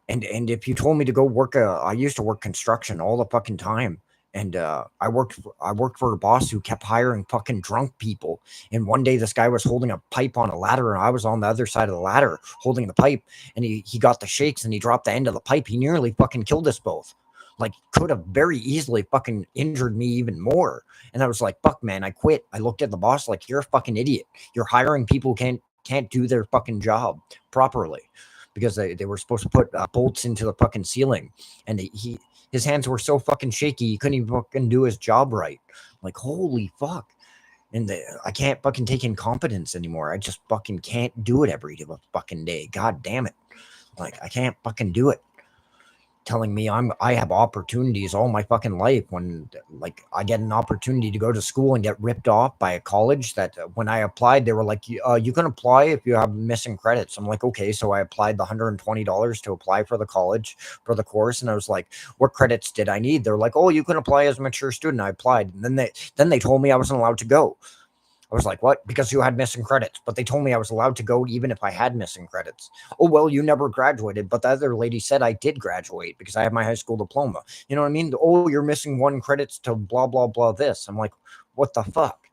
and if you told me to go work, I used to work construction all the fucking time. And I worked for a boss who kept hiring fucking drunk people. And one day this guy was holding a pipe on a ladder, and I was on the other side of the ladder holding the pipe. And he got the shakes, and he dropped the end of the pipe. He nearly fucking killed us both. Like, could have very easily fucking injured me even more. And I was like, fuck, man, I quit. I looked at the boss like, you're a fucking idiot. You're hiring people who can't do their fucking job properly, because they were supposed to put bolts into the fucking ceiling, and his hands were so fucking shaky he couldn't even fucking do his job right. Like, holy fuck. And I can't fucking take incompetence anymore. I just fucking can't do it every fucking day. God damn it. Like, I can't fucking do it. Telling me I have opportunities all my fucking life, when like I get an opportunity to go to school and get ripped off by a college that when I applied, they were like, you can apply if you have missing credits. I'm like, okay. So I applied the $120 to apply for the college for the course. And I was like, what credits did I need? They're like, oh, you can apply as a mature student. I applied. And then they told me I wasn't allowed to go. I was like, what? Because you had missing credits. But they told me I was allowed to go even if I had missing credits. Oh, well, you never graduated. But the other lady said I did graduate because I have my high school diploma. You know what I mean? Oh, you're missing 1 credits to blah, blah, blah this. I'm like, what the fuck?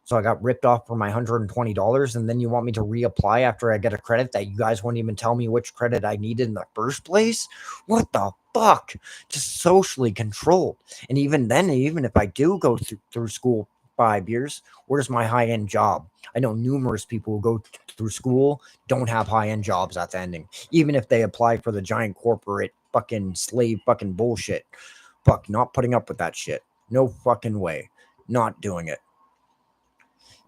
So I got ripped off for my $120. And then you want me to reapply after I get a credit that you guys won't even tell me which credit I needed in the first place? What the fuck? Just socially controlled. And even then, even if I do go through school 5 years, where's my high-end job? I know numerous people who go through school don't have high-end jobs at the ending, even if they apply for the giant corporate fucking slave fucking bullshit. Fuck, not putting up with that shit. No fucking way. Not doing it.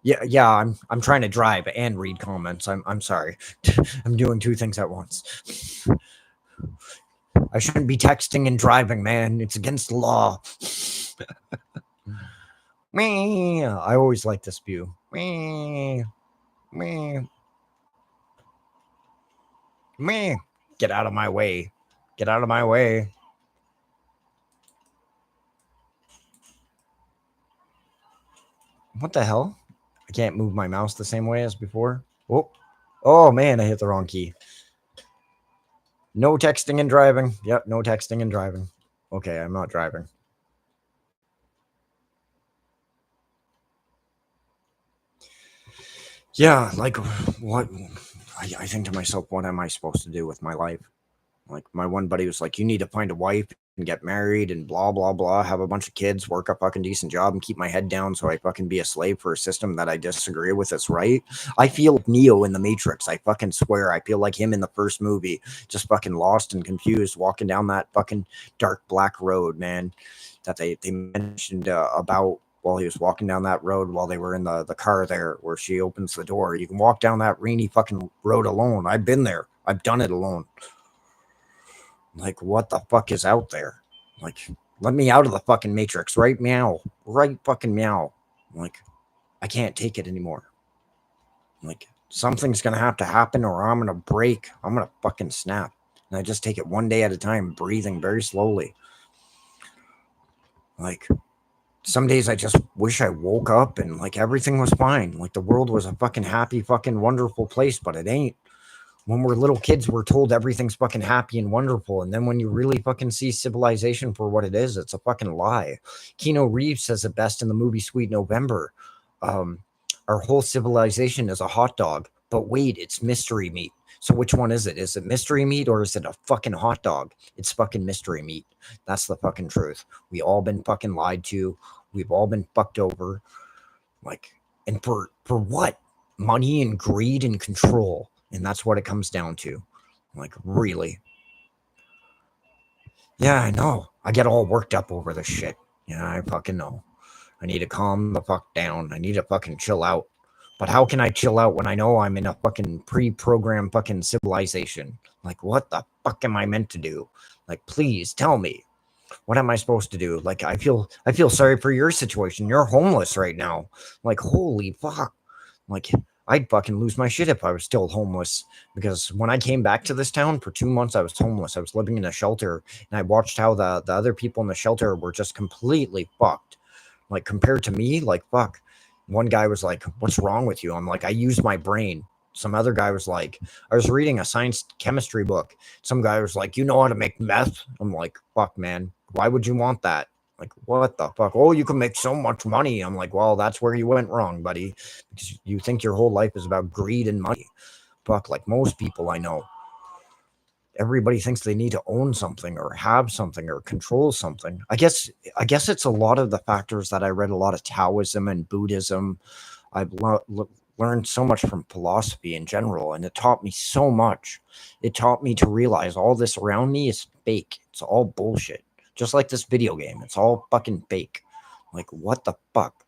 Yeah, I'm trying to drive and read comments. I'm sorry. I'm doing 2 things at once. I shouldn't be texting and driving, man. It's against the law. Me. I always like to spew. Me. Get out of my way. Get out of my way. What the hell? I can't move my mouse the same way as before. Oh man, I hit the wrong key. No texting and driving. Yep, no texting and driving. Okay, I'm not driving. Yeah, like, what? I think to myself, what am I supposed to do with my life? Like, my one buddy was like, you need to find a wife and get married and blah, blah, blah, have a bunch of kids, work a fucking decent job and keep my head down so I fucking be a slave for a system that I disagree with. It's right. I feel like Neo in the Matrix. I fucking swear. I feel like him in the first movie, just fucking lost and confused, walking down that fucking dark black road, man, that they mentioned about while he was walking down that road while they were in the car there, where she opens the door. You can walk down that rainy fucking road alone. I've been there. I've done it alone. Like, what the fuck is out there? Like, let me out of the fucking Matrix, right? Meow. Right fucking meow. Like, I can't take it anymore. Like, something's gonna have to happen or I'm gonna break. I'm gonna fucking snap. And I just take it one day at a time, breathing very slowly. Like, some days I just wish I woke up and like everything was fine. Like the world was a fucking happy, fucking wonderful place, but it ain't. When we're little kids, we're told everything's fucking happy and wonderful. And then when you really fucking see civilization for what it is, it's a fucking lie. Keanu Reeves says it best in the movie Sweet November. Um, our whole civilization is a hot dog, but wait, it's mystery meat. So which one is it? Is it mystery meat or is it a fucking hot dog? It's fucking mystery meat. That's the fucking truth. We all been fucking lied to. We've all been fucked over. Like, and for what? Money and greed and control. And that's what it comes down to. Like, really. Yeah, I know. I get all worked up over this shit. Yeah, I fucking know. I need to calm the fuck down. I need to fucking chill out. But how can I chill out when I know I'm in a fucking pre-programmed fucking civilization? Like, what the fuck am I meant to do? Like, please tell me. What am I supposed to do? Like, I feel sorry for your situation. You're homeless right now. Like, holy fuck. Like, I'd fucking lose my shit if I was still homeless. Because when I came back to this town for 2 months, I was homeless. I was living in a shelter, and I watched how the other people in the shelter were just completely fucked. Like, compared to me, like, fuck. One guy was like, "What's wrong with you?" I'm like, "I use my brain." Some other guy was like, I was reading a science chemistry book. Some guy was like, "You know how to make meth?" I'm like, "Fuck, man. Why would you want that?" Like, what the fuck? "Oh, you can make so much money." I'm like, "Well, that's where you went wrong, buddy. Because you think your whole life is about greed and money." Fuck, like most people I know, everybody thinks they need to own something or have something or control something. I guess it's a lot of the factors that I read a lot of Taoism and Buddhism. I've learned so much from philosophy in general, and it taught me so much. It taught me to realize all this around me is fake. It's all bullshit. Just like this video game, it's all fucking fake. Like, what the fuck?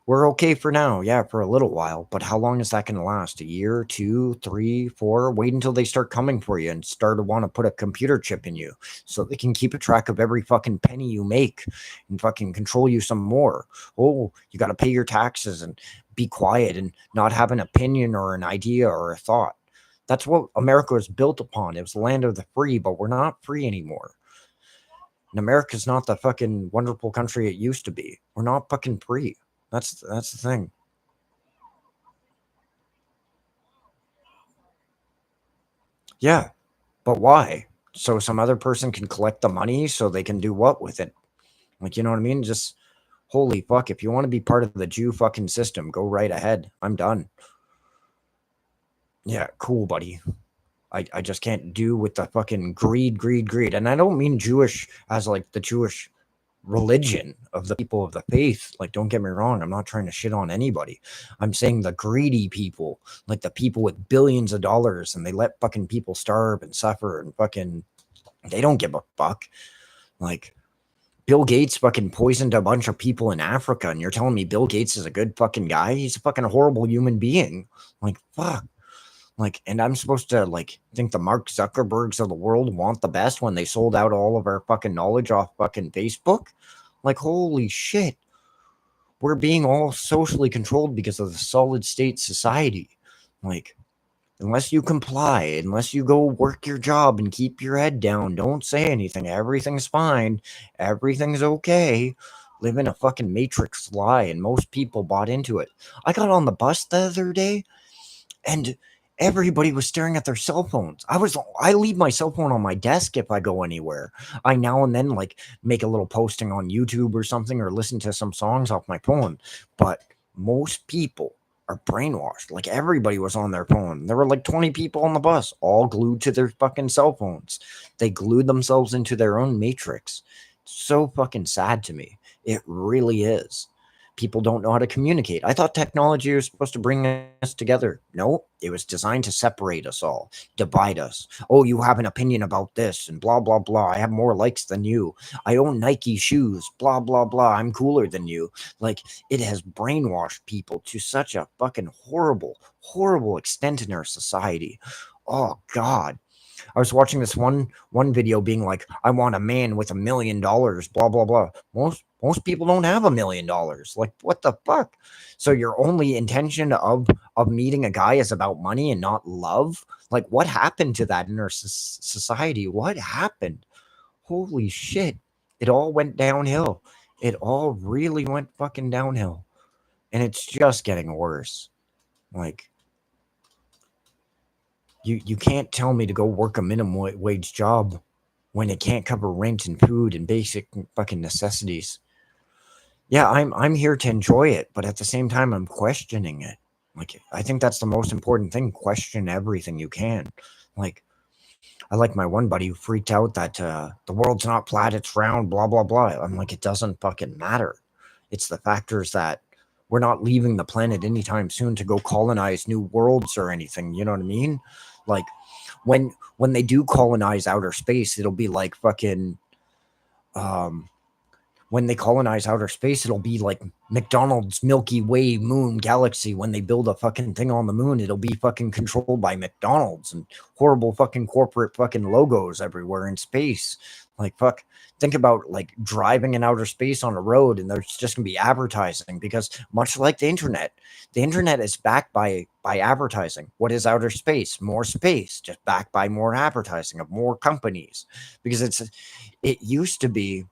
We're okay for now, yeah, for a little while, but how long is that gonna last? A year, 2, 3, 4? Wait until they start coming for you and start to wanna put a computer chip in you so they can keep a track of every fucking penny you make and fucking control you some more. Oh, you gotta pay your taxes and be quiet and not have an opinion or an idea or a thought. That's what America was built upon. It was the land of the free, but we're not free anymore. And America's not the fucking wonderful country it used to be. We're not fucking free. That's the thing. Yeah, but why? So some other person can collect the money so they can do what with it? Like, you know what I mean? Just holy fuck, if you want to be part of the Jew fucking system, go right ahead. I'm done. Yeah, cool, buddy. I just can't do with the fucking greed, greed, greed. And I don't mean Jewish as like the Jewish religion of the people of the faith. Like, don't get me wrong, I'm not trying to shit on anybody. I'm saying the greedy people, like the people with billions of dollars, and they let fucking people starve and suffer and fucking they don't give a fuck. Like, Bill Gates fucking poisoned a bunch of people in Africa, and you're telling me Bill Gates is a good fucking guy? He's a fucking horrible human being. Like, fuck. Like, and I'm supposed to like think the Mark Zuckerbergs of the world want the best when they sold out all of our fucking knowledge off fucking Facebook? Like, holy shit. We're being all socially controlled because of the solid state society. Like, unless you comply, unless you go work your job and keep your head down, don't say anything. Everything's fine. Everything's okay. Live in a fucking matrix lie, and most people bought into it. I got on the bus the other day, and everybody was staring at their cell phones. I leave my cell phone on my desk if I go anywhere. I now and then like make a little posting on YouTube or something or listen to some songs off my phone. But most people are brainwashed. Like everybody was on their phone. There were like 20 people on the bus, all glued to their fucking cell phones. They glued themselves into their own matrix. So fucking sad to me. It really is. People don't know how to communicate. I thought technology was supposed to bring us together. No, it was designed to separate us all, divide us. Oh, you have an opinion about this and blah, blah, blah. I have more likes than you. I own Nike shoes, blah, blah, blah. I'm cooler than you. Like, it has brainwashed people to such a fucking horrible, horrible extent in our society. Oh, God. I was watching this one video being like, I want a man with $1 million, blah blah blah. Most people don't have $1 million. Like, what the fuck? So your only intention of meeting a guy is about money and not love? Like, what happened to that in our society? What happened? Holy shit. It all went downhill. It all really went fucking downhill. And it's just getting worse. Like, you can't tell me to go work a minimum wage job when it can't cover rent and food and basic fucking necessities. Yeah, I'm here to enjoy it, but at the same time, I'm questioning it. Like, I think that's the most important thing. Question everything you can. Like, I like my one buddy who freaked out that the world's not flat, it's round, blah blah blah. I'm like, it doesn't fucking matter. It's the factors that we're not leaving the planet anytime soon to go colonize new worlds or anything. You know what I mean? Like, when they do colonize outer space, it'll be like fucking um when they colonize outer space, it'll be like McDonald's Milky Way moon galaxy. When they build a fucking thing on the moon, it'll be fucking controlled by McDonald's and horrible fucking corporate fucking logos everywhere in space. Like, fuck, think about like driving in outer space on a road and there's just gonna be advertising, because much like the internet is backed by advertising. What is outer space? More space, just backed by more advertising of more companies. Because it used to be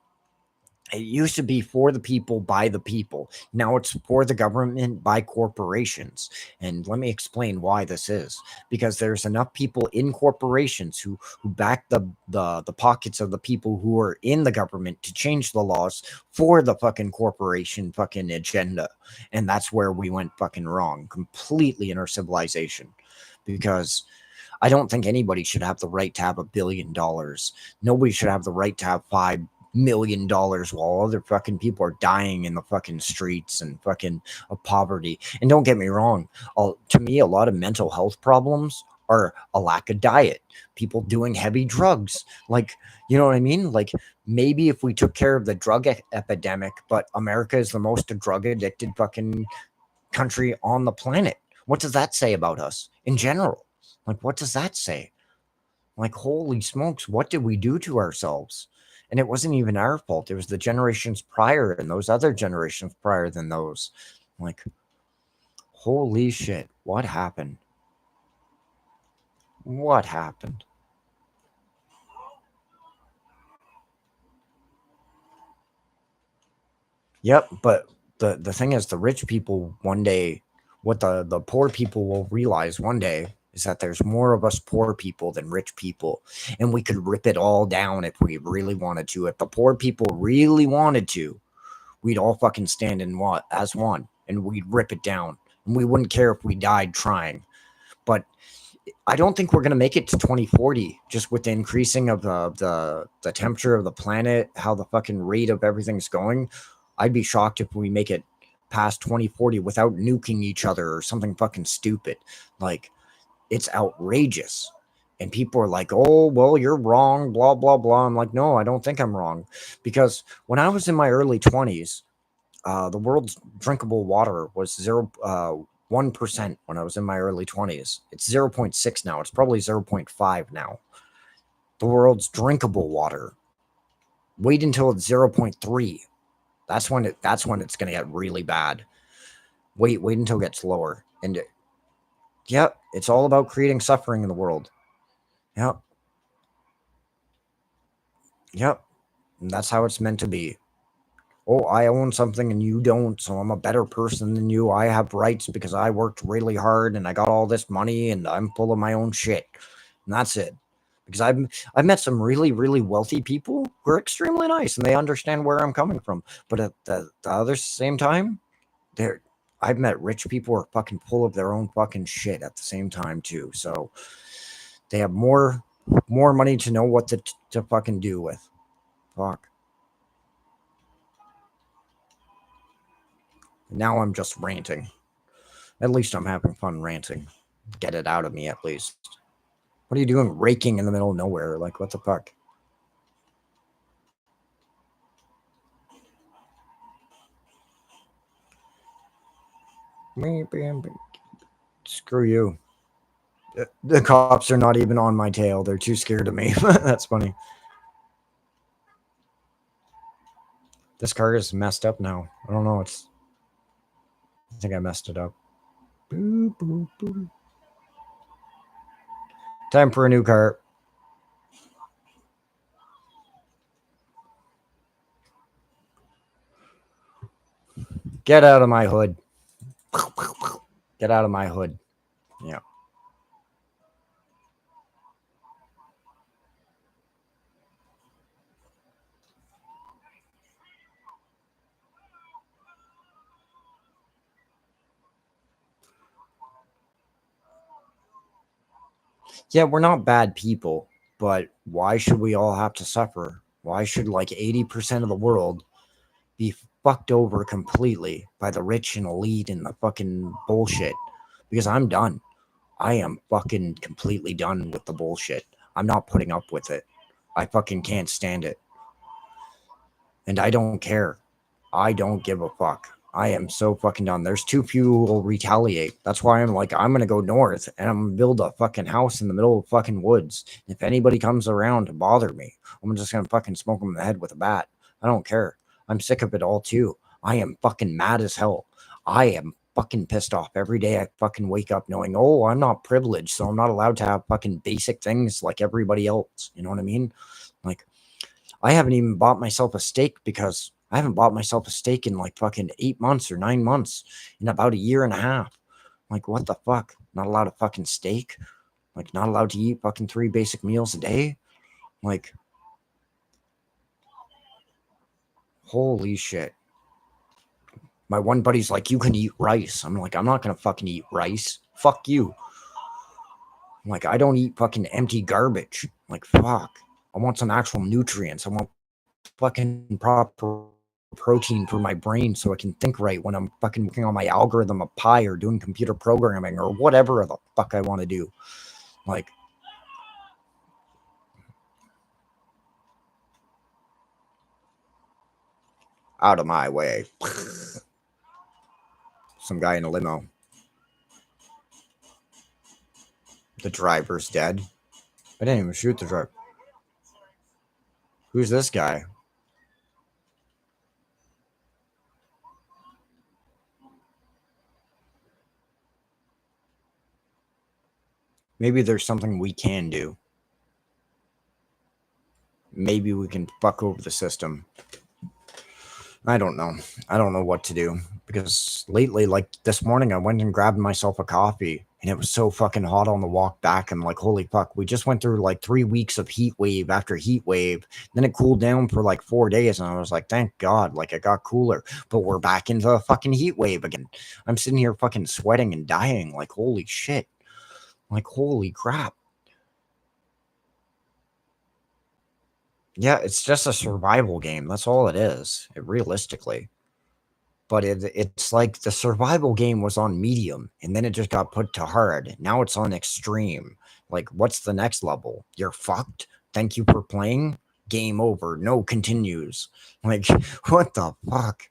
for the people by the people. Now it's for the government by corporations. And let me explain why this is. Because there's enough people in corporations who back the pockets of the people who are in the government to change the laws for the fucking corporation fucking agenda. And that's where we went fucking wrong completely in our civilization. Because I don't think anybody should have the right to have $1 billion. Nobody should have the right to have $5 million while other fucking people are dying in the fucking streets and fucking of poverty. And don't get me wrong, to me, a lot of mental health problems are a lack of diet, people doing heavy drugs. Like, you know what I mean? Like, maybe if we took care of the drug epidemic, but America is the most drug addicted fucking country on the planet. What does that say about us in general? Like, what does that say? Like, holy smokes, what did we do to ourselves? And it wasn't even our fault. It was the generations prior and those other generations prior than those. Like, holy shit, what happened? What happened? Yep, but the thing is, the rich people one day, what the poor people will realize one day is that there's more of us poor people than rich people, and we could rip it all down if we really wanted to. If the poor people really wanted to, we'd all fucking stand in what as one, and we'd rip it down, and we wouldn't care if we died trying. But I don't think we're gonna make it to 2040 just with the increasing of the temperature of the planet, how the fucking rate of everything's going. I'd be shocked if we make it past 2040 without nuking each other or something fucking stupid. Like, it's outrageous. And people are like, oh, well, you're wrong, blah, blah, blah. I'm like, no, I don't think I'm wrong. Because when I was in my early 20s, the world's drinkable water was 1% when I was in my early 20s. It's 0.6 now. It's probably 0.5 now. The world's drinkable water. Wait until it's 0.3. That's when it's going to get really bad. Wait until it gets lower. And yep, it's all about creating suffering in the world. Yep. Yep. And that's how it's meant to be. Oh, I own something and you don't, so I'm a better person than you. I have rights because I worked really hard and I got all this money and I'm full of my own shit. And that's it. Because I've met some really, really wealthy people who are extremely nice and they understand where I'm coming from. But at the other same time, I've met rich people who are fucking full of their own fucking shit at the same time too. So they have more money to know what to fucking do with. Fuck. Now I'm just ranting. At least I'm having fun ranting. Get it out of me at least. What are you doing raking in the middle of nowhere? Like, what the fuck? Screw you. The cops are not even on my tail. They're too scared of me. That's funny. This car is messed up now. I don't know. I think I messed it up. Boop, boop, boop. Time for a new car. Get out of my hood. Get out of my hood. Yeah. Yeah, we're not bad people, but why should we all have to suffer? Why should like 80% of the world be fucked over completely by the rich and elite and the fucking bullshit? Because I'm done. I am fucking completely done with the bullshit. I'm not putting up with it. I fucking can't stand it. And I don't care. I don't give a fuck. I am so fucking done. There's too few who will retaliate. That's why I'm like, I'm gonna go north and I'm gonna build a fucking house in the middle of fucking woods. If anybody comes around to bother me, I'm just gonna fucking smoke them in the head with a bat. I don't care. I'm sick of it all too. I am fucking mad as hell. I am fucking pissed off every day. I fucking wake up knowing, oh, I'm not privileged, so I'm not allowed to have fucking basic things like everybody else. You know what I mean? Like, I haven't even bought myself a steak because I haven't bought myself a steak in like fucking 8 months or 9 months, in about a year and a half. Like, what the fuck? Not allowed a fucking steak? Like, not allowed to eat fucking 3 basic meals a day? Like, holy shit. My one buddy's like, you can eat rice. I'm like, I'm not gonna fucking eat rice. Fuck you. I'm like, I don't eat fucking empty garbage. Like, fuck. I want some actual nutrients. I want fucking proper protein for my brain so I can think right when I'm fucking working on my algorithm of pi or doing computer programming or whatever the fuck I want to do. Like, out of my way. Some guy in a limo. The driver's dead. I didn't even shoot the driver. Who's this guy? Maybe there's something we can do. Maybe we can fuck over the system. I don't know. I don't know what to do because lately, like this morning, I went and grabbed myself a coffee and it was so fucking hot on the walk back. I'm like, holy fuck, we just went through like 3 weeks of heat wave after heat wave. Then it cooled down for like 4 days. And I was like, thank God, like it got cooler, but we're back into a fucking heat wave again. I'm sitting here fucking sweating and dying. Like, holy shit. Like, holy crap. Yeah, it's just a survival game. That's all it is, realistically. But it's like the survival game was on medium and then it just got put to hard. Now it's on extreme. Like, what's the next level? You're fucked. Thank you for playing. Game over. No continues. Like, what the fuck?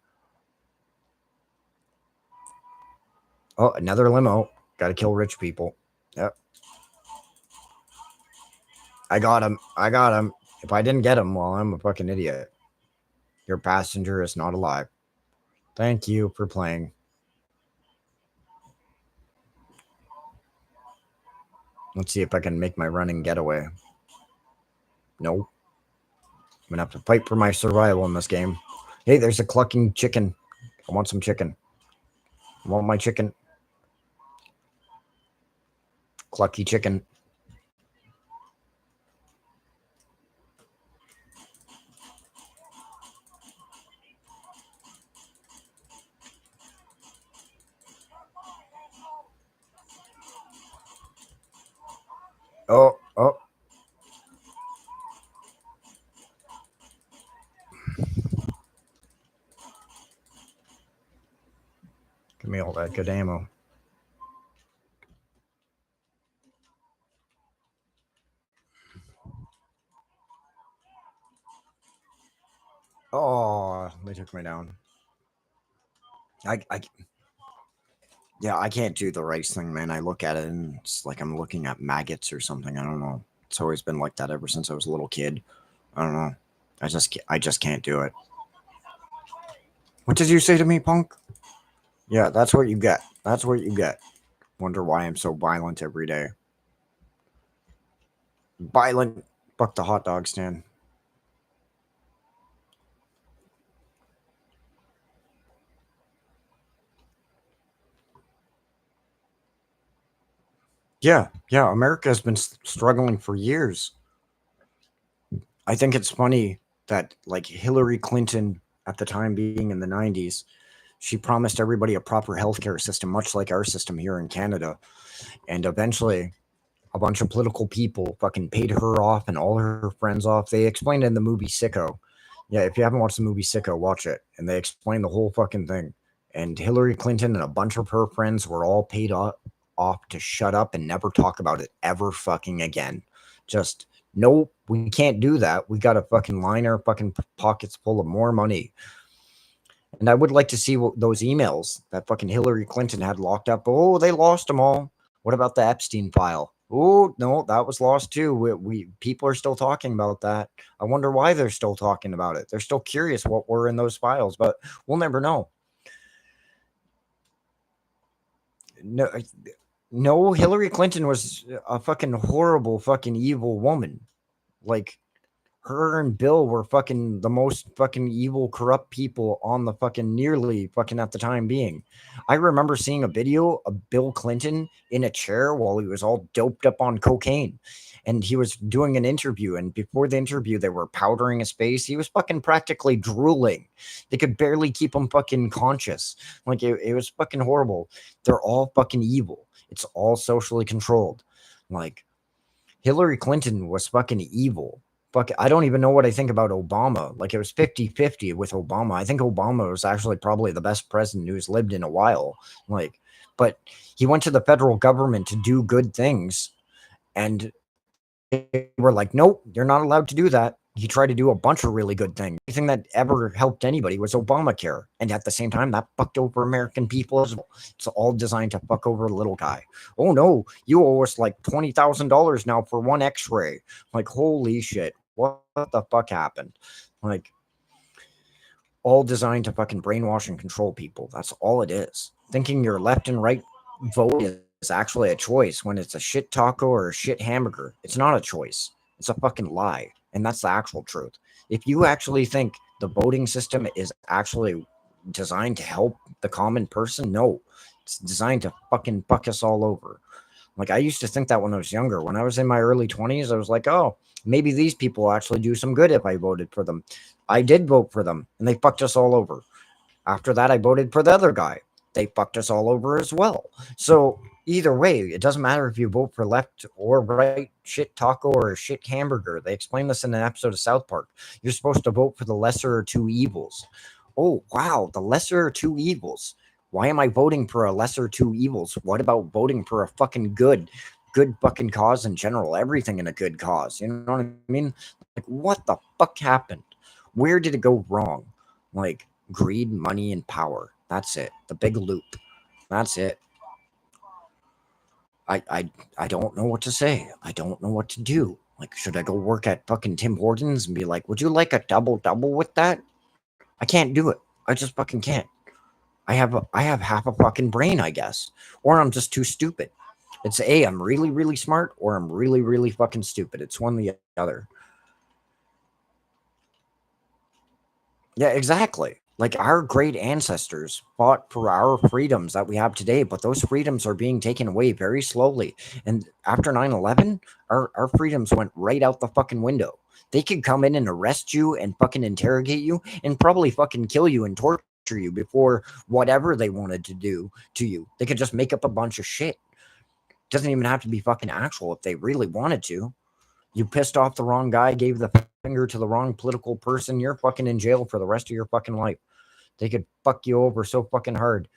Oh, another limo. Gotta kill rich people. Yep. I got him. I got him. If I didn't get him, well, I'm a fucking idiot. Your passenger is not alive. Thank you for playing. Let's see if I can make my running getaway. Nope. I'm gonna have to fight for my survival in this game. Hey, there's a clucking chicken. I want some chicken. I want my chicken. Clucky chicken. Oh, oh. Give me all that good ammo. Oh, they took me down. Yeah, I can't do the rice thing, man. I look at it and it's like I'm looking at maggots or something. I don't know. It's always been like that ever since I was a little kid. I don't know. I just can't do it. What did you say to me, punk? Yeah, that's what you get. That's what you get. Wonder why I'm so violent every day. Violent. Fuck the hot dog stand. Yeah, yeah. America has been struggling for years. I think it's funny that like Hillary Clinton at the time being in the 90s, she promised everybody a proper healthcare system, much like our system here in Canada. And eventually, a bunch of political people fucking paid her off and all her friends off. They explained it in the movie Sicko. Yeah, if you haven't watched the movie Sicko, watch it. And they explain the whole fucking thing. And Hillary Clinton and a bunch of her friends were all paid off. off to shut up and never talk about it ever fucking again. Just, nope, we can't do that. We got to fucking line our fucking pockets full of more money. And I would like to see what those emails that fucking Hillary Clinton had locked up. Oh, they lost them all. What about the Epstein file? Oh, no, that was lost too. We people are still talking about that. I wonder why they're still talking about it. They're still curious what were in those files, but we'll never know. No, no, Hillary Clinton was a fucking horrible, fucking evil woman. Like, her and Bill were fucking the most fucking evil, corrupt people on the fucking nearly fucking at the time being. I remember seeing a video of Bill Clinton in a chair while he was all doped up on cocaine. And he was doing an interview. And before the interview, they were powdering his face. He was fucking practically drooling. They could barely keep him fucking conscious. Like, it was fucking horrible. They're all fucking evil. It's all socially controlled. Like, Hillary Clinton was fucking evil. Fuck, I don't even know what I think about Obama. Like, it was 50-50 with Obama. I think Obama was actually probably the best president who's lived in a while. Like, but he went to the federal government to do good things, and they were like, nope, you're not allowed to do that. He tried to do a bunch of really good things. Anything that ever helped anybody was Obamacare. And at the same time, that fucked over American people as well. It's all designed to fuck over the little guy. Oh no, you owe us like $20,000 now for one x-ray. Like, holy shit. What the fuck happened? Like, all designed to fucking brainwash and control people. That's all it is. Thinking your left and right vote is actually a choice when it's a shit taco or a shit hamburger. It's not a choice. It's a fucking lie. And that's the actual truth. If you actually think the voting system is actually designed to help the common person, no. It's designed to fucking fuck us all over. Like, I used to think that when I was younger. When I was in my early 20s, I was like, oh, maybe these people will actually do some good if I voted for them. I did vote for them, and they fucked us all over. After that, I voted for the other guy. They fucked us all over as well. So either way, it doesn't matter if you vote for left or right, shit taco or shit hamburger. They explained this in an episode of South Park. You're supposed to vote for the lesser of two evils. Oh, wow, the lesser of two evils. Why am I voting for a lesser two evils? What about voting for a fucking good fucking cause in general? Everything in a good cause. You know what I mean? Like, what the fuck happened? Where did it go wrong? Like, greed, money, and power. That's it. The big loop. That's it. I don't know what to say. I don't know what to do. Like, should I go work at fucking Tim Hortons and be like, would you like a double with that? I can't do it. I just fucking can't. I have half a fucking brain, I guess. Or I'm just too stupid. It's I'm really, really smart, or I'm really, really fucking stupid. It's one or the other. Yeah, exactly. Like, our great ancestors fought for our freedoms that we have today, but those freedoms are being taken away very slowly. And after 9/11, our freedoms went right out the fucking window. They could come in and arrest you and fucking interrogate you and probably fucking kill you and torture you before whatever they wanted to do to you. They could just make up a bunch of shit. Doesn't even have to be fucking actual if they really wanted to. You pissed off the wrong guy, gave the finger to the wrong political person, you're fucking in jail for the rest of your fucking life. They could fuck you over so fucking hard.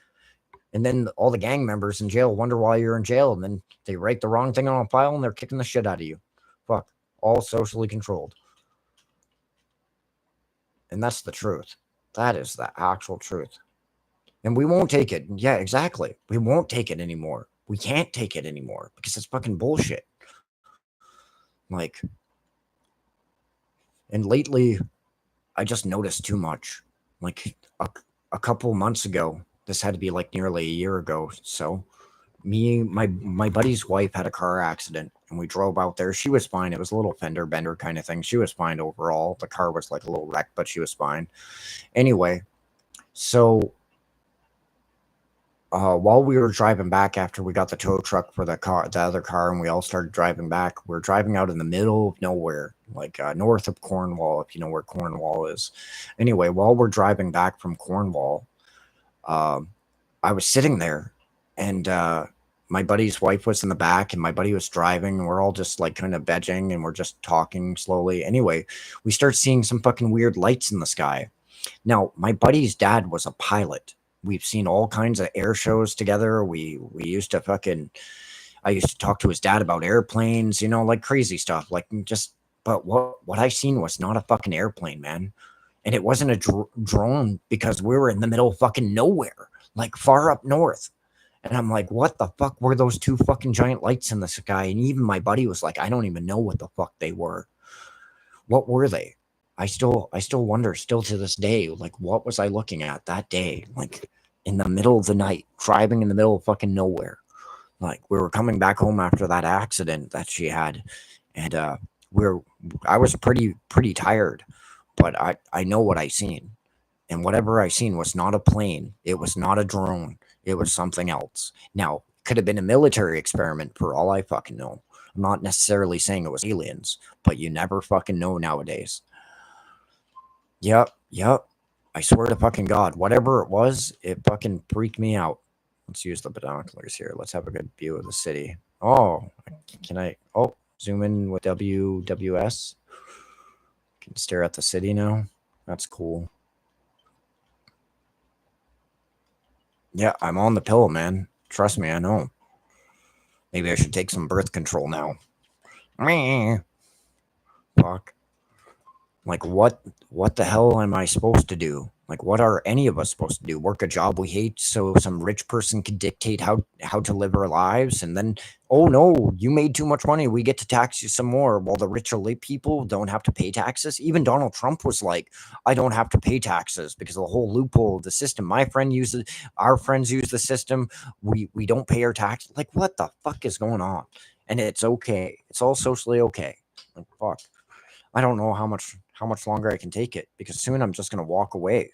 And then all the gang members in jail wonder why you're in jail. And then they write the wrong thing on a file and they're kicking the shit out of you. Fuck. All socially controlled. And that's the truth. That is the actual truth. And we won't take it. Yeah, exactly. We won't take it anymore. We can't take it anymore because it's fucking bullshit. Like, and lately, I just noticed too much. Like, a couple months ago, this had to be like nearly a year ago. So, my buddy's wife had a car accident, and we drove out there. She was fine. It was a little fender bender kind of thing. She was fine overall. The car was like a little wreck, but she was fine. Anyway, so while we were driving back after we got the tow truck for the other car, and we all started driving back, we're driving out in the middle of nowhere, like north of Cornwall, if you know where Cornwall is. Anyway, while we're driving back from Cornwall, I was sitting there, and my buddy's wife was in the back, and my buddy was driving, and we're all just like kind of vegging, and we're just talking slowly. Anyway, we start seeing some fucking weird lights in the sky. Now, my buddy's dad was a pilot. We've seen all kinds of air shows together. We used to fucking I used to talk to his dad about airplanes, like crazy stuff. Like just but what I seen was not a fucking airplane, man. And it wasn't a drone because we were in the middle of fucking nowhere, like far up north. And I'm like, what the fuck were those two fucking giant lights in the sky? And even my buddy was like, I don't even know what the fuck they were. What were they? I still wonder still to this day, like what was I looking at that day? Like in the middle of the night, driving in the middle of fucking nowhere. Like we were coming back home after that accident that she had, and we're I was pretty tired, but I know what I seen, and whatever I seen was not a plane. It was not a drone. It was something else. Now, could have been a military experiment for all I fucking know. I'm not necessarily saying it was aliens, but you never fucking know nowadays. Yep, yep. I swear to fucking God, whatever it was, it fucking freaked me out. Let's use the binoculars here. Let's have a good view of the city. Oh, can I? Oh, zoom in with WWS. Can stare at the city now. That's cool. Yeah, I'm on the pill, man. Trust me, I know. Maybe I should take some birth control now. Meh. Fuck. Like what the hell am I supposed to do? Like what are any of us supposed to do? Work a job we hate so some rich person can dictate how to live our lives and then oh no, you made too much money. We get to tax you some more while the rich elite people don't have to pay taxes. Even Donald Trump was like, I don't have to pay taxes because of the whole loophole of the system. My friend uses our friends use the system. We don't pay our tax. Like what the fuck is going on? And it's okay. It's all socially okay. Like fuck. I don't know how much longer I can take it because soon I'm just gonna walk away.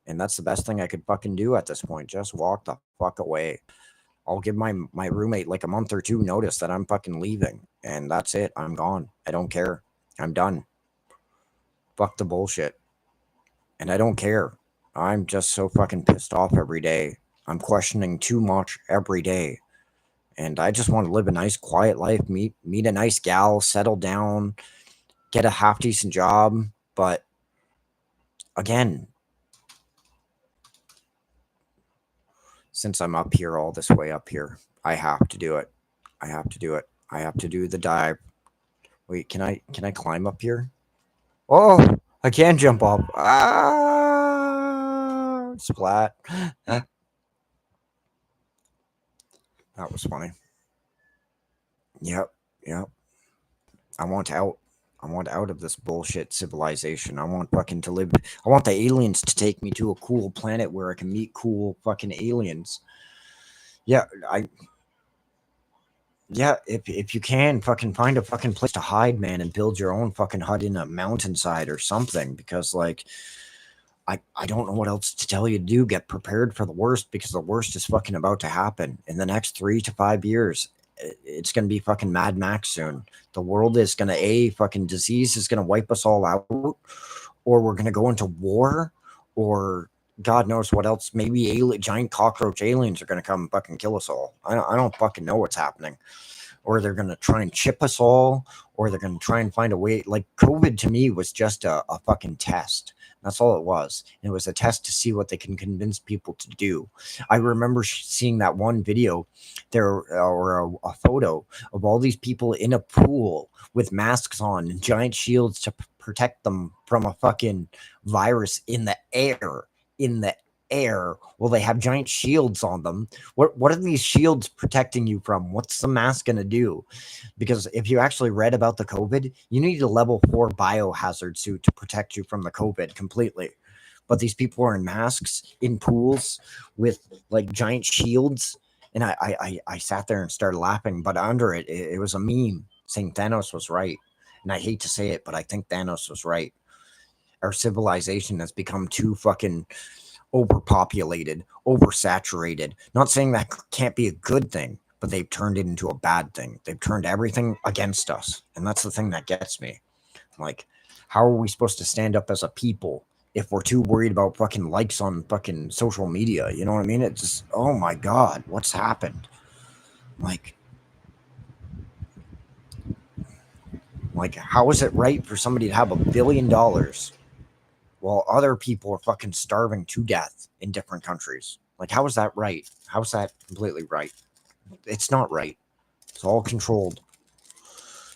And that's the best thing I could fucking do at this point. Just walk the fuck away. I'll give my roommate like a month or two notice that I'm fucking leaving. And that's it. I'm gone. I don't care. I'm done. Fuck the bullshit. And I don't care. I'm just so fucking pissed off every day. I'm questioning too much every day. And I just want to live a nice quiet life, meet a nice gal, settle down, get a half decent job. But again, since I'm up here, all this way up here, I have to do it. I have to do it. I have to do the dive. Wait, can I climb up here? Oh, I can jump up. Ah, splat. That was funny. Yep, yep. I want out. I want out of this bullshit civilization. I want fucking to live. I want the aliens to take me to a cool planet where I can meet cool fucking aliens. Yeah, if you can fucking find a fucking place to hide, man, and build your own fucking hut in a mountainside or something, because like I don't know what else to tell you to do. Get prepared for the worst because the worst is fucking about to happen in the next 3 to 5 years. It's gonna be fucking Mad Max soon. The world is gonna a fucking disease is gonna wipe us all out, or we're gonna go into war, or God knows what else. Maybe giant cockroach aliens are gonna come and fucking kill us all. I don't fucking know what's happening, or they're going to try and chip us all, or they're going to try and find a way. Like COVID to me was just a fucking test. That's all it was. It was a test to see what they can convince people to do. I remember seeing that one video there or a photo of all these people in a pool with masks on and giant shields to protect them from a fucking virus in the air. In the air. Well, they have giant shields on them. What are these shields protecting you from? What's the mask going to do? Because if you actually read about the COVID, you need a level 4 biohazard suit to protect you from the COVID completely. But these people are in masks in pools with like giant shields. And I sat there and started laughing, but under it was a meme saying Thanos was right. And I hate to say it, but I think Thanos was right. Our civilization has become too fucking overpopulated, oversaturated. Not saying that can't be a good thing, but they've turned it into a bad thing. They've turned everything against us. And that's the thing that gets me. Like, how are we supposed to stand up as a people if we're too worried about fucking likes on fucking social media? You know what I mean? It's just, oh my God, what's happened? Like, how is it right for somebody to have $1 billion while other people are fucking starving to death in different countries. Like, how is that right? How's that completely right? It's not right. It's all controlled.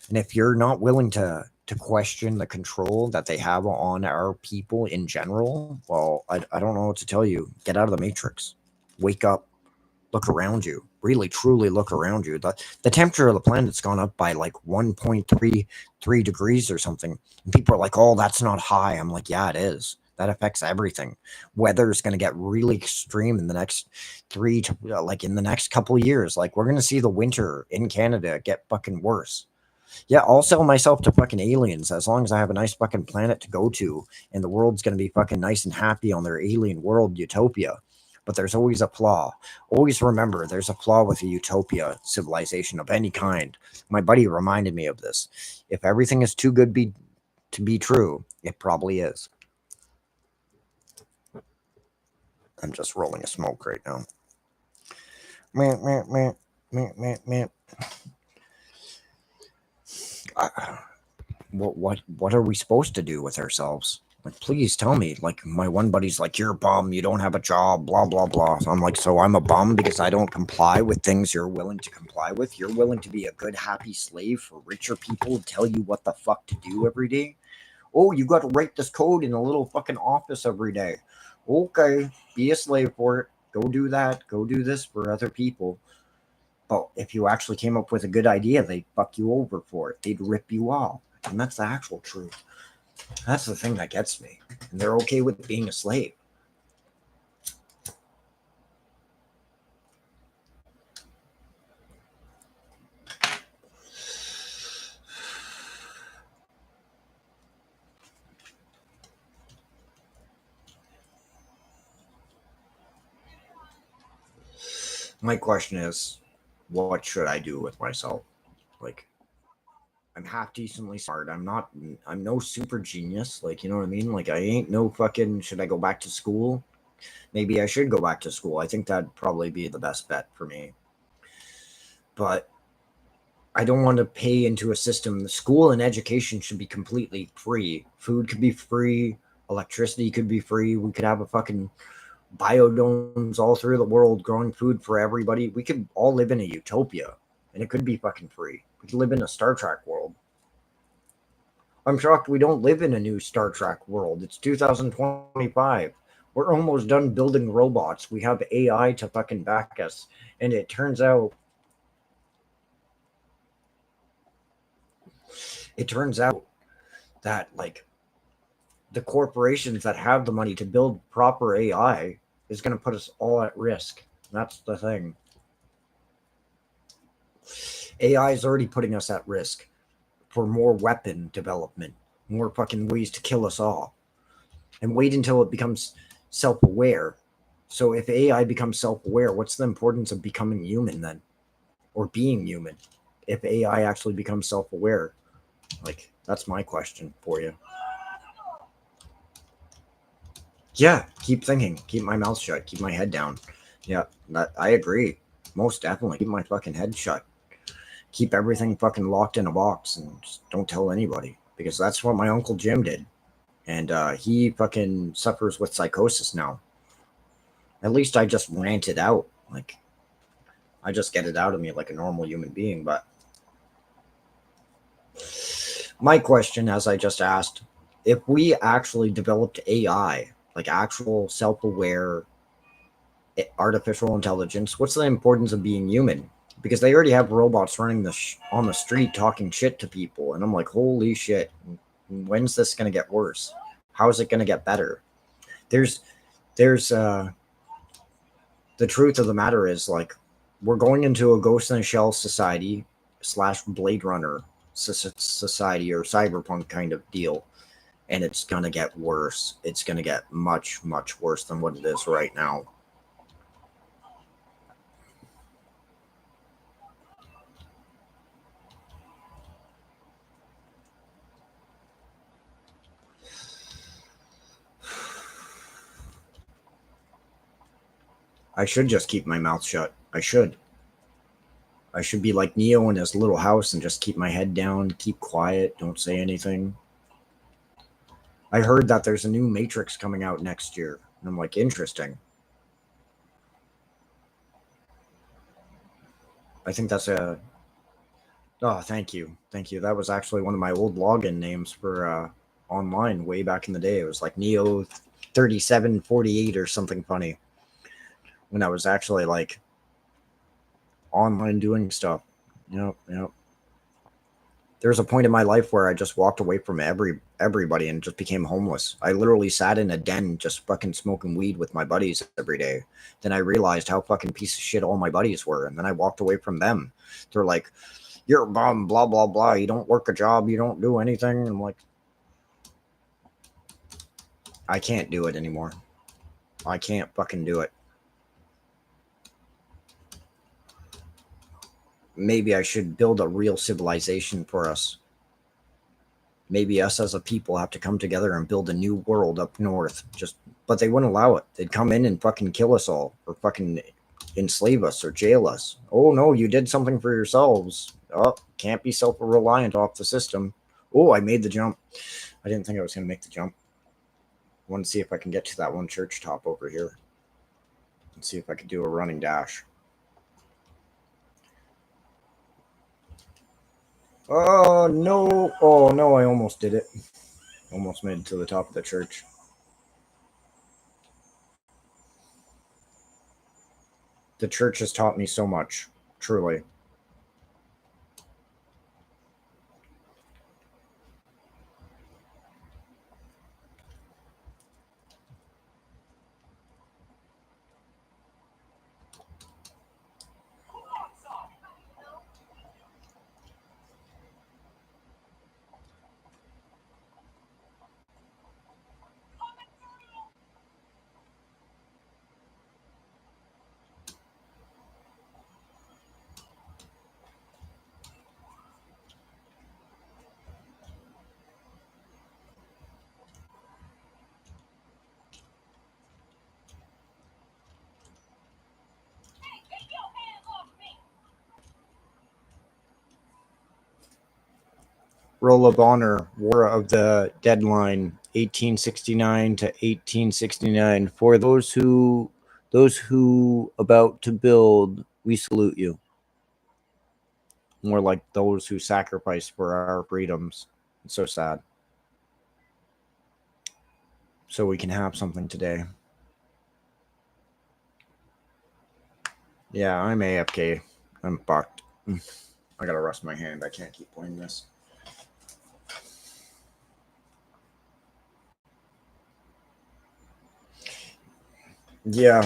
And if you're not willing to question the control that they have on our people in general, well, I don't know what to tell you. Get out of the matrix. Wake up. Look around you. Really, truly look around you. The temperature of the planet's gone up by like 1.33 degrees or something. And people are like, oh, that's not high. I'm like, yeah, it is. That affects everything. Weather is going to get really extreme in the next like in the next couple of years. Like, we're going to see the winter in Canada get fucking worse. Yeah, I'll sell myself to fucking aliens as long as I have a nice fucking planet to go to and the world's going to be fucking nice and happy on their alien world utopia. But there's always a flaw. Always remember there's a flaw with a utopia civilization of any kind. My buddy reminded me of this. If everything is too good to be true, it probably is. I'm just rolling a smoke right now. Meh, meh, meh, meh, meh, meh. What are we supposed to do with ourselves? Like, please tell me. Like, my one buddy's like, you're a bum, you don't have a job, blah blah blah. So I'm like, so I'm a bum because I don't comply with things you're willing to comply with. You're willing to be a good happy slave for richer people to tell you what the fuck to do every day. Oh, you got to write this code in a little fucking office every day. Okay, be a slave for it. Go do that. Go do this for other people. But if you actually came up with a good idea, they'd fuck you over for it. They'd rip you off. And that's the actual truth. That's the thing that gets me. And they're okay with being a slave. My question is, what should I do with myself? Like, I'm half decently smart. I'm no super genius. Like, you know what I mean? Like, I ain't no fucking, should I go back to school? Maybe I should go back to school. I think that'd probably be the best bet for me. But I don't want to pay into a system. The school and education should be completely free. Food could be free. Electricity could be free. We could have a fucking biodomes all through the world growing food for everybody. We could all live in a utopia and it could be fucking free. We could live in a Star Trek world. I'm shocked we don't live in a new Star Trek world. It's 2025. We're almost done building robots. We have AI to fucking back us. And it turns out that like the corporations that have the money to build proper AI is going to put us all at risk. That's the thing. AI is already putting us at risk for more weapon development, more fucking ways to kill us all. And wait until it becomes self aware. So if AI becomes self aware, what's the importance of becoming human then? Or being human? If AI actually becomes self aware? Like, that's my question for you. Yeah, keep thinking. Keep my mouth shut. Keep my head down. Yeah, I agree. Most definitely. Keep my fucking head shut. Keep everything fucking locked in a box and just don't tell anybody. Because that's what my Uncle Jim did. And he fucking suffers with psychosis now. At least I just rant it out. Like, I just get it out of me like a normal human being. But my question, as I just asked, if we actually developed AI, like actual self aware artificial intelligence, what's the importance of being human? Because they already have robots running on the street talking shit to people, and I'm like, holy shit, when's this gonna get worse? How is it gonna get better? There's, there's the truth of the matter is like we're going into a Ghost in a Shell society slash Blade Runner society or cyberpunk kind of deal, and it's gonna get worse. It's gonna get much much worse than what it is right now. I should just keep my mouth shut. I should be like Neo in his little house and just keep my head down, keep quiet, don't say anything. I heard that there's a new Matrix coming out next year. And I'm like, interesting. I think that's a... Oh, thank you. Thank you. That was actually one of my old login names for online way back in the day. It was like Neo 3748 or something funny when I was actually like online doing stuff. Yep. There's a point in my life where I just walked away from everybody and just became homeless. I literally sat in a den just fucking smoking weed with my buddies every day. Then I realized how fucking piece of shit all my buddies were, and then I walked away from them. They're like, "You're a bum, blah blah blah. You don't work a job, you don't do anything." I'm like, I can't do it anymore. I can't fucking do it. Maybe I should build a real civilization for us. Maybe us as a people have to come together and build a new world up north. But they wouldn't allow it. They'd come in and fucking kill us all, or fucking enslave us, or jail us. Oh no, you did something for yourselves. Oh, can't be self-reliant off the system. Oh, I made the jump. I didn't think I was going to make the jump. I want to see if I can get to that one church top over here. And see if I could do a running dash. Oh no! Oh no! I almost did it. Almost made it to the top of the church. The church has taught me so much, truly. Roll of Honor, War of the Deadline, 1869 to 1869. For those who about to build, we salute you. More like those who sacrifice for our freedoms. It's so sad. So we can have something today. Yeah, I'm AFK. I'm fucked. I gotta rest my hand. I can't keep playing this. Yeah.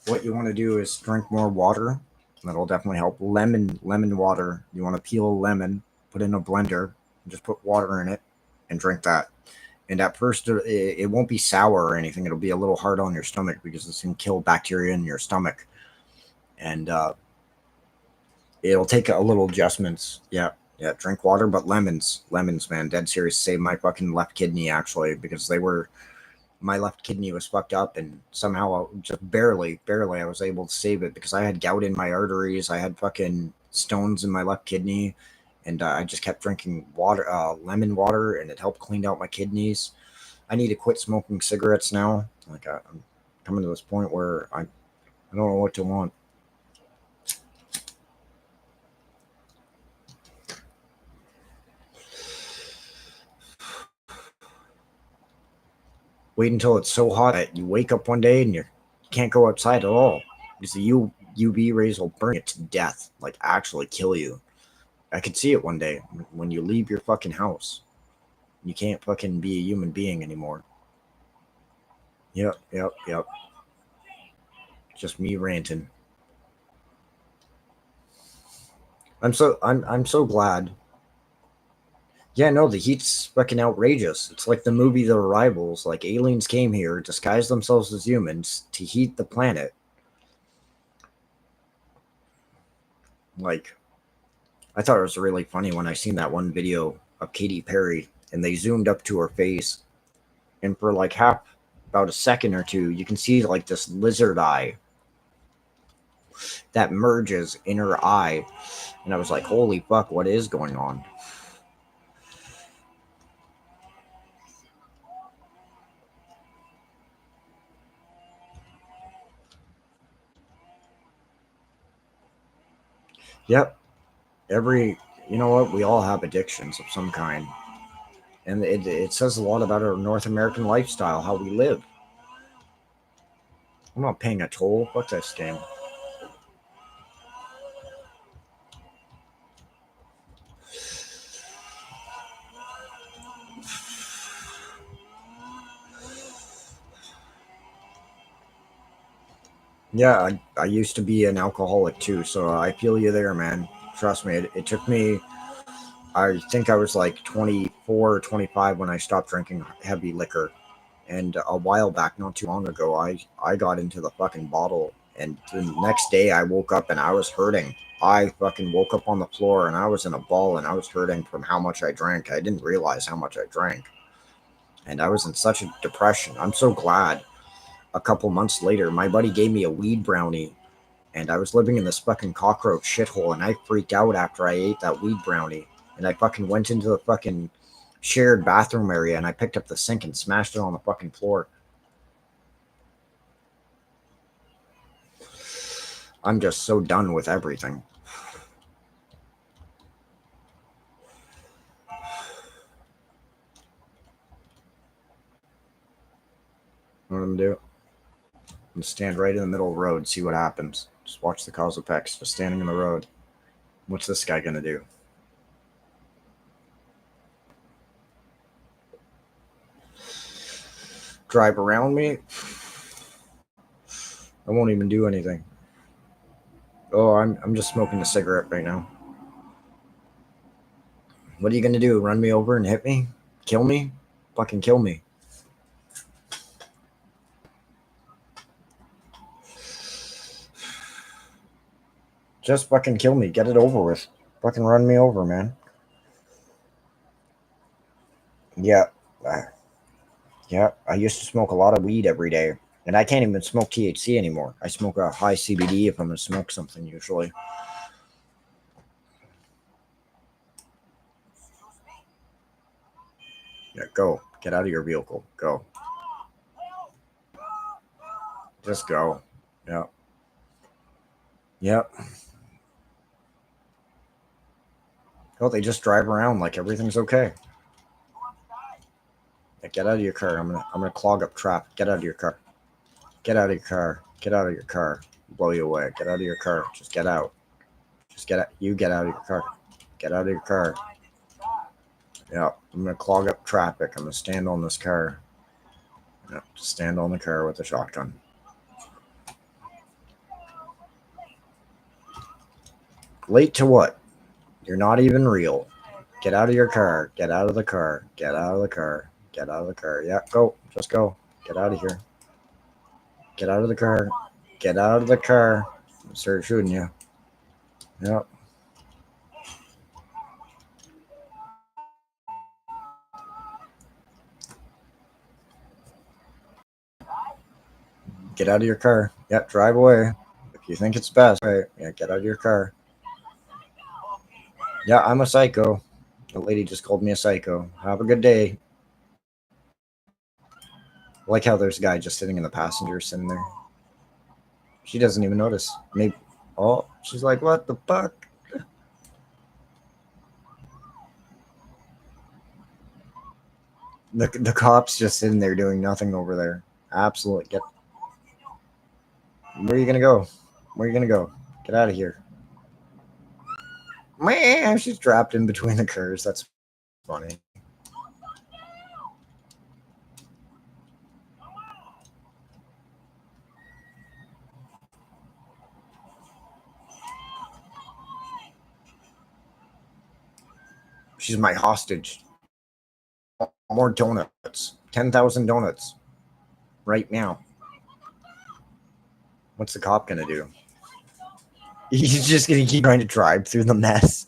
What you want to do is drink more water. That'll definitely help. Lemon water. You want to peel a lemon, put it in a blender, just put water in it, and drink that. And at first, it won't be sour or anything. It'll be a little hard on your stomach because it's going to kill bacteria in your stomach. And it'll take a little adjustments. Yeah. Yeah. Drink water, but lemons. Lemons, man. Dead serious. Saved my fucking left kidney, actually, because my left kidney was fucked up, and somehow just barely I was able to save it because I had gout in my arteries. I had fucking stones in my left kidney, and I just kept drinking water, lemon water, and it helped clean out my kidneys. I need to quit smoking cigarettes now. Like I'm coming to this point where I don't know what to want. Wait until it's so hot that you wake up one day and you can't go outside at all because the UV rays will burn you to death, like actually kill you. I could see it one day when you leave your fucking house. You can't fucking be a human being anymore. Yep. Just me ranting. I'm so glad. Yeah, no, the heat's fucking outrageous. It's like the movie The Arrivals. Like aliens came here, disguised themselves as humans to heat the planet. Like, I thought it was really funny when I seen that one video of Katy Perry and they zoomed up to her face, and for like about a second or two, you can see like this lizard eye that merges in her eye. And I was like, holy fuck, what is going on? Yep. You know what? We all have addictions of some kind. And it says a lot about our North American lifestyle, how we live. I'm not paying a toll. Fuck this game. Yeah, I used to be an alcoholic too, so I feel you there, man. Trust me, it took me, I think I was like 24 or 25 when I stopped drinking heavy liquor. And a while back, not too long ago, I got into the fucking bottle. And the next day I woke up and I was hurting. I fucking woke up on the floor and I was in a ball and I was hurting from how much I drank. I didn't realize how much I drank. And I was in such a depression. I'm so glad a couple months later, my buddy gave me a weed brownie and I was living in this fucking cockroach shithole and I freaked out after I ate that weed brownie. And I fucking went into the fucking shared bathroom area and I picked up the sink and smashed it on the fucking floor. I'm just so done with everything. What I'm gonna do? I'm gonna stand right in the middle of the road, see what happens. Just watch the cause effects, just standing in the road. What's this guy gonna do? Drive around me? I won't even do anything. Oh, I'm just smoking a cigarette right now. What are you gonna do? Run me over and hit me? Kill me? Fucking kill me. Just fucking kill me. Get it over with. Fucking run me over, man. Yeah. Yeah. I used to smoke a lot of weed every day. And I can't even smoke THC anymore. I smoke a high CBD if I'm gonna smoke something usually. Yeah, go. Get out of your vehicle. Go. Just go. Yeah. Yep. Oh, they just drive around like everything's okay. Yeah, get out of your car. I'm gonna clog up traffic. Get out of your car. Get out of your car. Get out of your car. Blow you away. Get out of your car. Just get out. Just get out. You get out of your car. Get out of your car. Yeah. I'm gonna clog up traffic. I'm gonna stand on this car. Yeah, just stand on the car with a shotgun. Late to what? You're not even real. Get out of your car. Get out of the car. Get out of the car. Get out of the car. Yeah, go. Just go. Get out of here. Get out of the car. Get out of the car. Start shooting you. Yep. Get out of your car. Yep. Drive away. If you think it's best, right? Yeah. Get out of your car. Yeah. I'm a psycho. The lady just called me a psycho. Have a good day. I like how there's a guy just sitting in the passenger sitting there. She doesn't even notice. Maybe. Oh, she's like, what the fuck? The cops just sitting there doing nothing over there. Absolutely. Get. Where are you gonna go? Where are you gonna go? Get out of here. Man, she's trapped in between the cars. That's funny. She's my hostage. More donuts. 10,000 donuts. Right now. What's the cop gonna do? He's just gonna keep trying to drive through the mess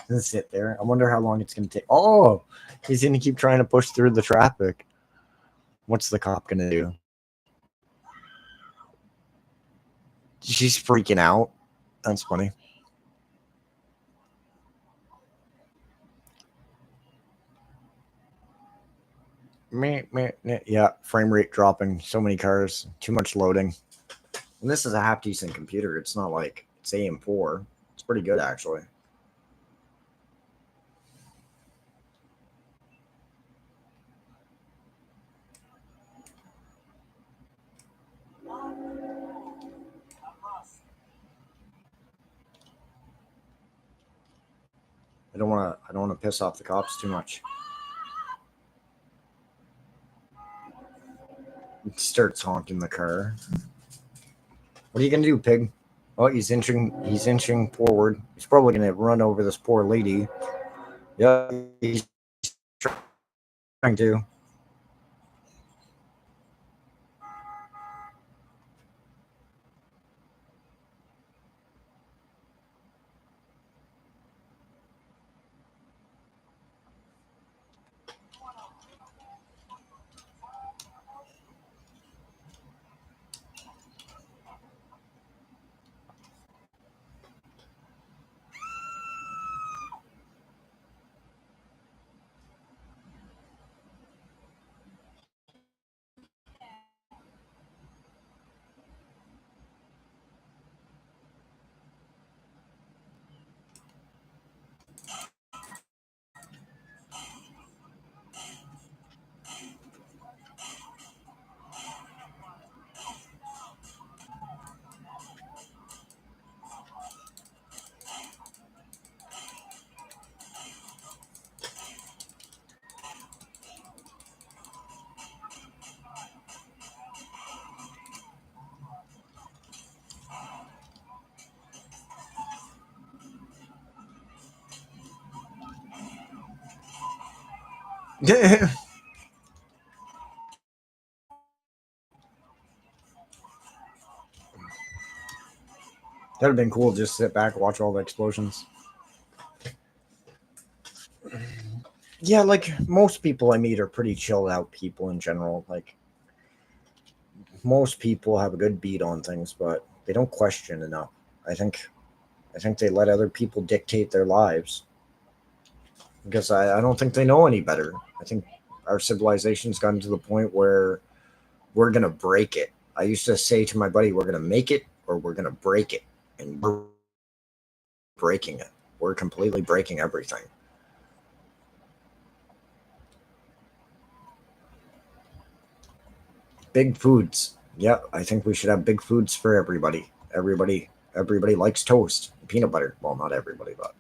and sit there. I wonder how long it's gonna take. Oh, he's gonna keep trying to push through the traffic. What's the cop gonna do? She's freaking out. That's funny. Yeah, frame rate dropping. So many cars. Too much loading. And this is a half decent computer. It's not like it's AM4. It's pretty good, actually. I don't want to piss off the cops too much. It starts honking the car. What are you gonna do, pig? Oh, he's inching. He's inching forward. He's probably gonna run over this poor lady. Yeah, he's trying to. That'd have been cool. Just sit back, watch all the explosions. Yeah, like most people I meet are pretty chilled out people in general. Like most people have a good beat on things, but they don't question enough. I think I think they let other people dictate their lives because I don't think they know any better. I think our civilization's gotten to the point where we're gonna break it. I used to say to my buddy, we're gonna make it or we're gonna break it. And we're breaking it. We're completely breaking everything. Big foods. Yeah, I think we should have big foods for everybody. Everybody likes toast, peanut butter. Well, not everybody, but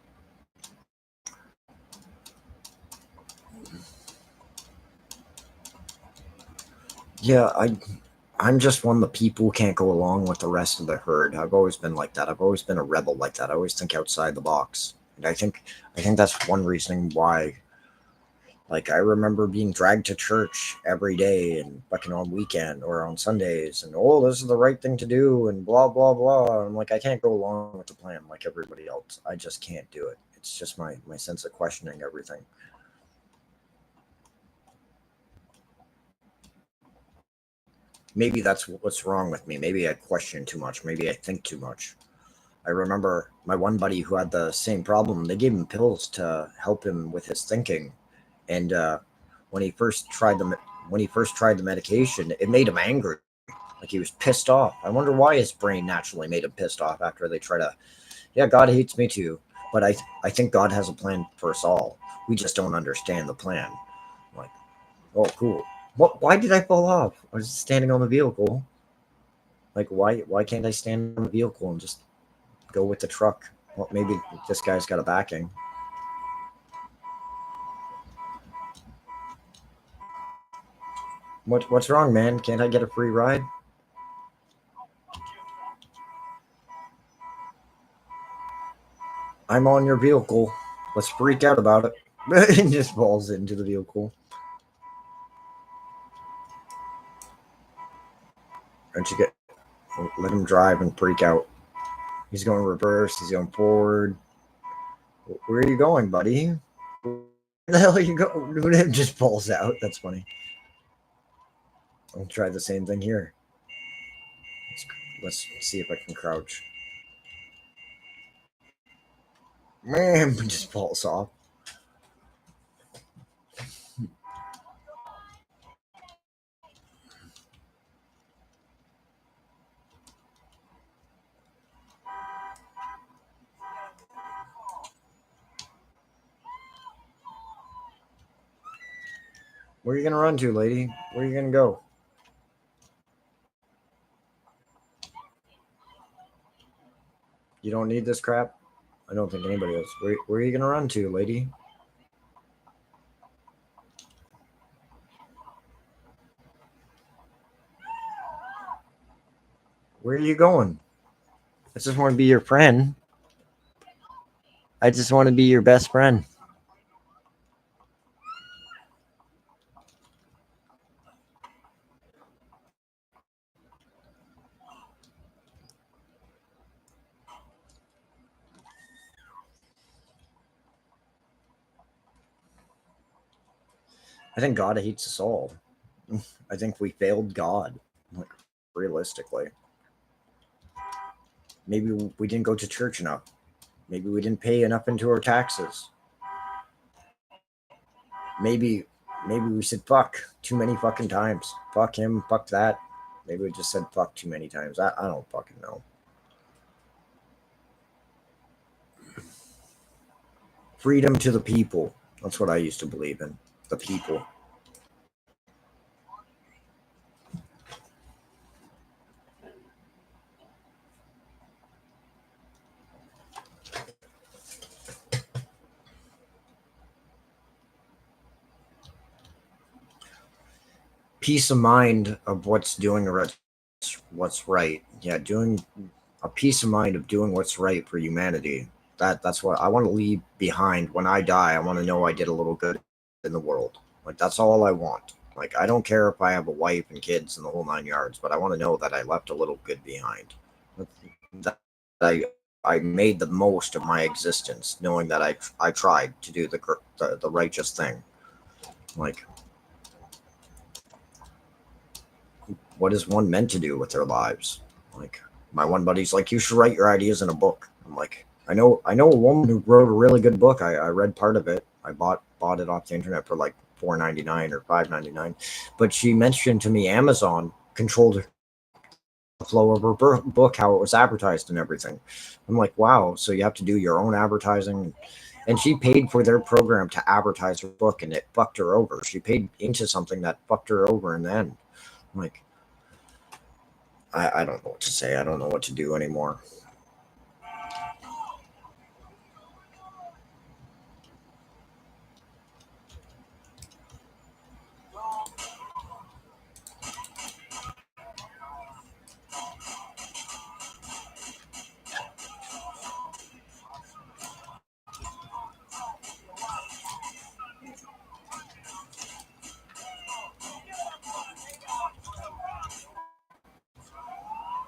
yeah, I'm just one of the people who can't go along with the rest of the herd. I've always been like that. I've always been a rebel like that. I always think outside the box. And I think that's one reason why, like, I remember being dragged to church every day and fucking on weekend or on Sundays, and oh, this is the right thing to do, and blah blah blah. I'm like, I can't go along with the plan like everybody else. I just can't do it. It's just my sense of questioning everything. Maybe that's what's wrong with me. Maybe I question too much. Maybe I think too much. I remember my one buddy who had the same problem. They gave him pills to help him with his thinking, and when he first tried the when he first tried the medication, it made him angry. Like he was pissed off. I wonder why his brain naturally made him pissed off after they try to. Yeah, God hates me too, but I think God has a plan for us all. We just don't understand the plan. I'm like, oh, cool. What? Why did I fall off? I was standing on the vehicle. Like, why can't I stand on the vehicle and just go with the truck? Well, maybe this guy's got a backing. What's wrong, man? Can't I get a free ride? I'm on your vehicle. Let's freak out about it. And just falls into the vehicle. And you get let him drive and freak out. He's going reverse. He's going forward. Where are you going, buddy? Where the hell are you going? It just falls out. That's funny. I'll try the same thing here. Let's see if I can crouch. Man, it just falls off. Where are you gonna run to, lady? Where are you gonna go? You don't need this crap? I don't think anybody else. Where are you gonna run to, lady? Where are you going? I just want to be your friend. I just want to be your best friend. I think God hates us all. I think we failed God, like realistically. Maybe we didn't go to church enough. Maybe we didn't pay enough into our taxes. Maybe we said fuck too many fucking times. Fuck him, fuck that. Maybe we just said fuck too many times. I don't fucking know. Freedom to the people. That's what I used to believe in. The people. Peace of mind of what's right. Yeah, doing a peace of mind of doing what's right for humanity. That's what I want to leave behind when I die. I want to know I did a little good in the world. Like that's all I want. Like I don't care if I have a wife and kids and the whole 9 yards, but I want to know that I left a little good behind. That I made the most of my existence, knowing that I tried to do the righteous thing. Like what is one meant to do with their lives? Like my one buddy's like, you should write your ideas in a book. I'm like, I know a woman who wrote a really good book. I read part of it. I bought it off the internet for like $4.99 or $5.99. But she mentioned to me Amazon controlled the flow of her book, how it was advertised and everything. I'm like, wow. So you have to do your own advertising. And she paid for their program to advertise her book, and it fucked her over. She paid into something that fucked her over in the end. I'm like, I don't know what to say. I don't know what to do anymore.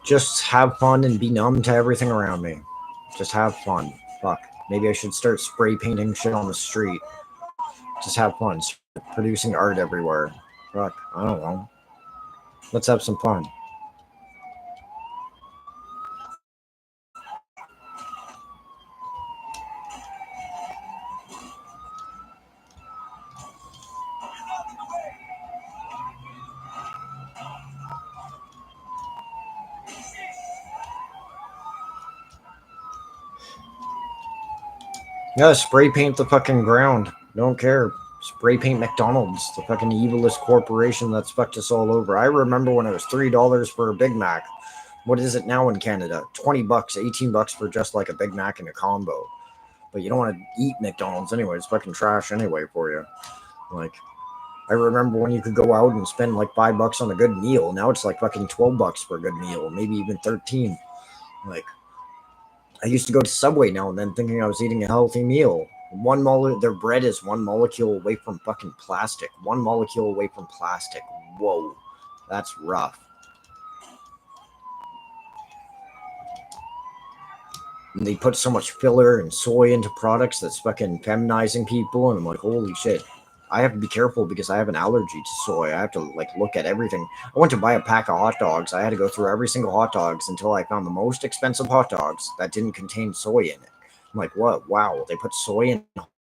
Just have fun and be numb to everything around me. Just have fun. Fuck. Maybe I should start spray painting shit on the street. Just have fun. Producing art everywhere. Fuck. I don't know. Let's have some fun. Yeah, spray paint the fucking ground. Don't care. Spray paint McDonald's, the fucking evilest corporation that's fucked us all over. I remember when it was $3 for a Big Mac. What is it now in Canada? $20, $18 for just like a Big Mac and a combo. But you don't want to eat McDonald's anyway. It's fucking trash anyway for you. Like, I remember when you could go out and spend like $5 on a good meal. Now it's like fucking $12 for a good meal, maybe even 13. Like, I used to go to Subway now and then thinking I was eating a healthy meal. Their bread is one molecule away from fucking plastic. One molecule away from plastic. Whoa, that's rough. And they put so much filler and soy into products that's fucking feminizing people, and I'm like, holy shit. I have to be careful because I have an allergy to soy. I have to like look at everything. I went to buy a pack of hot dogs. I had to go through every single hot dogs until I found the most expensive hot dogs that didn't contain soy in it. I'm like, what? Wow, they put soy in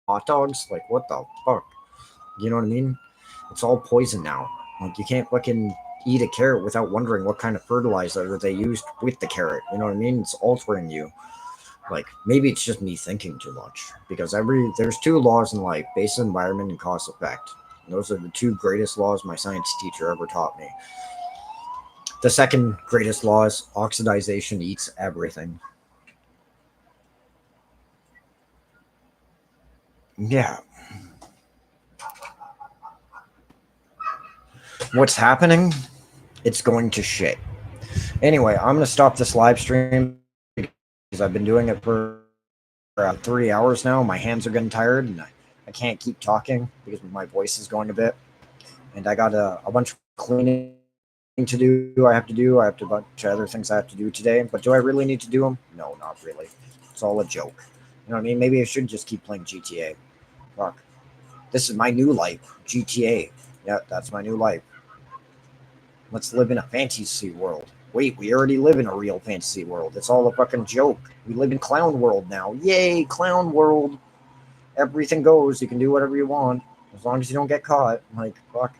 hot dogs? Like, what the fuck? You know what I mean? It's all poison now. Like, you can't fucking eat a carrot without wondering what kind of fertilizer they used with the carrot. You know what I mean? It's altering you. Like maybe it's just me thinking too much because there's two laws in life: base environment and cause effect. Those are the two greatest laws my science teacher ever taught me. The second greatest law is oxidization eats everything. Yeah. What's happening? It's going to shit. Anyway, I'm going to stop this live stream because I've been doing it for 3 hours now. My hands are getting tired and I can't keep talking because my voice is going a bit. And I got a bunch of cleaning to do. I have to do. I have a bunch of other things I have to do today. But do I really need to do them? No, not really. It's all a joke. You know what I mean? Maybe I should just keep playing GTA. Fuck. This is my new life. GTA. Yeah, that's my new life. Let's live in a fantasy world. Wait, we already live in a real fantasy world. It's all a fucking joke. We live in clown world now. Yay, clown world. Everything goes. You can do whatever you want as long as you don't get caught. Like, fuck.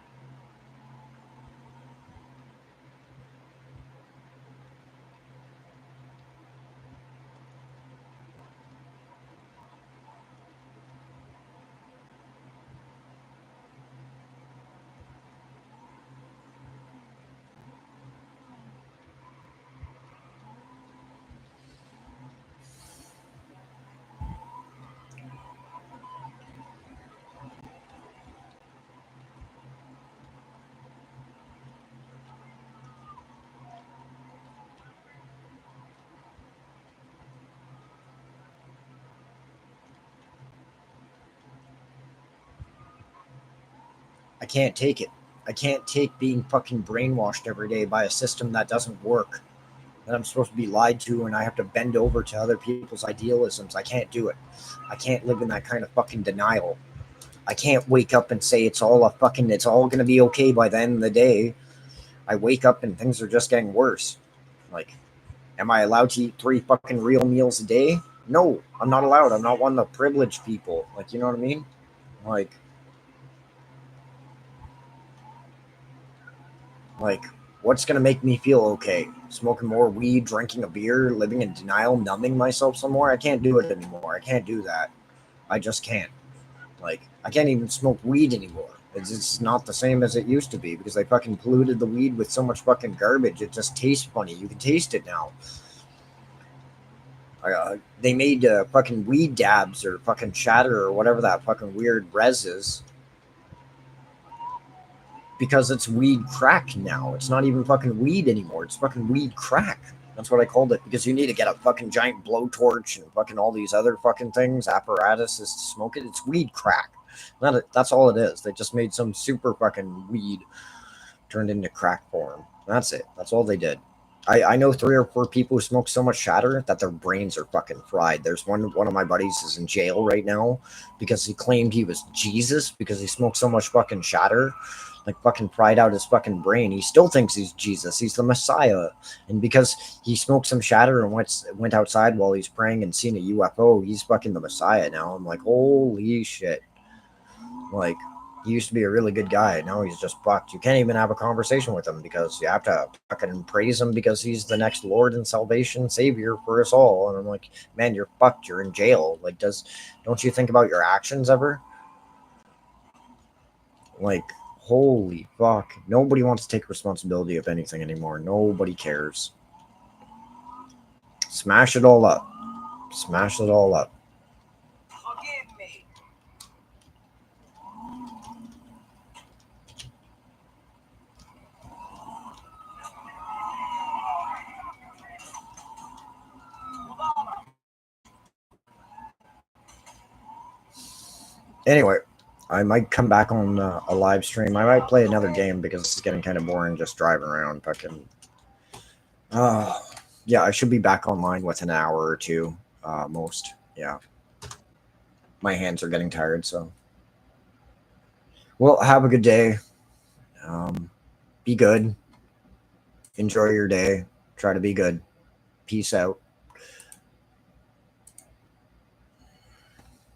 I can't take it. I can't take being fucking brainwashed every day by a system that doesn't work. That I'm supposed to be lied to and I have to bend over to other people's idealisms. I can't do it. I can't live in that kind of fucking denial. I can't wake up and say it's all gonna be okay by the end of the day. I wake up and things are just getting worse. Like, am I allowed to eat 3 fucking real meals a day? No, I'm not allowed. I'm not one of the privileged people. Like, you know what I mean? Like, Like, what's going to make me feel okay? Smoking more weed, drinking a beer, living in denial, numbing myself some more? I can't do it anymore. I can't do that. I just can't. Like, I can't even smoke weed anymore. It's not the same as it used to be because they fucking polluted the weed with so much fucking garbage. It just tastes funny. You can taste it now. They made fucking weed dabs or fucking shatter or whatever that fucking weird res is because it's weed crack now. It's not even fucking weed anymore. It's fucking weed crack. That's what I called it because you need to get a fucking giant blowtorch and fucking all these other fucking things, apparatuses to smoke it. It's weed crack. That's all it is. They just made some super fucking weed turned into crack form. That's it. That's all they did. I know 3 or 4 people who smoke so much shatter that their brains are fucking fried. There's one of my buddies is in jail right now because he claimed he was Jesus because he smoked so much fucking shatter, like fucking fried out his fucking brain. He still thinks he's Jesus. He's the Messiah, and because he smoked some shatter and went outside while he's praying and seen a UFO, he's fucking the Messiah now. I'm like, holy shit! Like, he used to be a really good guy. Now he's just fucked. You can't even have a conversation with him because you have to fucking praise him because he's the next Lord and salvation savior for us all. And I'm like, man, you're fucked. You're in jail. Like, don't you think about your actions ever? Like, holy fuck. Nobody wants to take responsibility of anything anymore. Nobody cares. Smash it all up. Smash it all up. Forgive me. Anyway, I might come back on a live stream. I might play another game because it's getting kind of boring just driving around. Fucking. Uh, yeah, I should be back online within an hour or two, most. Yeah, my hands are getting tired. So, well, have a good day. Be good. Enjoy your day. Try to be good. Peace out.